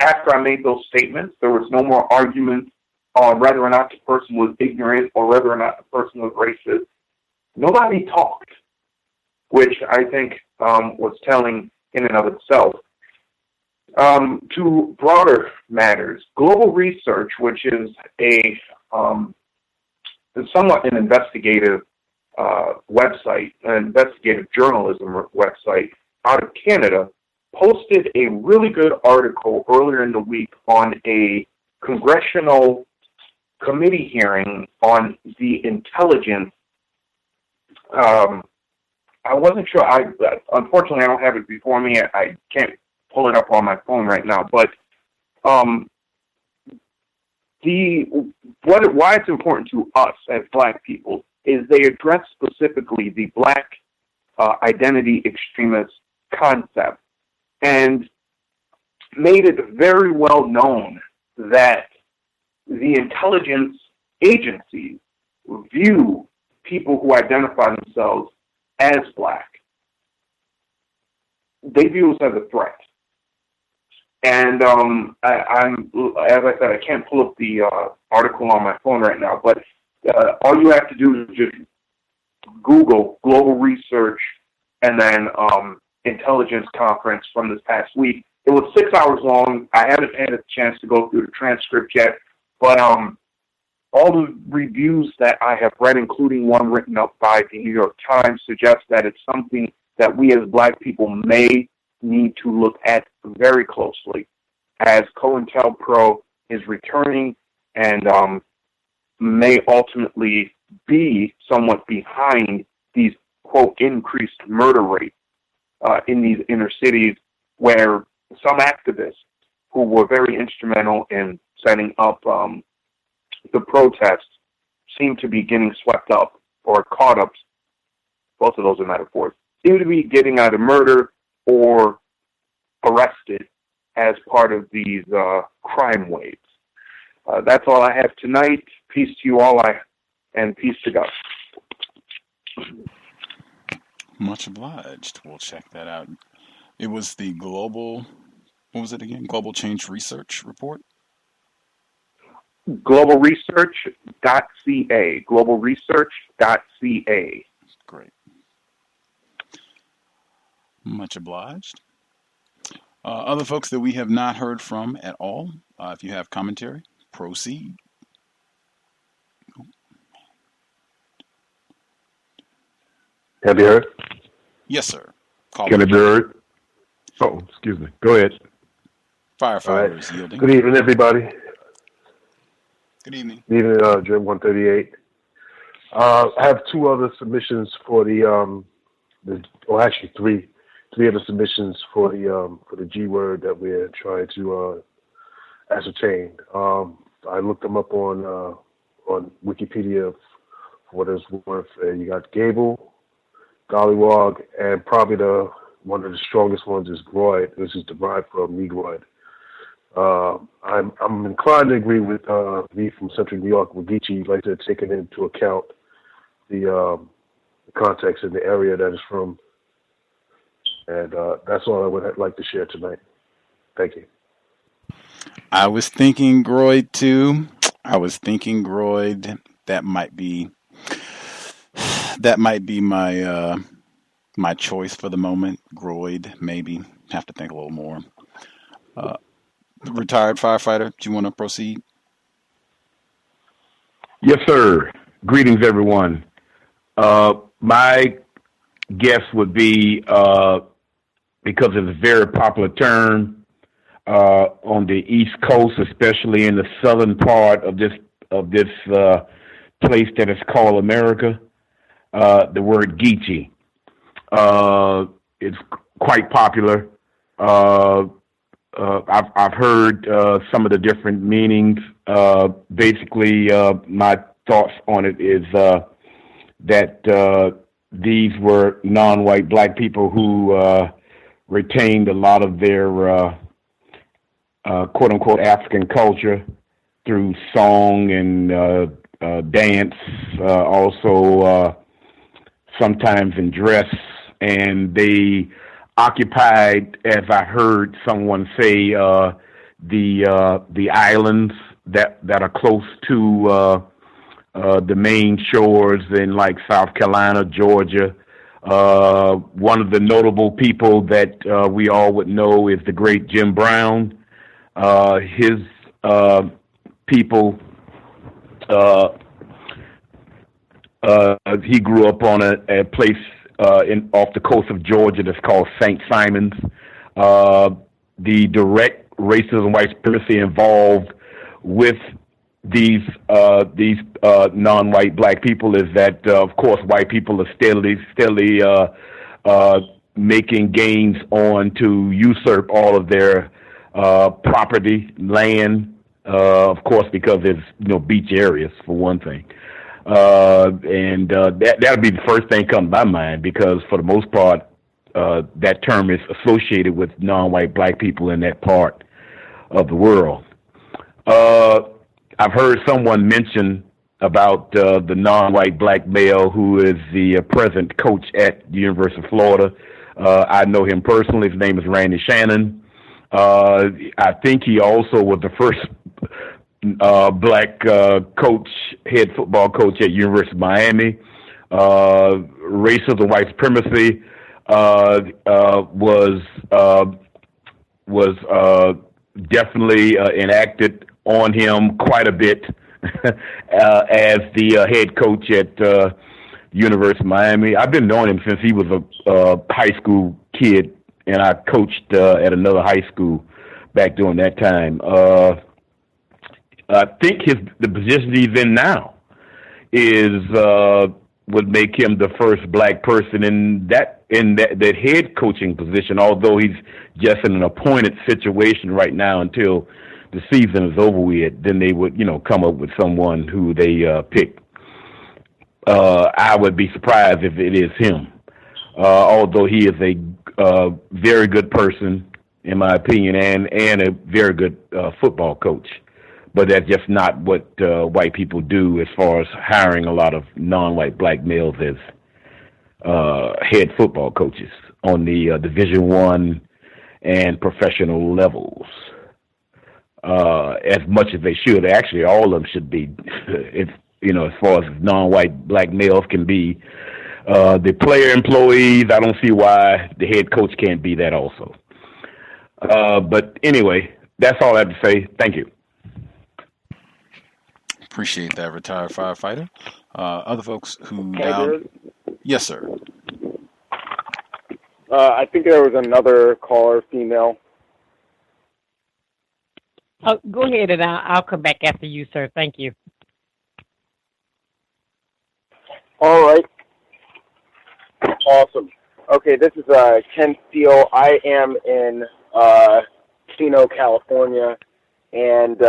after I made those statements. There was no more argument on whether or not the person was ignorant or whether or not the person was racist. Nobody talked, which I think was telling in and of itself. To broader matters, global research, which is somewhat an investigative website, an investigative journalism website, out of Canada posted a really good article earlier in the week on a congressional committee hearing on the intelligence. I wasn't sure. Unfortunately, I don't have it before me. I can't pull it up on my phone right now. But why it's important to us as Black people is they address specifically the Black identity extremist concept and made it very well known that the intelligence agencies view people who identify themselves as Black. They view us as a threat. And I'm, as I said, I can't pull up the article on my phone right now, but all you have to do is just Google global research and then intelligence conference from this past week. It was 6 hours long. I haven't had a chance to go through the transcript yet, but all the reviews that I have read, including one written up by the New York Times, suggest that it's something that we as Black people may need to look at very closely as COINTELPRO is returning and may ultimately be somewhat behind these, quote, increased murder rates in these inner cities where some activists who were very instrumental in setting up the protests seem to be getting swept up or caught up, both of those are metaphors, seem to be getting either murdered or arrested as part of these crime waves. That's all I have tonight. Peace to you all, and peace to God. Much obliged. We'll check that out. It was the Global, what was it again? Global Change Research Report? Globalresearch.ca. Globalresearch.ca. Great. Much obliged. Other folks that we have not heard from at all, if you have commentary, proceed. Have you heard? Yes, sir. Can it be heard? Oh, excuse me. Go ahead. Firefighters yielding. Good evening, everybody. Good evening. Good evening, Jim 138. I have two other submissions for actually three other submissions for the G word that we're trying to ascertain. I looked them up on Wikipedia for what it's worth. You got Gable, Gollywog, and probably one of the strongest ones is Groid. This is derived from Negroid. I'm inclined to agree with V from Central New York, with Geechee, like to take into account the context and the area that it's from. And that's all I would like to share tonight. Thank you. I was thinking Groid too. That might be my choice for the moment. Groid, maybe. Have to think a little more. Retired firefighter, do you want to proceed? Yes, sir. Greetings, everyone. My guess would be, because it's a very popular term on the East Coast, especially in the southern part of this place that is called America, the word Geechee. It's quite popular. I've heard some of the different meanings. Basically, my thoughts on it is that these were non-white Black people who retained a lot of their quote-unquote African culture through song and dance, also sometimes in dress, and they occupied, as I heard someone say, the islands that are close to the main shores in like South Carolina, Georgia. One of the notable people that we all would know is the great Jim Brown. His people, he grew up on a place off the coast of Georgia that's called St. Simon's. The direct racism, white supremacy involved with these non-white black people is that, of course, white people are steadily making gains on to usurp all of their property, land, of course, because it's beach areas for one thing, and that'll be the first thing come to my mind, because for the most part, that term is associated with non-white black people in that part of the world. I've heard someone mention about the non-white black male who is the present coach at the University of Florida. I know him personally. His name is Randy Shannon. I think he also was the first black head football coach at University of Miami. Racism, white supremacy was definitely enacted on him quite a bit as the head coach at University of Miami. I've been knowing him since he was a high school kid, and I coached at another high school back during that time. I think the position he's in now would make him the first black person in that head coaching position, although he's just in an appointed situation right now until the season is over with. Then they would, come up with someone who they pick. I would be surprised if it is him, although he is a very good person, in my opinion, and a very good football coach. But that's just not what white people do as far as hiring a lot of non-white black males as head football coaches on the Division I and professional levels. As much as they should. Actually, all of them should be, as far as non-white black males can be. The player employees, I don't see why the head coach can't be that also. But anyway, that's all I have to say. Thank you. Appreciate that, retired firefighter. Other folks who Yes, sir. I think there was another caller, female. Oh, go ahead, and I'll come back after you, sir. Thank you. All right. Awesome. Okay, this is Ken Steele. I am in Chino, California, and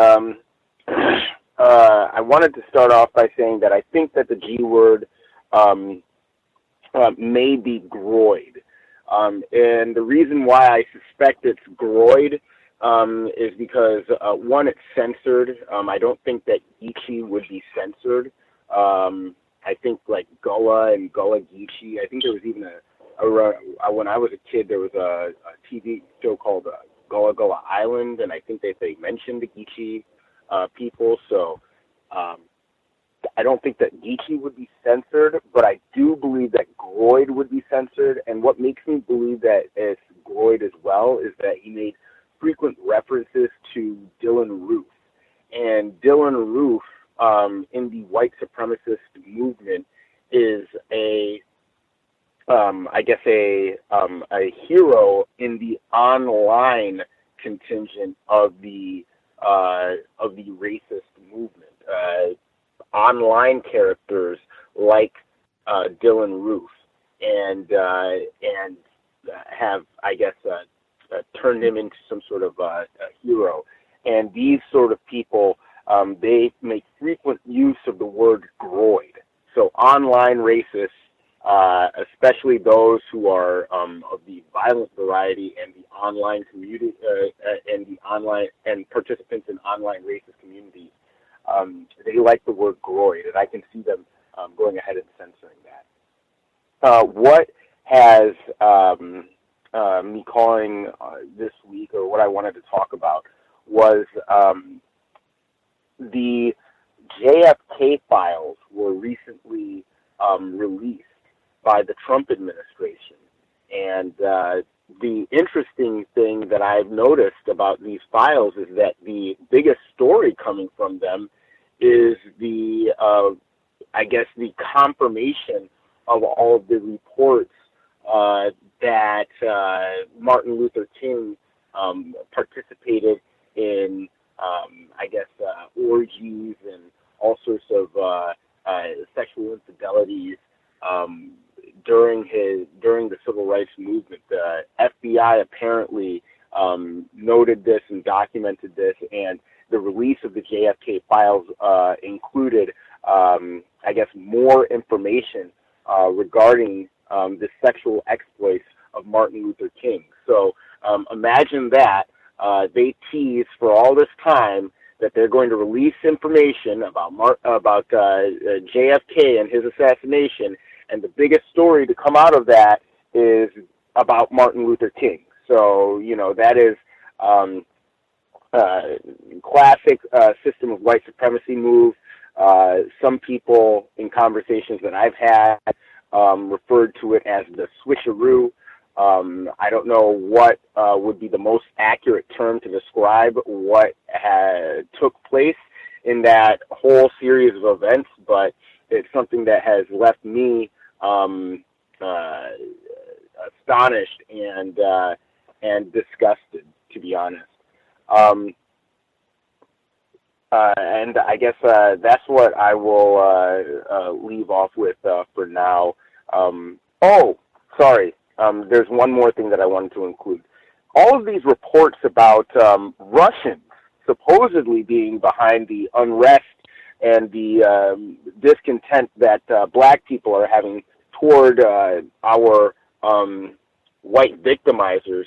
I wanted to start off by saying that I think that the G word may be groid. And the reason why I suspect it's groid is because, one, it's censored. I don't think that Geechee would be censored. I think like Gullah and Gullah Geechee. I think there was even when I was a kid, there was a TV show called Gullah Gullah Island, and I think they mentioned the Geechee people. So I don't think that Geechee would be censored, but I do believe that groid would be censored. And what makes me believe that it's groid as well is that he made frequent references to Dylan Roof. And Dylan Roof, in the white supremacist movement, is a hero in the online contingent of the racist movement. Online characters like Dylan Roof and have, turned him into some sort of a hero. And these sort of people, they make frequent use of the word groid. So online racists, especially those who are of the violent variety and the online community and participants in online racist communities, they like the word groid, and I can see them going ahead and censoring that. What has me calling this week, or what I wanted to talk about, was the JFK files were recently released by the Trump administration. And the interesting thing that I've noticed about these files is that the biggest story coming from them is the confirmation of all of the reports that Martin Luther King participated in, orgies and all sorts of sexual infidelities during the civil rights movement. The FBI apparently noted this and documented this, and the release of the JFK files included, more information regarding the sexual exploits of Martin Luther King. So imagine that. They teased for all this time that they're going to release information about JFK and his assassination, and the biggest story to come out of that is about Martin Luther King. So, that is classic system of white supremacy move. Some people in conversations that I've had referred to it as the switcheroo. I don't know what would be the most accurate term to describe what took place in that whole series of events, but it's something that has left me astonished and disgusted, to be honest. And I guess that's what I will leave off with for now. There's one more thing that I wanted to include. All of these reports about Russians supposedly being behind the unrest and the discontent that black people are having toward our white victimizers,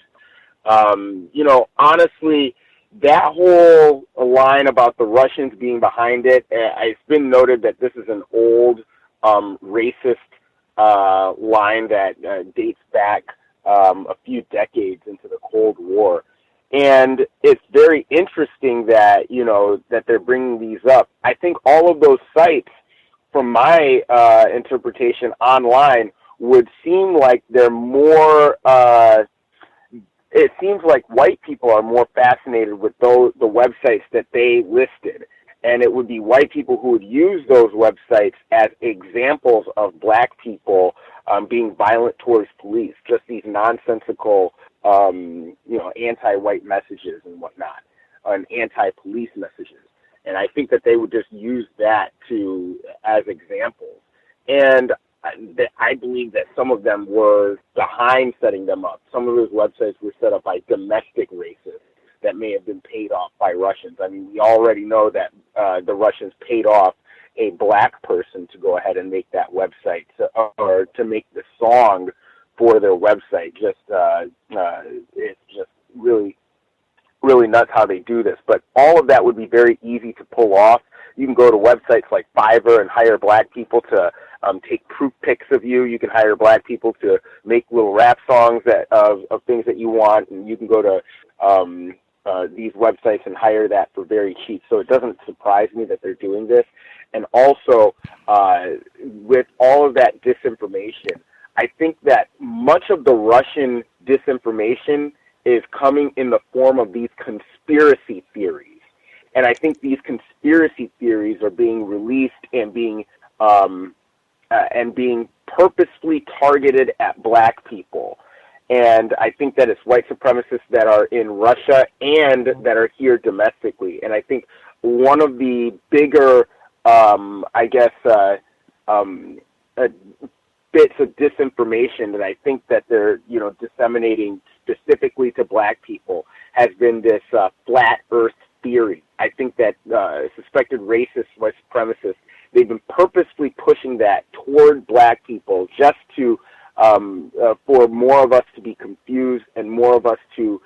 honestly, that whole line about the Russians being behind it, it's been noted that this is an old racist line that dates back a few decades into the Cold War. And it's very interesting that, that they're bringing these up. I think all of those sites, from my interpretation online, would seem like they're more, it seems like white people are more fascinated with the websites that they listed. And it would be white people who would use those websites as examples of black people being violent towards police, just these nonsensical, anti-white messages and whatnot, and anti-police messages. And I think that they would just use that as examples. And I believe that some of them were behind setting them up. Some of those websites were set up by domestic racists that may have been paid off by Russians. I mean, we already know that the Russians paid off a black person to go ahead and make that website, or to make the song for their website. It's just really, really nuts how they do this. But all of that would be very easy to pull off. You can go to websites like Fiverr and hire black people to take proof pics of you. You can hire black people to make little rap songs of things that you want, and you can go to these websites and hire that for very cheap. So it doesn't surprise me that they're doing this. And also, with all of that disinformation, I think that much of the Russian disinformation is coming in the form of these conspiracy theories. And I think these conspiracy theories are being released and being purposefully targeted at black people. And I think that it's white supremacists that are in Russia and that are here domestically. And I think one of the bigger, bits of disinformation that I think that they're, disseminating specifically to black people has been this flat earth theory. I think that suspected racist white supremacists, they've been purposely pushing that toward black people just to for more of us to be confused and more of us to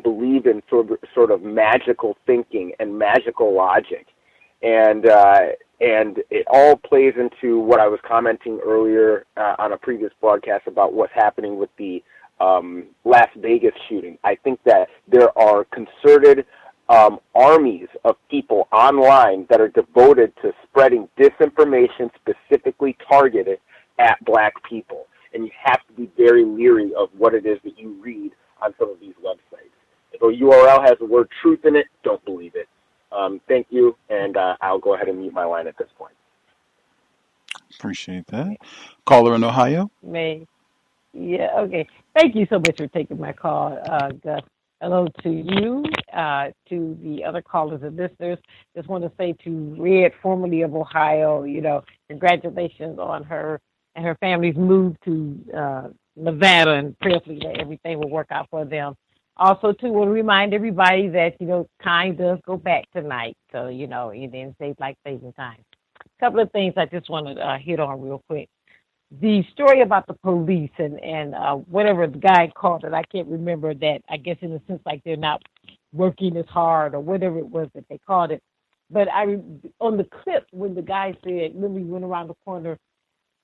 believe in sort of magical thinking and magical logic. And it all plays into what I was commenting earlier on a previous broadcast about what's happening with the Las Vegas shooting. I think that there are concerted armies of people online that are devoted to spreading disinformation specifically targeted at black people. And you have to be very leery of what it is that you read on some of these websites. If a URL has the word truth in it, don't believe it. Thank you, and I'll go ahead and mute my line at this point. Appreciate that. Caller in Ohio? Me. Yeah, okay. Thank you so much for taking my call, Gus. Hello to you, to the other callers and listeners. Just want to say to Red, formerly of Ohio, congratulations on her and her family's move to Nevada, and prayerfully that everything will work out for them. Also, too, want to remind everybody that, time does go back tonight. So, you didn't say like saving time. A couple of things I just want to hit on real quick. The story about the police and whatever the guy called it, I can't remember that. I guess in a sense like they're not working as hard or whatever it was that they called it. But on the clip when the guy said, remember he went around the corner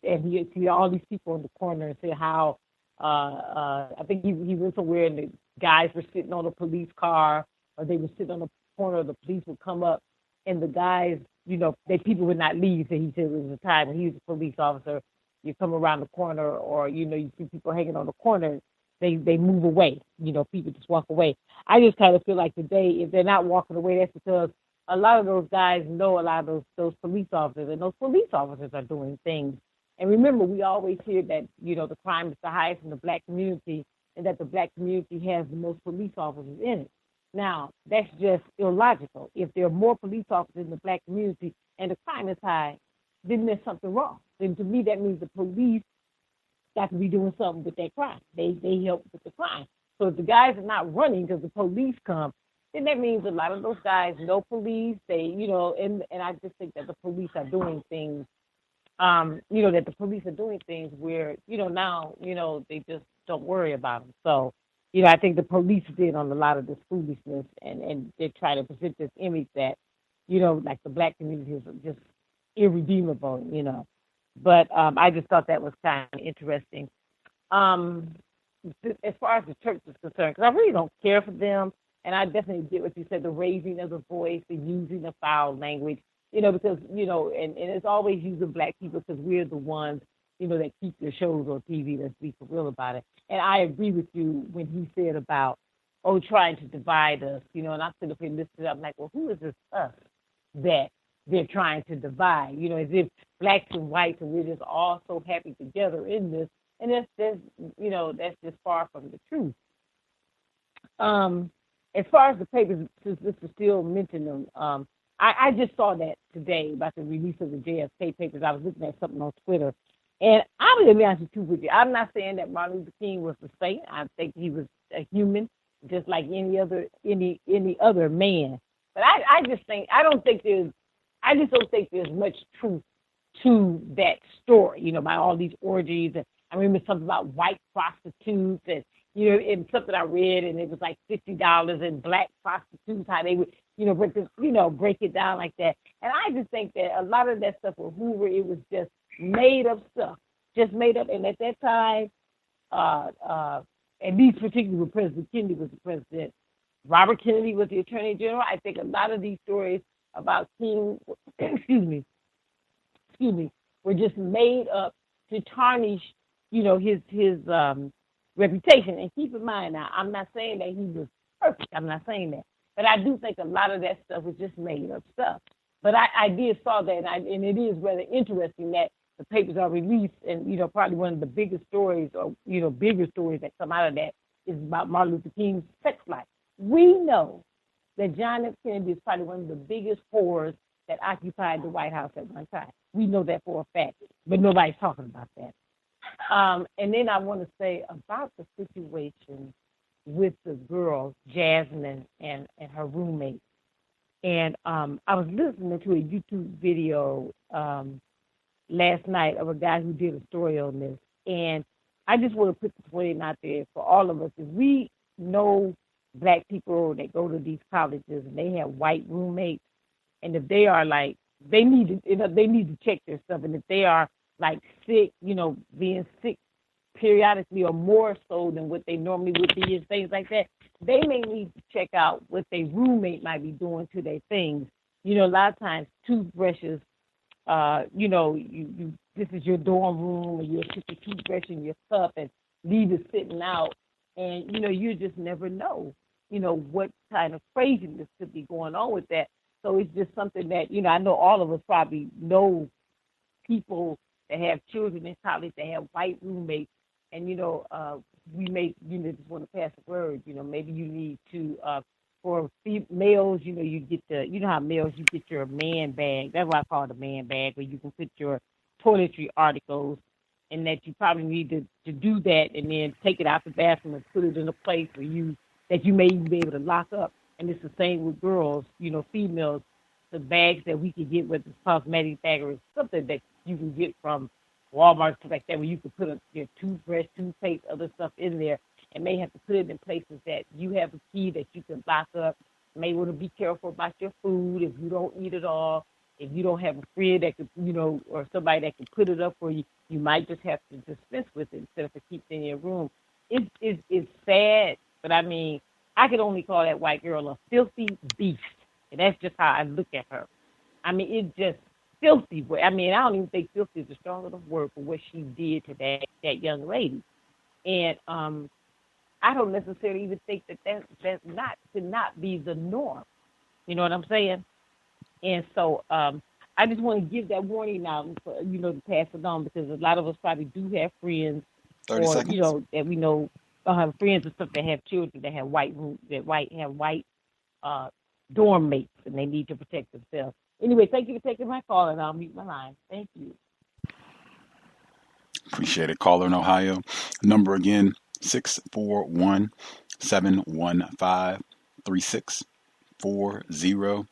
and he see all these people in the corner and said how I think he went somewhere and the guys were sitting on a police car or they were sitting on the corner. The police would come up and the guys, people would not leave. So he said it was a time when he was a police officer. You come around the corner or, you see people hanging on the corner, they move away. People just walk away. I just kind of feel like today, if they're not walking away, that's because a lot of those guys know a lot of those police officers, and those police officers are doing things. And remember, we always hear that, the crime is the highest in the black community and that the black community has the most police officers in it. Now, that's just illogical. If there are more police officers in the black community and the crime is high, then there's something wrong. Then to me, that means the police got to be doing something with that crime. They help with the crime. So if the guys are not running because the police come, then that means a lot of those guys know police. They, and I just think that the police are doing things, that the police are doing things where, now, they just don't worry about them. So, I think the police did on a lot of this foolishness and they're trying to present this image that, like the black community is just irredeemable, But I just thought that was kind of interesting. As far as the church is concerned, because I really don't care for them, and I definitely get what you said, the raising of the voice, the using of foul language, because, and it's always using black people because we're the ones, that keep the shows on TV. Let's be for real about it. And I agree with you when he said about, trying to divide us, and I sit up here and listen, I'm like, well, who is this us that they're trying to divide, as if blacks and whites and we're just all so happy together in this. And that's just far from the truth. As far as the papers, since this is still mentioned them, I just saw that today about the release of the JFK papers. I was looking at something on Twitter. And I'm going to be honest with you. I'm not saying that Martin Luther King was a saint. I think he was a human, just like any other man. But I just don't think there's much truth to that story, by all these orgies. And I remember something about white prostitutes and, and something I read, and it was like $50 and black prostitutes, how they would, break it down like that. And I just think that a lot of that stuff with Hoover, it was just made up stuff, just made up. And at that time, at least particularly when President Kennedy was the president, Robert Kennedy was the attorney general. I think a lot of these stories about King, were just made up to tarnish, his reputation. And keep in mind now, I'm not saying that he was perfect. I'm not saying that. But I do think a lot of that stuff was just made up stuff. But I did saw that, and it is rather interesting that the papers are released, and, probably one of the biggest stories or, bigger stories that come out of that is about Martin Luther King's sex life. We know that John F. Kennedy is probably one of the biggest whores that occupied the White House at one time. We know that for a fact, but nobody's talking about that. And then I want to say about the situation with the girl, Jasmine, and her roommate. And I was listening to a YouTube video last night of a guy who did a story on this. And I just want to put the point out there for all of us. If we know black people that go to these colleges and they have white roommates, and if they are like, they need to check their stuff. And if they are like sick, being sick periodically or more so than what they normally would be and things like that, they may need to check out what their roommate might be doing to their things. A lot of times toothbrushes, this is your dorm room, and you'll put your toothbrush in your cup and leave it sitting out. And, you just never know, what kind of craziness could be going on with that. So it's just something that, I know all of us probably know people that have children in college that have white roommates And we may just want to pass the word. Maybe you need to for males. You get how males you get your man bag. That's what I call it, a man bag, where you can put your toiletry articles. And that you probably need to do that, and then take it out the bathroom and put it in a place where that you may even be able to lock up. And it's the same with girls, females. The bags that we can get, whether it's cosmetic bag or something that you can get from Walmart, stuff like that, where you can put your toothbrush, toothpaste, other stuff in there, and may have to put it in places that you have a key that you can lock up. You may want to be careful about your food if you don't eat it all. If you don't have a friend that could, or somebody that can put it up for you, you might just have to dispense with it instead of keep it in your room. It's sad, but I mean, I could only call that white girl a filthy beast. And that's just how I look at her. I mean, it's just filthy. I mean, I don't even think filthy is a strong enough word for what she did to that young lady. And I don't necessarily even think that should not be the norm. You know what I'm saying? And so I just want to give that warning now, for, to pass it on, because a lot of us probably do have friends, 30 or seconds. that we know have friends and stuff that have children that have white dorm mates, and they need to protect themselves. Anyway, thank you for taking my call, and I'll mute my line. Thank you. Appreciate it. Caller in Ohio. Number again, 641-715-3640.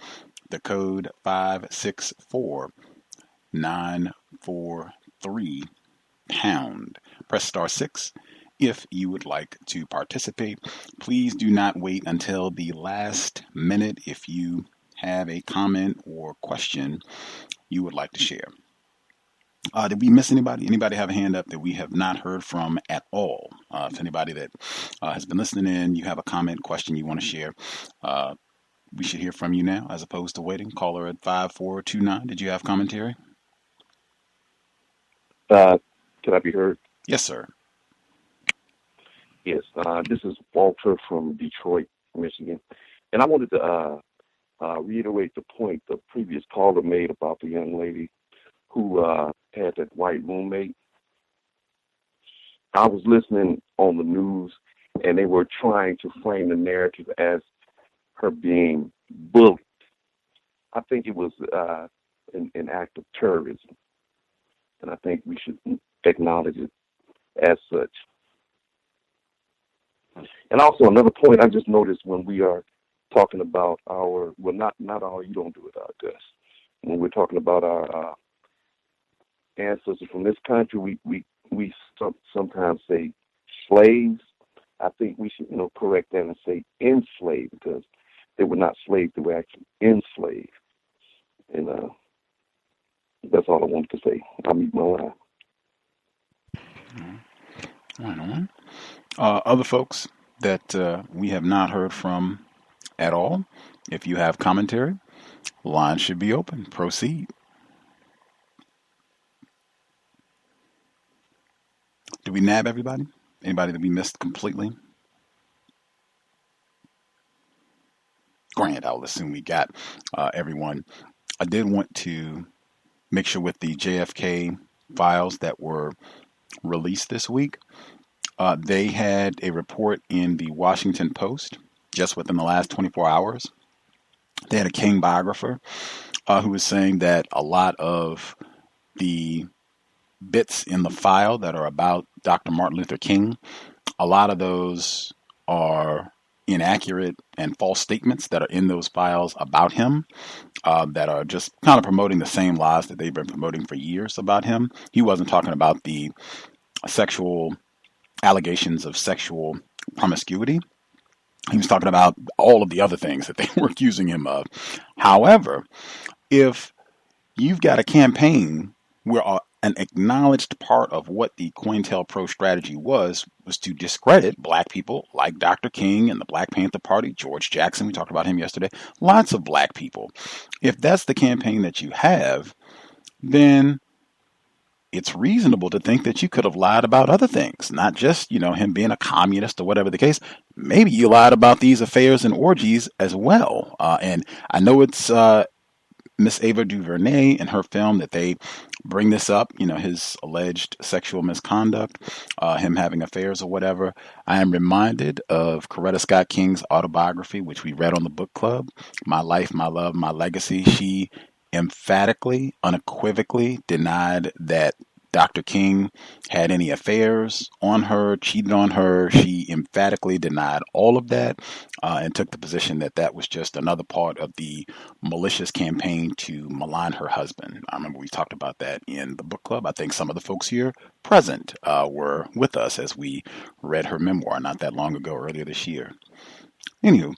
The code 564-943#. Press *6 if you would like to participate. Please do not wait until the last minute if you have a comment or question you would like to share. Did we miss anybody? Anybody have a hand up that we have not heard from at all? If anybody that has been listening in, you have a comment, question you want to share, we should hear from you now as opposed to waiting. Caller at 5429. Did you have commentary? Can I be heard? Yes, sir. Yes. This is Walter from Detroit, Michigan. And I wanted to reiterate the point the previous caller made about the young lady who had that white roommate. I was listening on the news, and they were trying to frame the narrative as her being bullied. I think it was an act of terrorism, and I think we should acknowledge it as such. And also another point I just noticed when we are talking about not all, you don't do it, Gus. When we're talking about our ancestors from this country, we sometimes say slaves. I think we should correct that and say enslaved, because they were not slaves, they were actually enslaved. And that's all I wanted to say. I'll mute my line. Right on. Other folks that we have not heard from at all, if you have commentary, line should be open. Proceed. Did we nab everybody? Anybody that we missed completely? Grant, I'll assume we got everyone. I did want to make sure with the JFK files that were released this week, they had a report in the Washington Post just within the last 24 hours. They had a King biographer who was saying that a lot of the bits in the file that are about Dr. Martin Luther King, a lot of those are inaccurate and false statements that are in those files about him, that are just kind of promoting the same lies that they've been promoting for years about him. He wasn't talking about the sexual allegations of sexual promiscuity. He was talking about all of the other things that they were accusing him of. However, if you've got a campaign where an acknowledged part of what the COINTELPRO strategy was to discredit black people like Dr. King and the Black Panther Party, George Jackson, we talked about him yesterday, lots of black people. If that's the campaign that you have, then it's reasonable to think that you could have lied about other things, not just, him being a communist or whatever the case. Maybe you lied about these affairs and orgies as well. And I know it's Miss Ava DuVernay in her film that they bring this up, his alleged sexual misconduct, him having affairs or whatever, I am reminded of Coretta Scott King's autobiography, which we read on the book club, My Life, My Love, My Legacy. She emphatically, unequivocally denied that Dr. King had any affairs on her, cheated on her. She emphatically denied all of that and took the position that that was just another part of the malicious campaign to malign her husband. I remember we talked about that in the book club. I think some of the folks here present were with us as we read her memoir not that long ago, earlier this year. Anywho,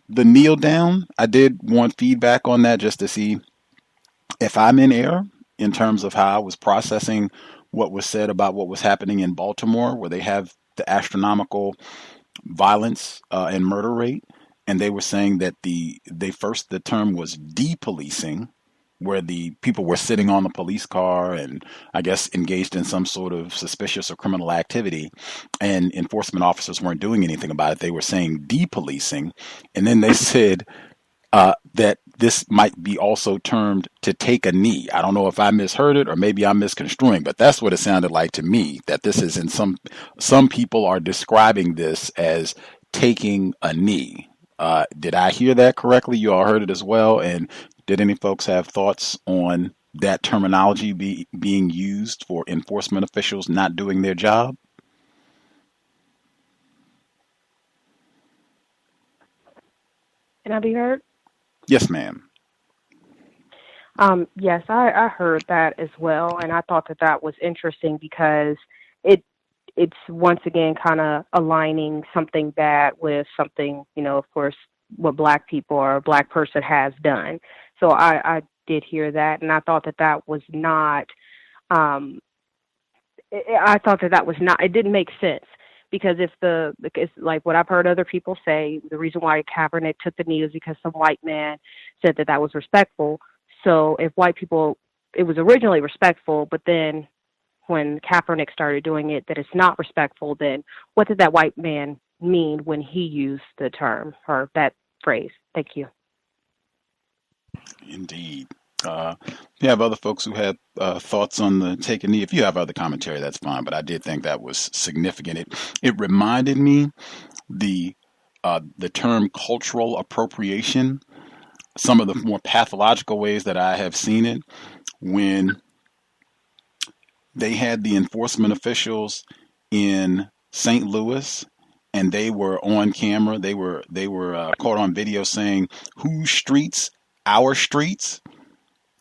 the kneel down, I did want feedback on that just to see if I'm in error in terms of how I was processing what was said about what was happening in Baltimore, where they have the astronomical violence and murder rate. And they were saying that the term was depolicing, where the people were sitting on the police car and I guess engaged in some sort of suspicious or criminal activity, and enforcement officers weren't doing anything about it. They were saying depolicing. And then they said that this might be also termed to take a knee. I don't know if I misheard it or maybe I'm misconstruing, but that's what it sounded like to me, that this is in some people are describing this as taking a knee. Did I hear that correctly? You all heard it as well. And did any folks have thoughts on that terminology being used for enforcement officials not doing their job? Can I be heard? Yes, ma'am. Yes, I heard that as well, and I thought that was interesting because it's once again kind of aligning something bad with something, of course, what Black people or a Black person has done. So I did hear that, and I thought that was not. I thought that was not. It didn't make sense. Because it's like what I've heard other people say, the reason why Kaepernick took the knee is because some white man said that was respectful. So if white people, it was originally respectful, but then when Kaepernick started doing it, that it's not respectful, then what did that white man mean when he used the term or that phrase? Thank you. Indeed. You have other folks who had thoughts on the take a knee. If you have other commentary, that's fine. But I did think that was significant. It reminded me the term cultural appropriation. Some of the more pathological ways that I have seen it when they had the enforcement officials in St. Louis. And they were on camera. They were caught on video saying, "Whose streets? Our streets."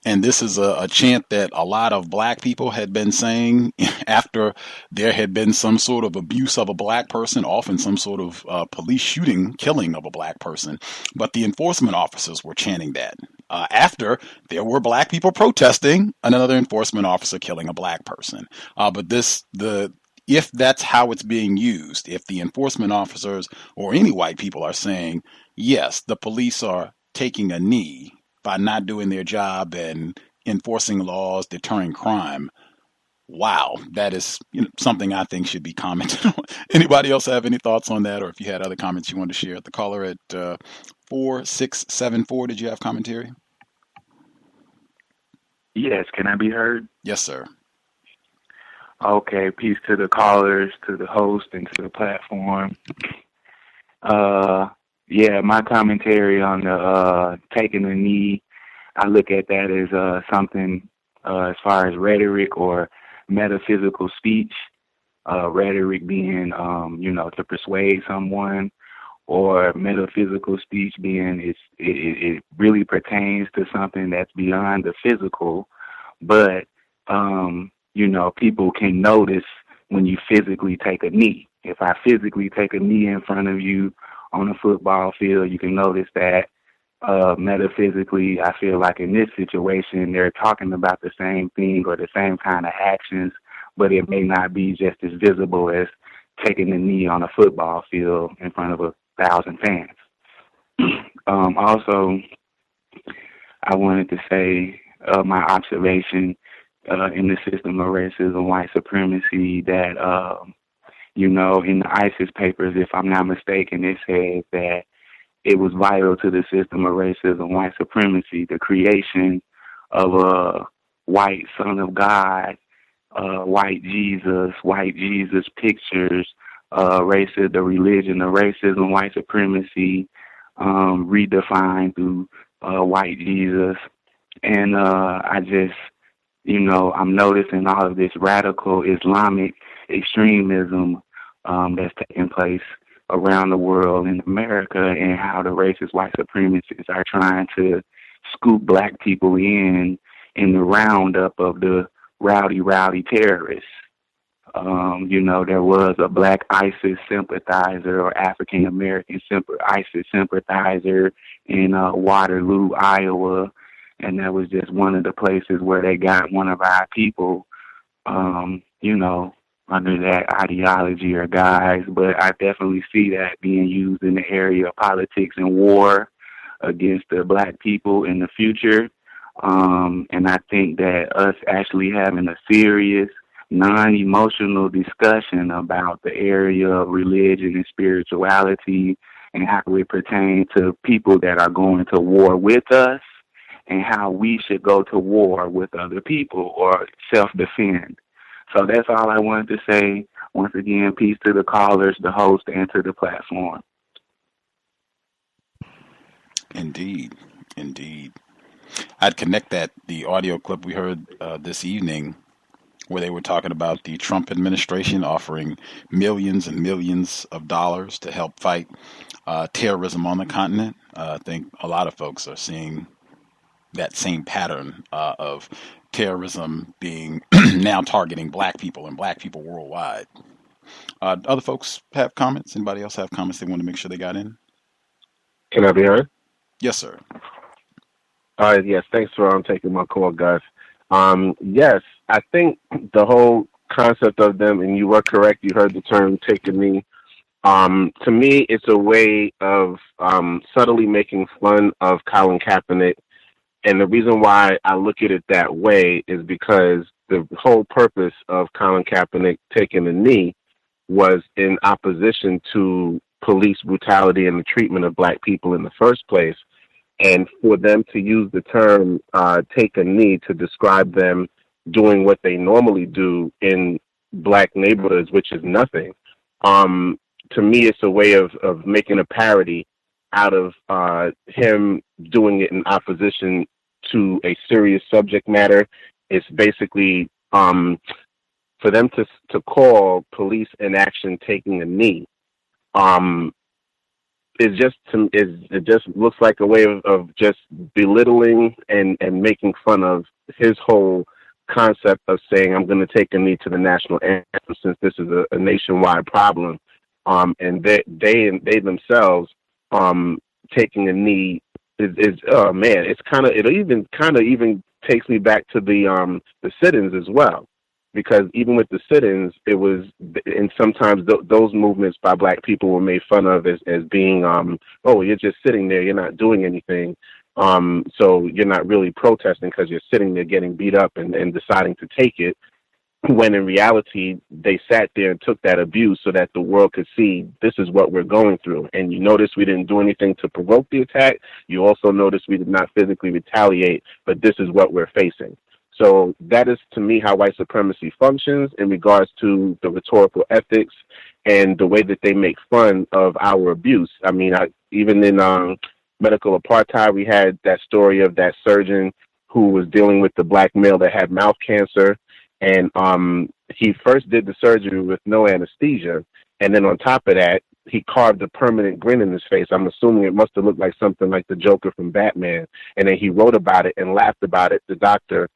And this is a chant that a lot of Black people had been saying after there had been some sort of abuse of a Black person, often some sort of police killing of a Black person. But the enforcement officers were chanting that after there were Black people protesting another enforcement officer killing a Black person. But if that's how it's being used, if the enforcement officers or any white people are saying, yes, the police are taking a knee by not doing their job and enforcing laws, deterring crime. Wow, that is something I think should be commented on. Anybody else have any thoughts on that? Or if you had other comments you wanted to share? The caller at 4674, did you have commentary? Yes, can I be heard? Yes, sir. Okay, peace to the callers, to the host, and to the platform. Yeah, my commentary on the taking a knee, I look at that as something as far as rhetoric or metaphysical speech. Rhetoric being, to persuade someone, or metaphysical speech being it really pertains to something that's beyond the physical, but people can notice when you physically take a knee. If I physically take a knee in front of you on a football field, you can notice that metaphysically, I feel like in this situation, they're talking about the same thing or the same kind of actions, but it may not be just as visible as taking a knee on a football field in front of 1,000 fans. Also, I wanted to say my observation in the system of racism, white supremacy, that in the ISIS papers, if I'm not mistaken, it says that it was vital to the system of racism, white supremacy, the creation of white son of God, white Jesus pictures, racism, the religion of racism, white supremacy, redefined through white Jesus. And I just, I'm noticing all of this radical Islamic extremism that's taking place around the world in America, and how the racist white supremacists are trying to scoop black people in the roundup of the rowdy terrorists. There was a black ISIS sympathizer or African American ISIS sympathizer in Waterloo, Iowa, and that was just one of the places where they got one of our people, under that ideology or guise. But I definitely see that being used in the area of politics and war against the black people in the future. And I think that us actually having a serious, non-emotional discussion about the area of religion and spirituality and how it pertains to people that are going to war with us, and how we should go to war with other people or self-defend. So that's all I wanted to say. Once again, peace to the callers, the host, and to the platform. Indeed. I'd connect the audio clip we heard this evening, where they were talking about the Trump administration offering millions and millions of dollars to help fight terrorism on the continent. I think a lot of folks are seeing that same pattern of terrorism being now targeting black people and black people worldwide. Other folks have comments? Anybody else have comments they want to make sure they got in? Can I be heard? Yes, sir. Yes, thanks for taking my call, Gus. Yes, I think the whole concept of them, and you were correct, you heard the term take a knee. To me, it's a way of subtly making fun of Colin Kaepernick. And the reason why I look at it that way is because the whole purpose of Colin Kaepernick taking a knee was in opposition to police brutality and the treatment of black people in the first place. And for them to use the term take a knee to describe them doing what they normally do in black neighborhoods, which is nothing, to me, it's a way of making a parody out of him doing it in opposition to a serious subject matter. It's basically for them to call police inaction taking a knee. It just looks like a way of just belittling and making fun of his whole concept of saying, I'm going to take a knee to the national anthem, since this is a nationwide problem. And they themselves taking a knee is oh man, it even takes me back to the sit-ins as well, because even with the sit-ins, it was, and sometimes those movements by black people were made fun of as being oh, you're just sitting there, you're not doing anything, so you're not really protesting because you're sitting there getting beat up and deciding to take it. When in reality, they sat there and took that abuse so that the world could see this is what we're going through. And you notice we didn't do anything to provoke the attack. You also notice we did not physically retaliate, but this is what we're facing. So that is, to me, how white supremacy functions in regards to the rhetorical ethics and the way that they make fun of our abuse. I mean, even in medical apartheid, we had that story of that surgeon who was dealing with the black male that had mouth cancer. And he first did the surgery with no anesthesia. And then on top of that, he carved a permanent grin in his face. I'm assuming it must have looked like something like the Joker from Batman. And then he wrote about it and laughed about it. The doctor,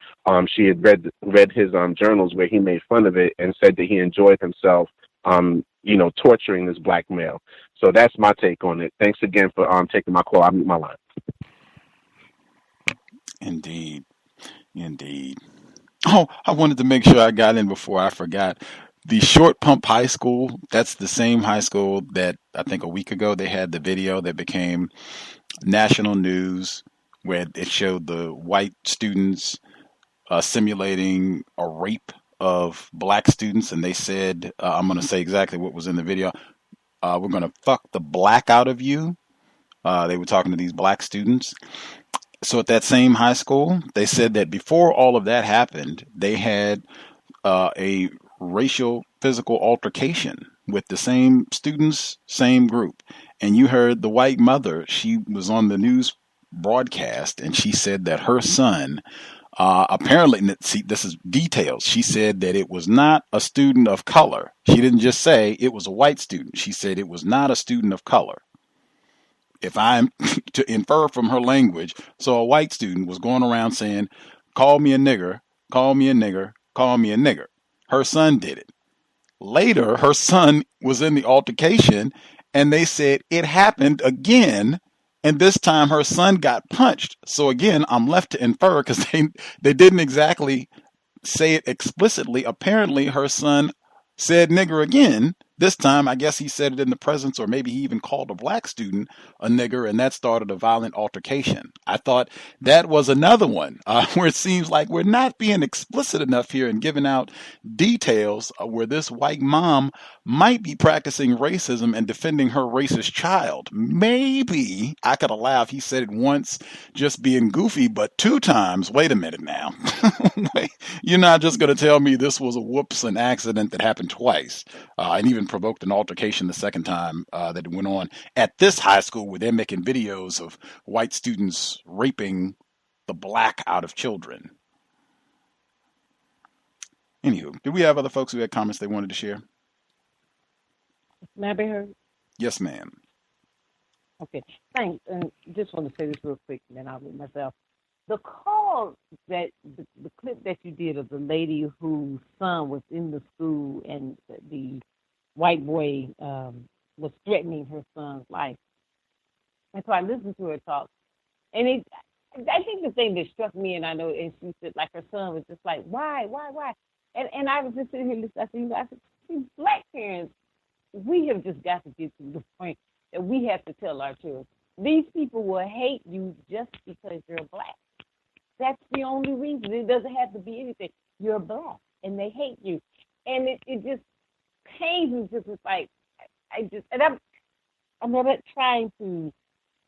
she had read his journals where he made fun of it and said that he enjoyed himself, torturing this black male. So that's my take on it. Thanks again for taking my call. I'll mute my line. Indeed. Oh, I wanted to make sure I got in before I forgot. The Short Pump High School, that's the same high school that I think a week ago they had the video that became national news, where it showed the white students simulating a rape of black students. And they said, I'm going to say exactly what was in the video. We're going to fuck the black out of you. They were talking to these black students. So at that same high school, they said that before all of that happened, they had a racial physical altercation with the same students, same group. And you heard the white mother, she was on the news broadcast, and she said that her son, apparently, see, this is details. She said that it was not a student of color. She didn't just say it was a white student. She said it was not a student of color. If I'm to infer from her language, so a white student was going around saying, call me a nigger, call me a nigger, call me a nigger. Her son did it. Later, her son was in the altercation, and they said it happened again, and this time her son got punched. So again, I'm left to infer, because they didn't exactly say it explicitly. Apparently, her son said nigger again. This time, I guess he said it in the presence, or maybe he even called a black student a nigger, and that started a violent altercation. I thought that was another one where it seems like we're not being explicit enough here and giving out details where this white mom might be practicing racism and defending her racist child. Maybe I could allow if he said it once just being goofy, but 2 times, wait a minute now. Wait, you're not just going to tell me this was a whoops, an accident that happened twice, and even provoked an altercation the second time that it went on at this high school where they're making videos of white students raping the black out of children. Anywho, did we have other folks who had comments they wanted to share? May I be heard? Yes, ma'am. Okay, thanks. And just want to say this real quick, and then I'll read myself. The call that the clip that you did of the lady whose son was in the school and the white boy was threatening her son's life. And so I listened to her talk. And I think the thing that struck me, and I know, and she said, like, her son was just like, why? And I was just sitting here listening. I said, see, black parents, we have just got to get to the point that we have to tell our children, these people will hate you just because you're black. That's the only reason. It doesn't have to be anything. You're black, and they hate you. And it just pains me, just like, I'm never trying to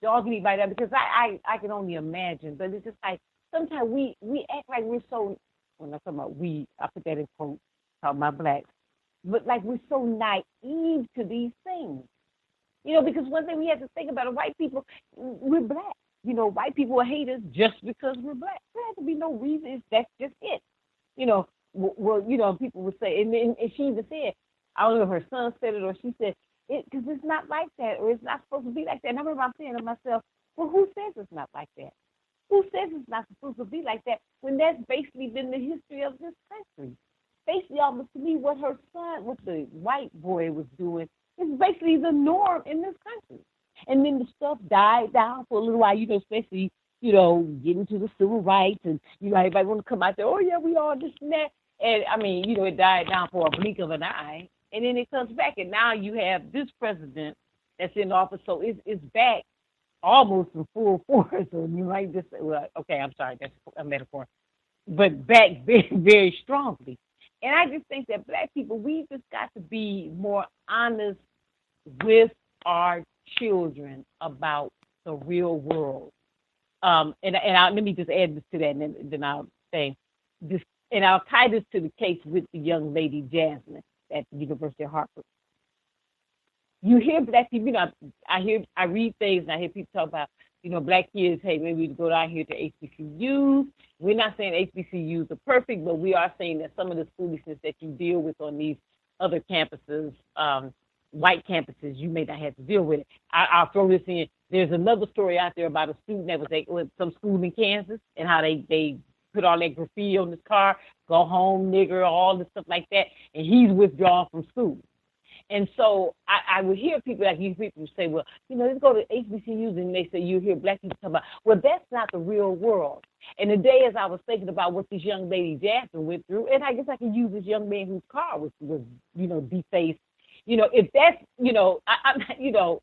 dog anybody up, because I can only imagine, but it's just like, sometimes we act like we're so, when I'm talking about we, I put that in quotes, talking about blacks, but like we're so naive to these things. You know, because one thing we have to think about, white people, we're black. You know, white people will hate us just because we're black. There has to be no reason. That's just it. You know, well, you know, people would say, and she even said, I don't know if her son said it or she said, because it's not like that, or it's not supposed to be like that. And I remember I'm saying to myself, well, who says it's not like that? Who says it's not supposed to be like that when that's basically been the history of this country? Basically, almost to me, what her son, what the white boy was doing, is basically the norm in this country. And then the stuff died down for a little while, you know, especially, you know, getting to the civil rights, and, you know, everybody want to come out there, oh, yeah, we all this and that. And, I mean, you know, it died down for a blink of an eye. And then it comes back, and now you have this president that's in office, so it's back almost in full force. So you might just say, well, okay, I'm sorry, that's a metaphor, but back very, very strongly. And I just think that black people, we just got to be more honest with our children about the real world. Let me just add this to that, and then I'll say this, and I'll tie this to the case with the young lady Jasmine at the University of Hartford. You hear black people, you know, I read things and I hear people talk about, you know, black kids, hey, maybe we go down here to HBCUs. We're not saying HBCUs are perfect, but we are saying that some of the foolishness that you deal with on these other campuses, white campuses, you may not have to deal with it. I'll throw this in. There's another story out there about a student that was at some school in Kansas and how they put all that graffiti on his car, go home, nigger, all the stuff like that, and he's withdrawn from school. And so I would hear people like these people say, well, you know, let's go to HBCUs, and they say, you hear black people talk about, well, that's not the real world. And today, as I was thinking about what this young lady Jackson went through, and I guess I can use this young man whose car was you know, defaced. You know, if that's, you know, you know,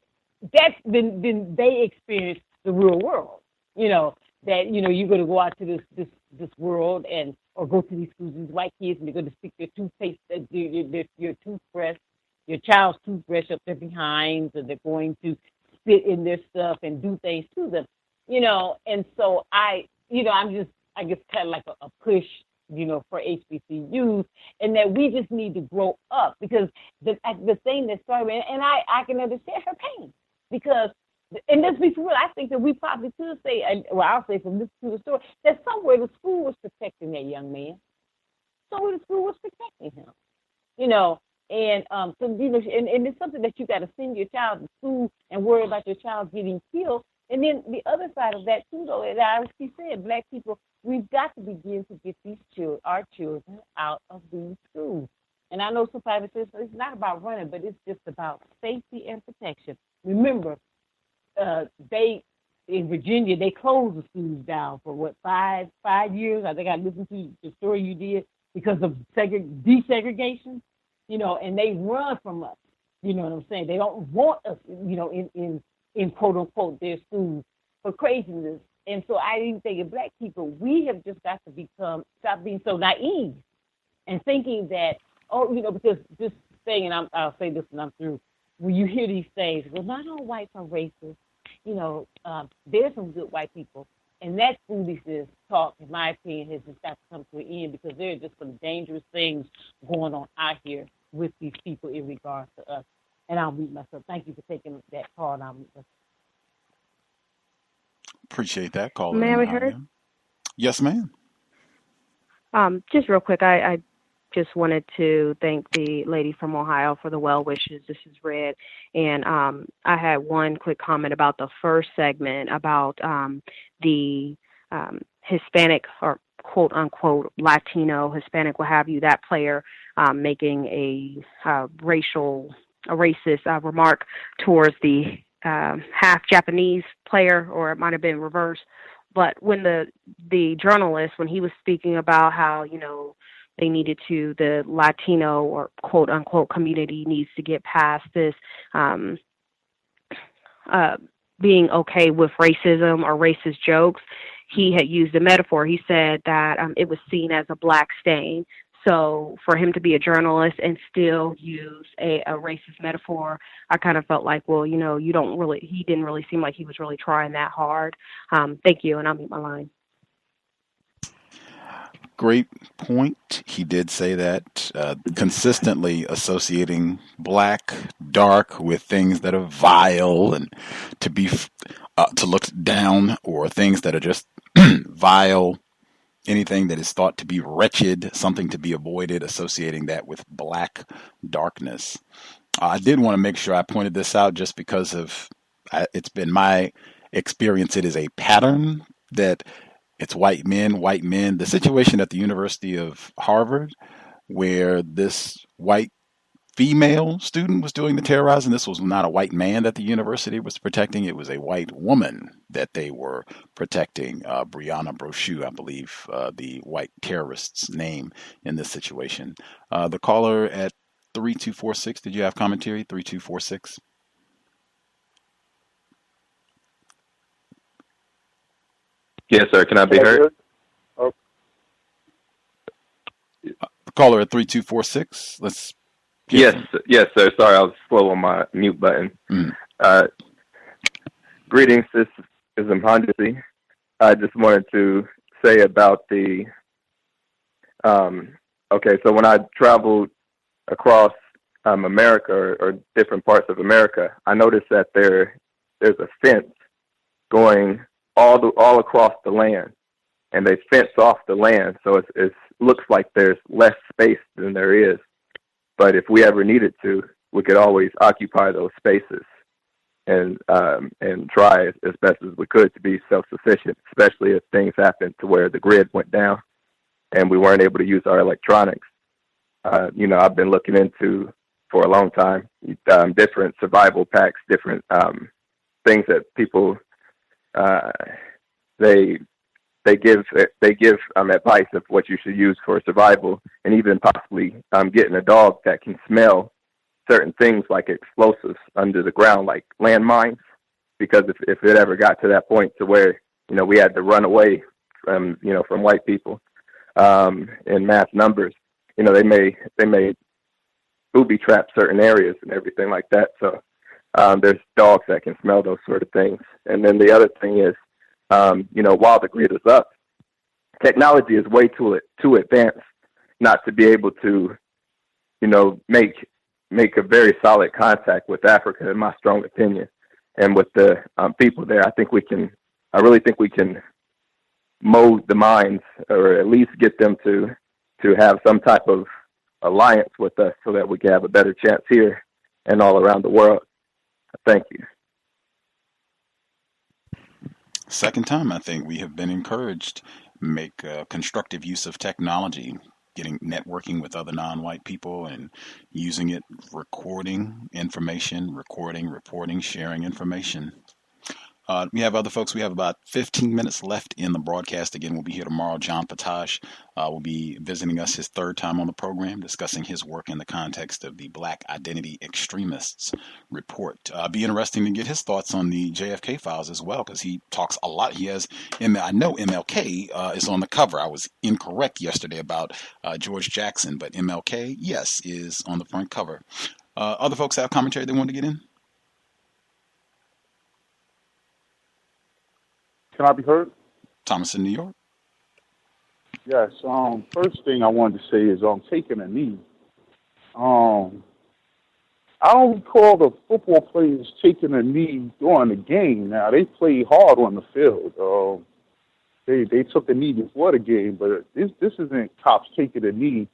that's then they experience the real world. You know, that, you know, you're going to go out to this world or go to these schools, these white kids, and they're going to stick their toothpaste, your toothbrush, your child's toothbrush up their behinds, and they're going to spit in their stuff and do things to them. And so I'm just, I guess, kind of like a push, for HBCUs, and that we just need to grow up, because the thing that started, and I can understand her pain, because, and let's be real, I think that we probably could say, I'll say from this to the story, that somewhere the school was protecting that young man. Somewhere the school was protecting him, and so, and it's something that you got to send your child to school and worry about your child getting killed. And then the other side of that too, though, and I always said, Black people, we've got to begin to get our children out of these schools. And I know sometimes it's not about running, but it's just about safety and protection. Remember, in Virginia, they closed the schools down for 5 years. I think I listened to the story you did, because of desegregation, and they run from us. You know what I'm saying? They don't want us, in quote unquote their schools for craziness. And so I even think as Black people, we have just got to stop being so naive and thinking that, because this thing, and I'll say this and I'm through, when you hear these things, well, not all whites are racist. There's some good white people. And that foolishness talk, in my opinion, has just got to come to an end, because there are just some dangerous things going on out here with these people in regards to us. And I'll mute myself. Thank you for taking that call, and I'll mute myself. Appreciate that call. May I be heard? Yes, ma'am. Just real quick, I just wanted to thank the lady from Ohio for the well wishes. This is Red. And I had one quick comment about the first segment about the Hispanic, or quote unquote Latino, Hispanic, what have you, that player making a racist remark towards the half Japanese player, or it might have been reversed. But when the journalist, when he was speaking about how, they needed to, the Latino or quote unquote community needs to get past this being okay with racism or racist jokes, he had used a metaphor. He said that it was seen as a black stain. So for him to be a journalist and still use a racist metaphor, I kind of felt like, well, he didn't really seem like he was really trying that hard. Thank you, and I'll mute my line. Great point. He did say that, consistently associating black, dark with things that are vile and to be to look down, or things that are just vile. Anything that is thought to be wretched, something to be avoided, associating that with black darkness. I did want to make sure I pointed this out, just because of it's been my experience. It is a pattern that it's white men. The situation at the University of Harvard, where this white female student was doing the terrorizing. This was not a white man that the university was protecting. It was a white woman that they were protecting. Brianna Brochu, I believe, the white terrorist's name in this situation. The caller at 3246, did you have commentary? 3246. Yes, sir. Can I be heard? Caller at 3246. Let's. Yes, sir. Sorry, I was slow on my mute button. Greetings, this is Mhandisi. I just wanted to say about the. So when I traveled across America or different parts of America, I noticed that there's a fence going all across the land, and they fence off the land, so it looks like there's less space than there is. But if we ever needed to, we could always occupy those spaces and try as best as we could to be self-sufficient, especially if things happened to where the grid went down and we weren't able to use our electronics. I've been looking into for a long time different survival packs, different things that people they give advice of what you should use for survival, and even possibly getting a dog that can smell certain things like explosives under the ground, like landmines, because if it ever got to that point to where we had to run away from white people in mass numbers, they may booby trap certain areas and everything like that. So there's dogs that can smell those sort of things. And then the other thing is while the grid is up. Technology is way too advanced not to be able to, make a very solid contact with Africa, in my strong opinion, and with the people there. I really think we can mold the minds, or at least get them to have some type of alliance with us, so that we can have a better chance here and all around the world. Thank you. Second time, I think we have been encouraged make constructive use of technology, networking with other non-white people and using it, recording information, reporting, sharing information. We have other folks. We have about 15 minutes left in the broadcast. Again, we'll be here tomorrow. John Potage will be visiting us his third time on the program, discussing his work in the context of the Black Identity Extremists report. Be interesting to get his thoughts on the JFK files as well, because he talks a lot. He has, I know MLK is on the cover. I was incorrect yesterday about George Jackson, but MLK, yes, is on the front cover. Other folks have commentary they want to get in? Can I be heard? Thomas in New York. Yes. First thing I wanted to say is taking a knee. I don't recall the football players taking a knee during the game. Now, they played hard on the field. They took a knee before the game, but this isn't cops taking a knee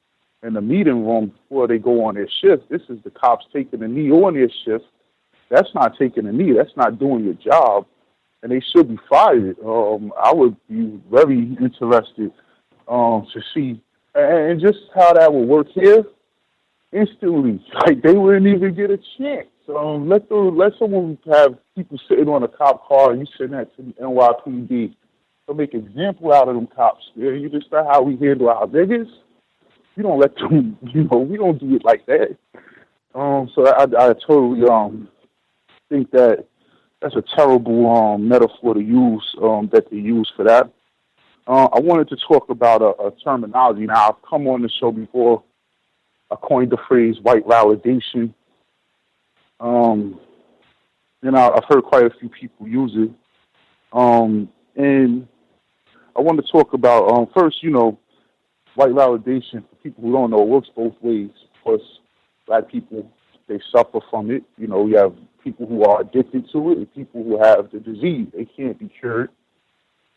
in the meeting room before they go on their shift. This is the cops taking a knee on their shift. That's not taking a knee. That's not doing your job. And they should be fired. I would be very interested to see, and just how that would work here instantly. Like, they wouldn't even get a chance. Let someone have people sitting on a cop car and you send that to the NYPD. They'll make an example out of them cops. Yeah, you just know how we handle our niggas. You don't let them. We don't do it like that. So I totally think that. That's a terrible metaphor to use, that they use for that. I wanted to talk about a terminology. Now, I've come on the show before. I coined the phrase white validation. And I've heard quite a few people use it. And I want to talk about, first, white validation. For people who don't know, it works both ways. Of course, Black people, they suffer from it. We have people who are addicted to it and people who have the disease. They can't be cured,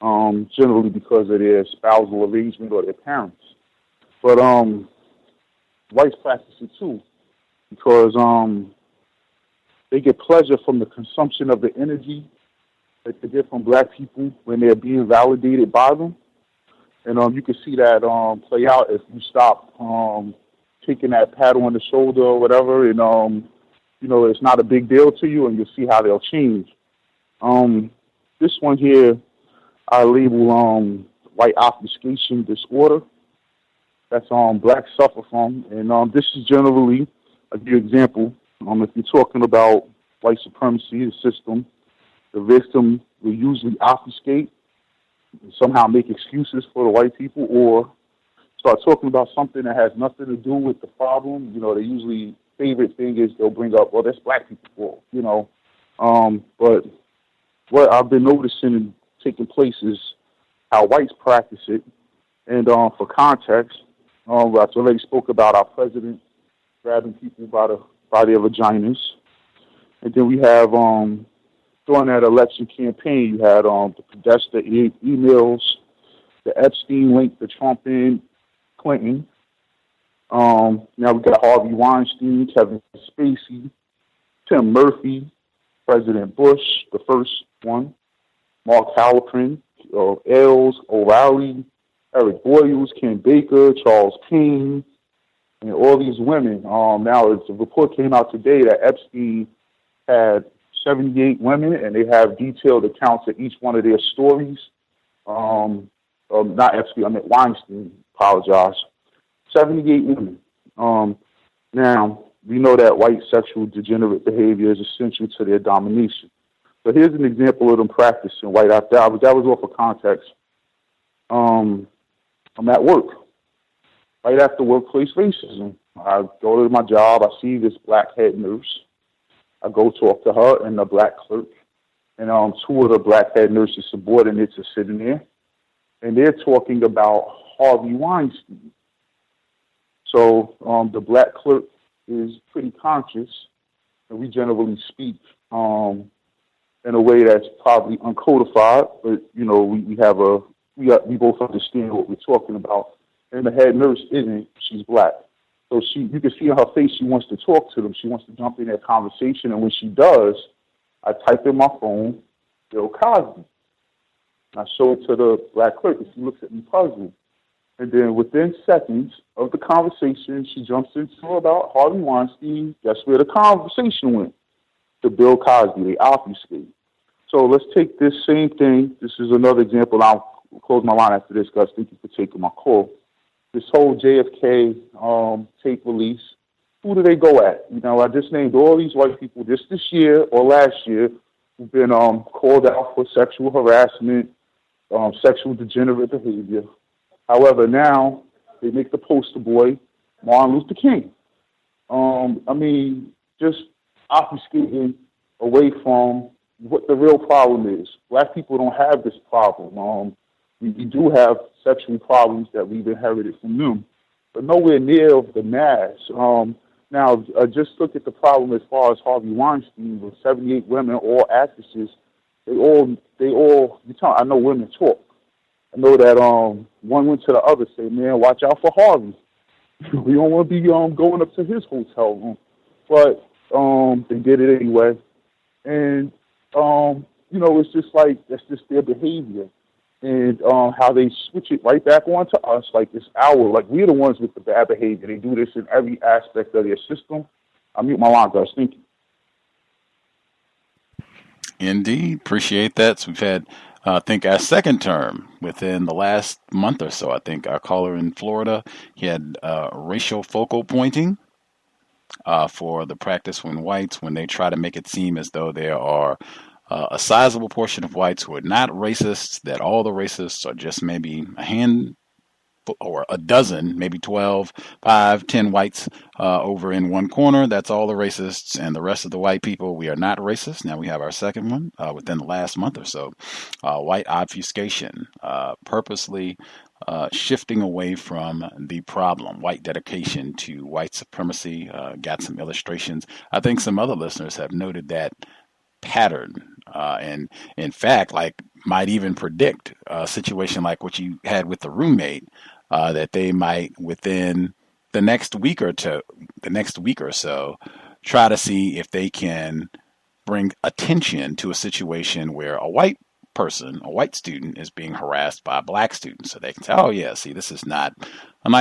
generally because of their spousal arrangement or their parents. But whites practice it too, because they get pleasure from the consumption of the energy that they get from Black people when they're being validated by them. And you can see that play out if you stop taking that pat on the shoulder or whatever, and it's not a big deal to you, and you'll see how they'll change. This one here, I label white obfuscation disorder. That's Blacks suffer from, and this is generally, I'll give you an example. If you're talking about white supremacy, the system, the victim will usually obfuscate, somehow make excuses for the white people, or start talking about something that has nothing to do with the problem. They usually favorite thing is they'll bring up, well, that's Black people's fault, but what I've been noticing and taking place is how whites practice it. And for context, I already spoke about our president grabbing people by their vaginas. And then we have, during that election campaign, you had the Podesta emails, the Epstein link to Trump and Clinton. Now we got Harvey Weinstein, Kevin Spacey, Tim Murphy, President Bush, the first one, Mark Halperin, Els, O'Reilly, Eric Boyles, Ken Baker, Charles Payne, and all these women. Now the report came out today that Epstein had 78 women, and they have detailed accounts of each one of their stories. Not Epstein, I meant Weinstein, apologize. 78 women. Now, we know that white sexual degenerate behavior is essential to their domination. So here's an example of them practicing white out there. That was off of context. I'm at work. Right after workplace racism, I go to my job. I see this Black head nurse. I go talk to her and the Black clerk. and two of the black head nurses subordinates are sitting there, and they're talking about Harvey Weinstein. So the black clerk is pretty conscious, and we generally speak in a way that's probably uncodified, but we both understand what we're talking about. And the head nurse isn't; she's black. So you can see on her face she wants to talk to them. She wants to jump in that conversation, and when she does, I type in my phone, Bill Cosby. I show it to the black clerk, and she looks at me puzzled. And then within seconds of the conversation, she jumps into about Harvey Weinstein. That's where the conversation went, to Bill Cosby. They obfuscate. So let's take this same thing. This is another example. I'll close my line after this, Gus. Thank you for taking my call. This whole JFK tape release, who do they go at? I just named all these white people just this year or last year who've been called out for sexual harassment, sexual degenerate behavior. However, now they make the poster boy Martin Luther King. Just obfuscating away from what the real problem is. Black people don't have this problem. We do have sexual problems that we've inherited from them, but nowhere near the mass. Now, just look at the problem as far as Harvey Weinstein with 78 women, all actresses. I know women talk. I know that one went to the other, say, man, watch out for Harvey. We don't want to be going up to his hotel room. But they did it anyway. And, it's just like, that's just their behavior. And how they switch it right back on to us, like it's like we're the ones with the bad behavior. They do this in every aspect of their system. I mute my line, Gus. Thank you. Indeed. Appreciate that. So we've had, I think, our second term within the last month or so. I think our caller in Florida, he had racial focal pointing for the practice when they try to make it seem as though there are a sizable portion of whites who are not racists, that all the racists are just maybe a hand or a dozen, maybe 12, 5, 10 whites over in one corner. That's all the racists, and the rest of the white people, we are not racist. Now we have our second one within the last month or so. White obfuscation, purposely shifting away from the problem. White dedication to white supremacy. Got some illustrations. I think some other listeners have noted that pattern, and in fact, might even predict a situation like what you had with the roommate, that they might within the next week or so try to see if they can bring attention to a situation where a white student is being harassed by a black student, so they can say, oh yeah, see, this is not,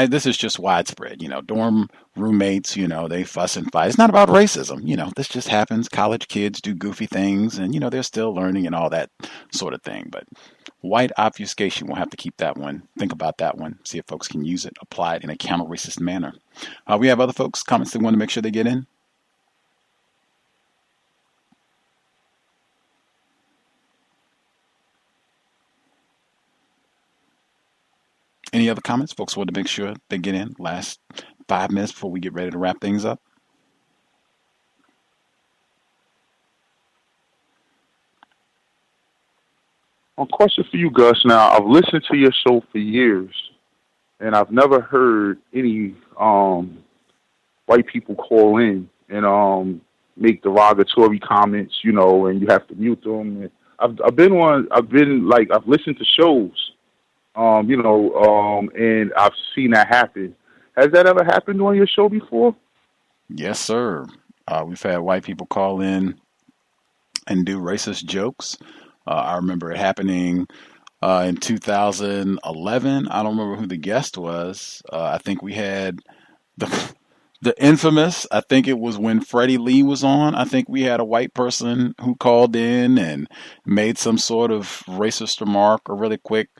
this is just widespread, dorm roommates, they fuss and fight. It's not about racism, this just happens. College kids do goofy things, and they're still learning and all that sort of thing. But white obfuscation, we'll have to keep that one, think about that one, see if folks can use it, apply it in a counter-racist manner. We have other folks' comments they want to make sure they get in. Any other comments? Folks want to make sure they get in last 5 minutes before we get ready to wrap things up. A question for you, Gus. Now, I've listened to your show for years, and I've never heard any white people call in and make derogatory comments, and you have to mute them. And I've listened to shows, and I've seen that happen. Has that ever happened on your show before? Yes, sir. We've had white people call in and do racist jokes. I remember it happening in 2011. I don't remember who the guest was. I think we had the infamous, I think it was when Freddie Lee was on. I think we had a white person who called in and made some sort of racist remark or really quick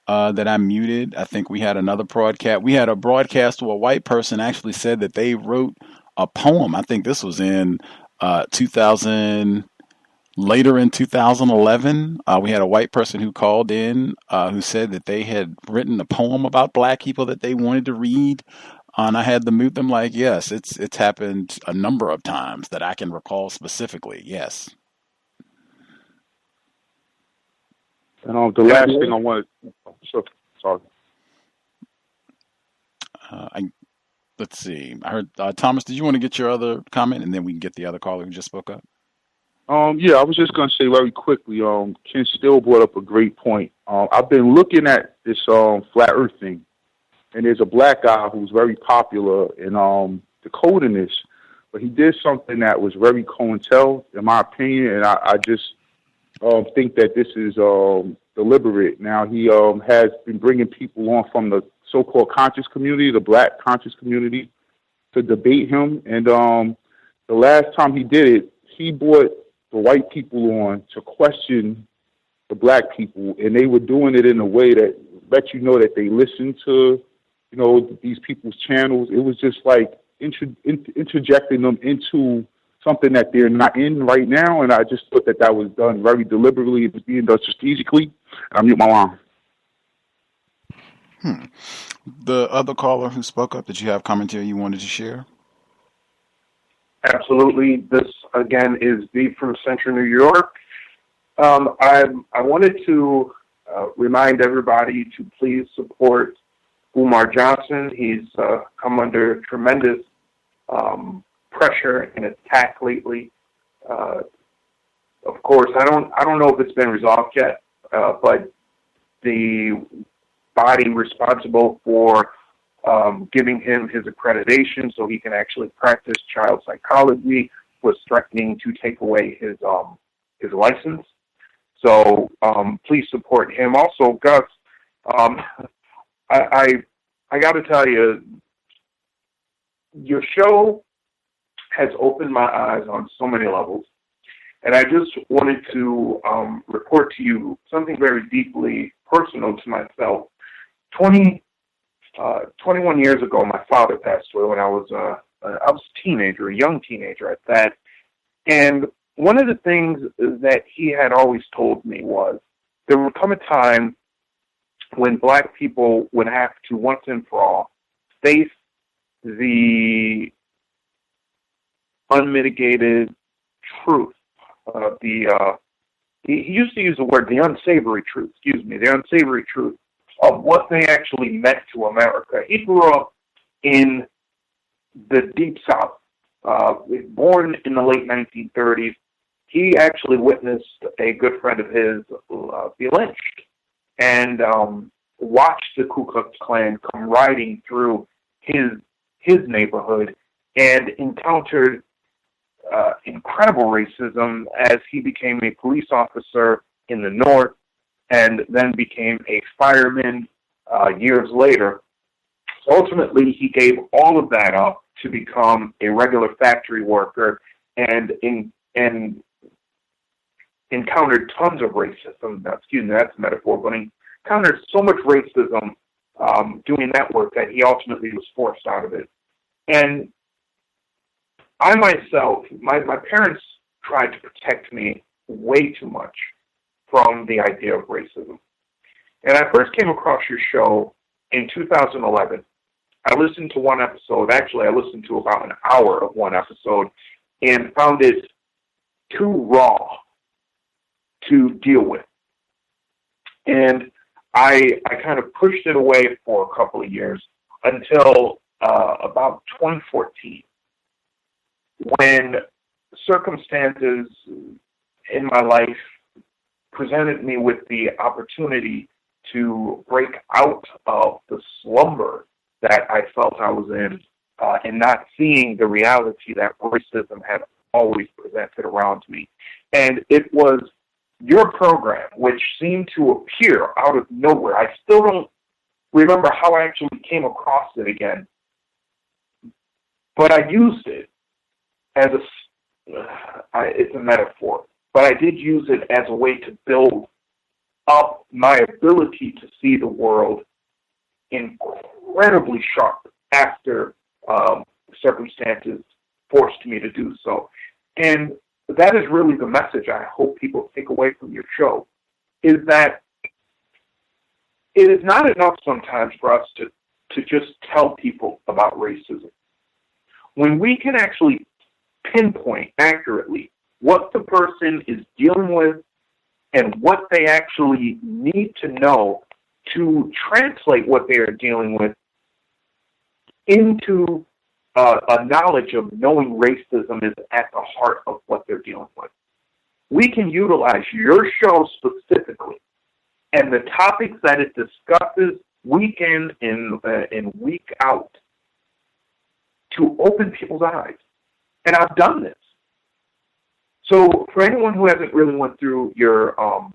that I muted. I think we had another broadcast. We had a broadcast where a white person actually said that they wrote a poem. I think this was in 2000. Later in 2011, we had a white person who called in who said that they had written a poem about black people that they wanted to read. And I had to mute them like, yes, it's happened a number of times that I can recall specifically. Yes. And the last thing I wanted, sorry. Let's see. I heard Thomas. Did you want to get your other comment, and then we can get the other caller who just spoke up? Yeah, I was just going to say very quickly. Ken Still brought up a great point. I've been looking at this flat Earth thing, and there's a black guy who's very popular in decoding this, but he did something that was very COINTEL, in my opinion, and I just think that this is deliberate. Now, he has been bringing people on from the so-called conscious community, the black conscious community, to debate him. And the last time he did it, he brought the white people on to question the black people, and they were doing it in a way that let you know that they listened to, these people's channels. It was just like interjecting them into something that they're not in right now, and I just thought that was done very deliberately. It was being done strategically. And I mute my line. The other caller who spoke up, did you have commentary you wanted to share? Absolutely. This, again, is B from Central New York. I wanted to remind everybody to please support Umar Johnson. He's come under tremendous pressure and attack lately. Of course, I don't know if it's been resolved yet, but the body responsible for giving him his accreditation so he can actually practice child psychology was threatening to take away his license. So please support him. Also, Gus, I got to tell you, your show has opened my eyes on so many levels, and I just wanted to report to you something very deeply personal to myself. 21 years ago, my father passed away when I was a teenager, a young teenager at that. And one of the things that he had always told me was there would come a time when black people would have to once and for all face the unmitigated truth of he used to use the word the unsavory truth, the unsavory truth of what they actually meant to America. He grew up in the Deep South, born in the late 1930s. He actually witnessed a good friend of his be lynched and watched the Ku Klux Klan come riding through his neighborhood and encountered incredible racism as he became a police officer in the North and then became a fireman years later. Ultimately, he gave all of that up to become a regular factory worker and encountered tons of racism. That's a metaphor, but encountered so much racism doing that work that he ultimately was forced out of it. And I myself, my parents tried to protect me way too much from the idea of racism. And I first came across your show in 2011. I listened to one episode. Actually, I listened to about an hour of one episode and found it too raw to deal with. And I kind of pushed it away for a couple of years until about 2014, when circumstances in my life presented me with the opportunity to break out of the slumber that I felt I was in and not seeing the reality that racism had always presented around me. And it was your program which seemed to appear out of nowhere. I still don't remember how I actually came across it again, but I used it as it's a metaphor, but I did use it as a way to build up my ability to see the world incredibly sharp after circumstances forced me to do so. And that is really the message I hope people take away from your show, is that it is not enough sometimes for us to just tell people about racism. When we can actually pinpoint accurately what the person is dealing with and what they actually need to know to translate what they are dealing with into a knowledge of knowing racism is at the heart of what they're dealing with. We can utilize your show specifically and the topics that it discusses week in and week out to open people's eyes. And I've done this. So for anyone who hasn't really went through your long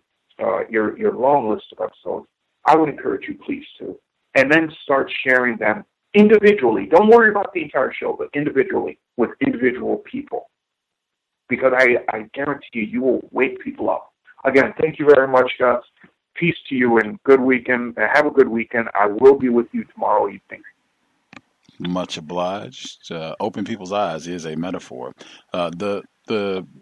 list of episodes, I would encourage you please to. And then start sharing them individually. Don't worry about the entire show, but individually with individual people. Because I guarantee you will wake people up. Again, thank you very much, Gus. Peace to you and good weekend. Have a good weekend. I will be with you tomorrow evening. Much obliged. Open people's eyes is a metaphor. The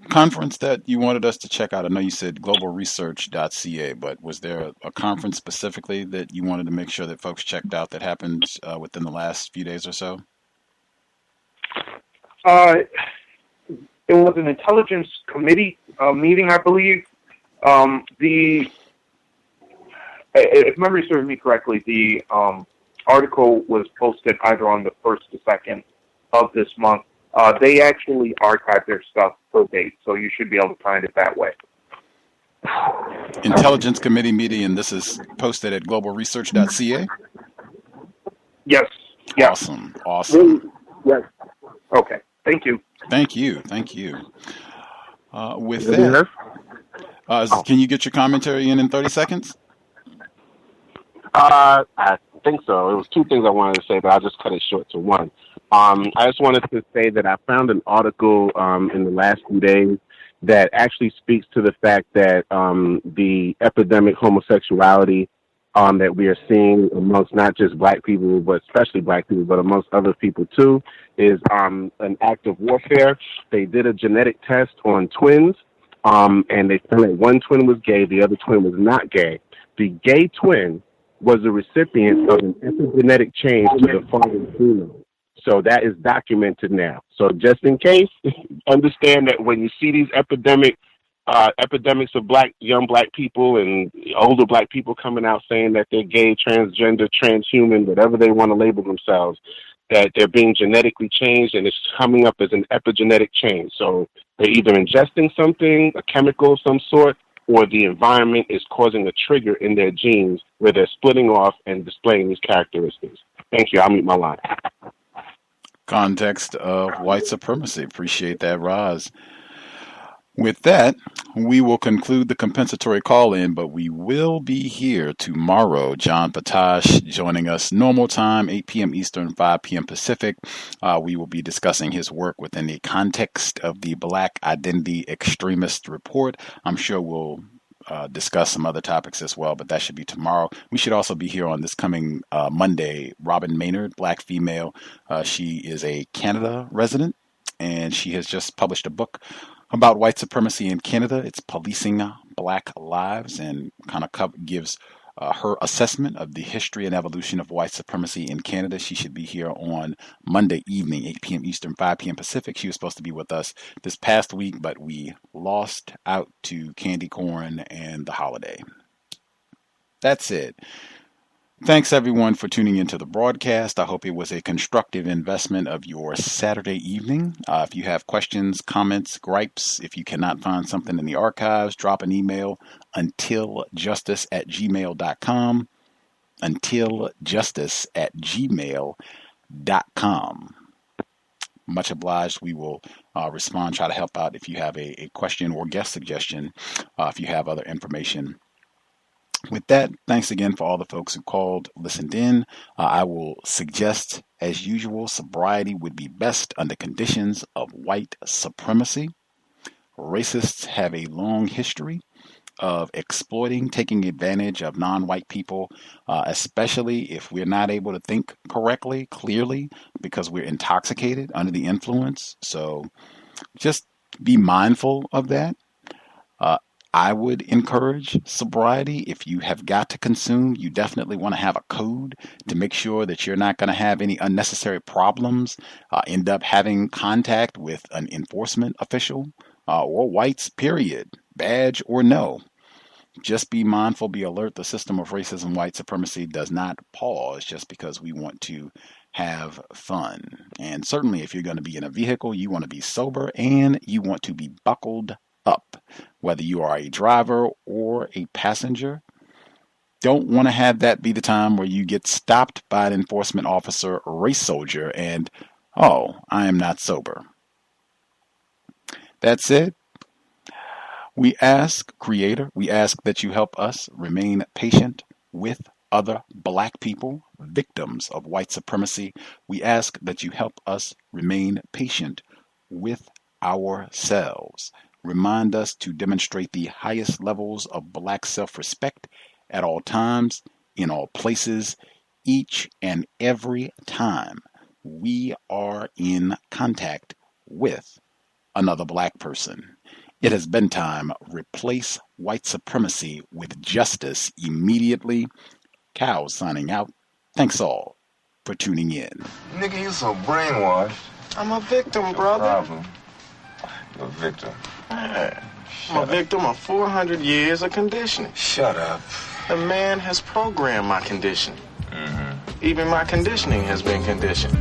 conference that you wanted us to check out, I know you said globalresearch.ca, but was there a conference specifically that you wanted to make sure that folks checked out that happened within the last few days or so? It was an intelligence committee meeting, I believe. If memory serves me correctly, the article was posted either on the 1st or 2nd of this month. They actually archive their stuff per date, so you should be able to find it that way. Intelligence Committee meeting, and this is posted at globalresearch.ca? Yes. Awesome. Yes. Okay. Thank you. With that, can you get your commentary in 30 seconds? I think so. It was two things I wanted to say, but I'll just cut it short to one. I just wanted to say that I found an article in the last few days that actually speaks to the fact that the epidemic homosexuality that we are seeing amongst not just black people, but especially black people, but amongst other people too, is an act of warfare. They did a genetic test on twins, and they found that one twin was gay, the other twin was not gay. The gay twin was the recipient of an epigenetic change to the father's genome. So that is documented now. So just in case, understand that when you see these epidemics of young black people and older black people coming out saying that they're gay, transgender, transhuman, whatever they want to label themselves, that they're being genetically changed and it's coming up as an epigenetic change. So they're either ingesting something, a chemical of some sort, or the environment is causing a trigger in their genes where they're splitting off and displaying these characteristics. Thank you. I'll mute my line. Context of White Supremacy. Appreciate that, Roz. With that, we will conclude the compensatory call-in, but we will be here tomorrow. John Patash joining us normal time, 8 p.m. Eastern, 5 p.m. Pacific. We will be discussing his work within the context of the Black Identity Extremist Report. I'm sure we'll discuss some other topics as well, but that should be tomorrow. We should also be here on this coming Monday. Robin Maynard, black female. She is a Canada resident, and she has just published a book about white supremacy in Canada. It's Policing Black Lives, and kind of gives her assessment of the history and evolution of white supremacy in Canada. She should be here on Monday evening, 8 p.m. Eastern, 5 p.m. Pacific. She was supposed to be with us this past week, but we lost out to candy corn and the holiday. That's it. Thanks, everyone, for tuning into the broadcast. I hope it was a constructive investment of your Saturday evening. If you have questions, comments, gripes, if you cannot find something in the archives, drop an email, untiljustice@gmail.com, untiljustice@gmail.com. Much obliged. We will respond, try to help out if you have a question or guest suggestion, if you have other information. With that, thanks again for all the folks who called, listened in. I will suggest, as usual, sobriety would be best under conditions of white supremacy. Racists have a long history of exploiting, taking advantage of non-white people, especially if we're not able to think correctly, clearly, because we're intoxicated under the influence. So just be mindful of that. I would encourage sobriety. If you have got to consume, you definitely want to have a code to make sure that you're not going to have any unnecessary problems, end up having contact with an enforcement official or whites, period, badge or no. just be mindful, be alert. The system of racism, white supremacy does not pause just because we want to have fun. And certainly if you're going to be in a vehicle, you want to be sober and you want to be buckled up. Whether you are a driver or a passenger, don't want to have that be the time where you get stopped by an enforcement officer or race soldier and, oh, I am not sober. That's it. We ask, Creator, we ask that you help us remain patient with other black people, victims of white supremacy. We ask that you help us remain patient with ourselves. Remind us to demonstrate the highest levels of black self-respect at all times, in all places, each and every time we are in contact with another black person. It has been time. Replace white supremacy with justice immediately. Cows signing out. Thanks all for tuning in. Nigga, you so brainwashed. I'm a victim, brother. Problem. You're a victim. Man, I'm a victim of 400 years of conditioning. Shut up. The man has programmed my conditioning. Mm-hmm. Even my conditioning has been conditioned.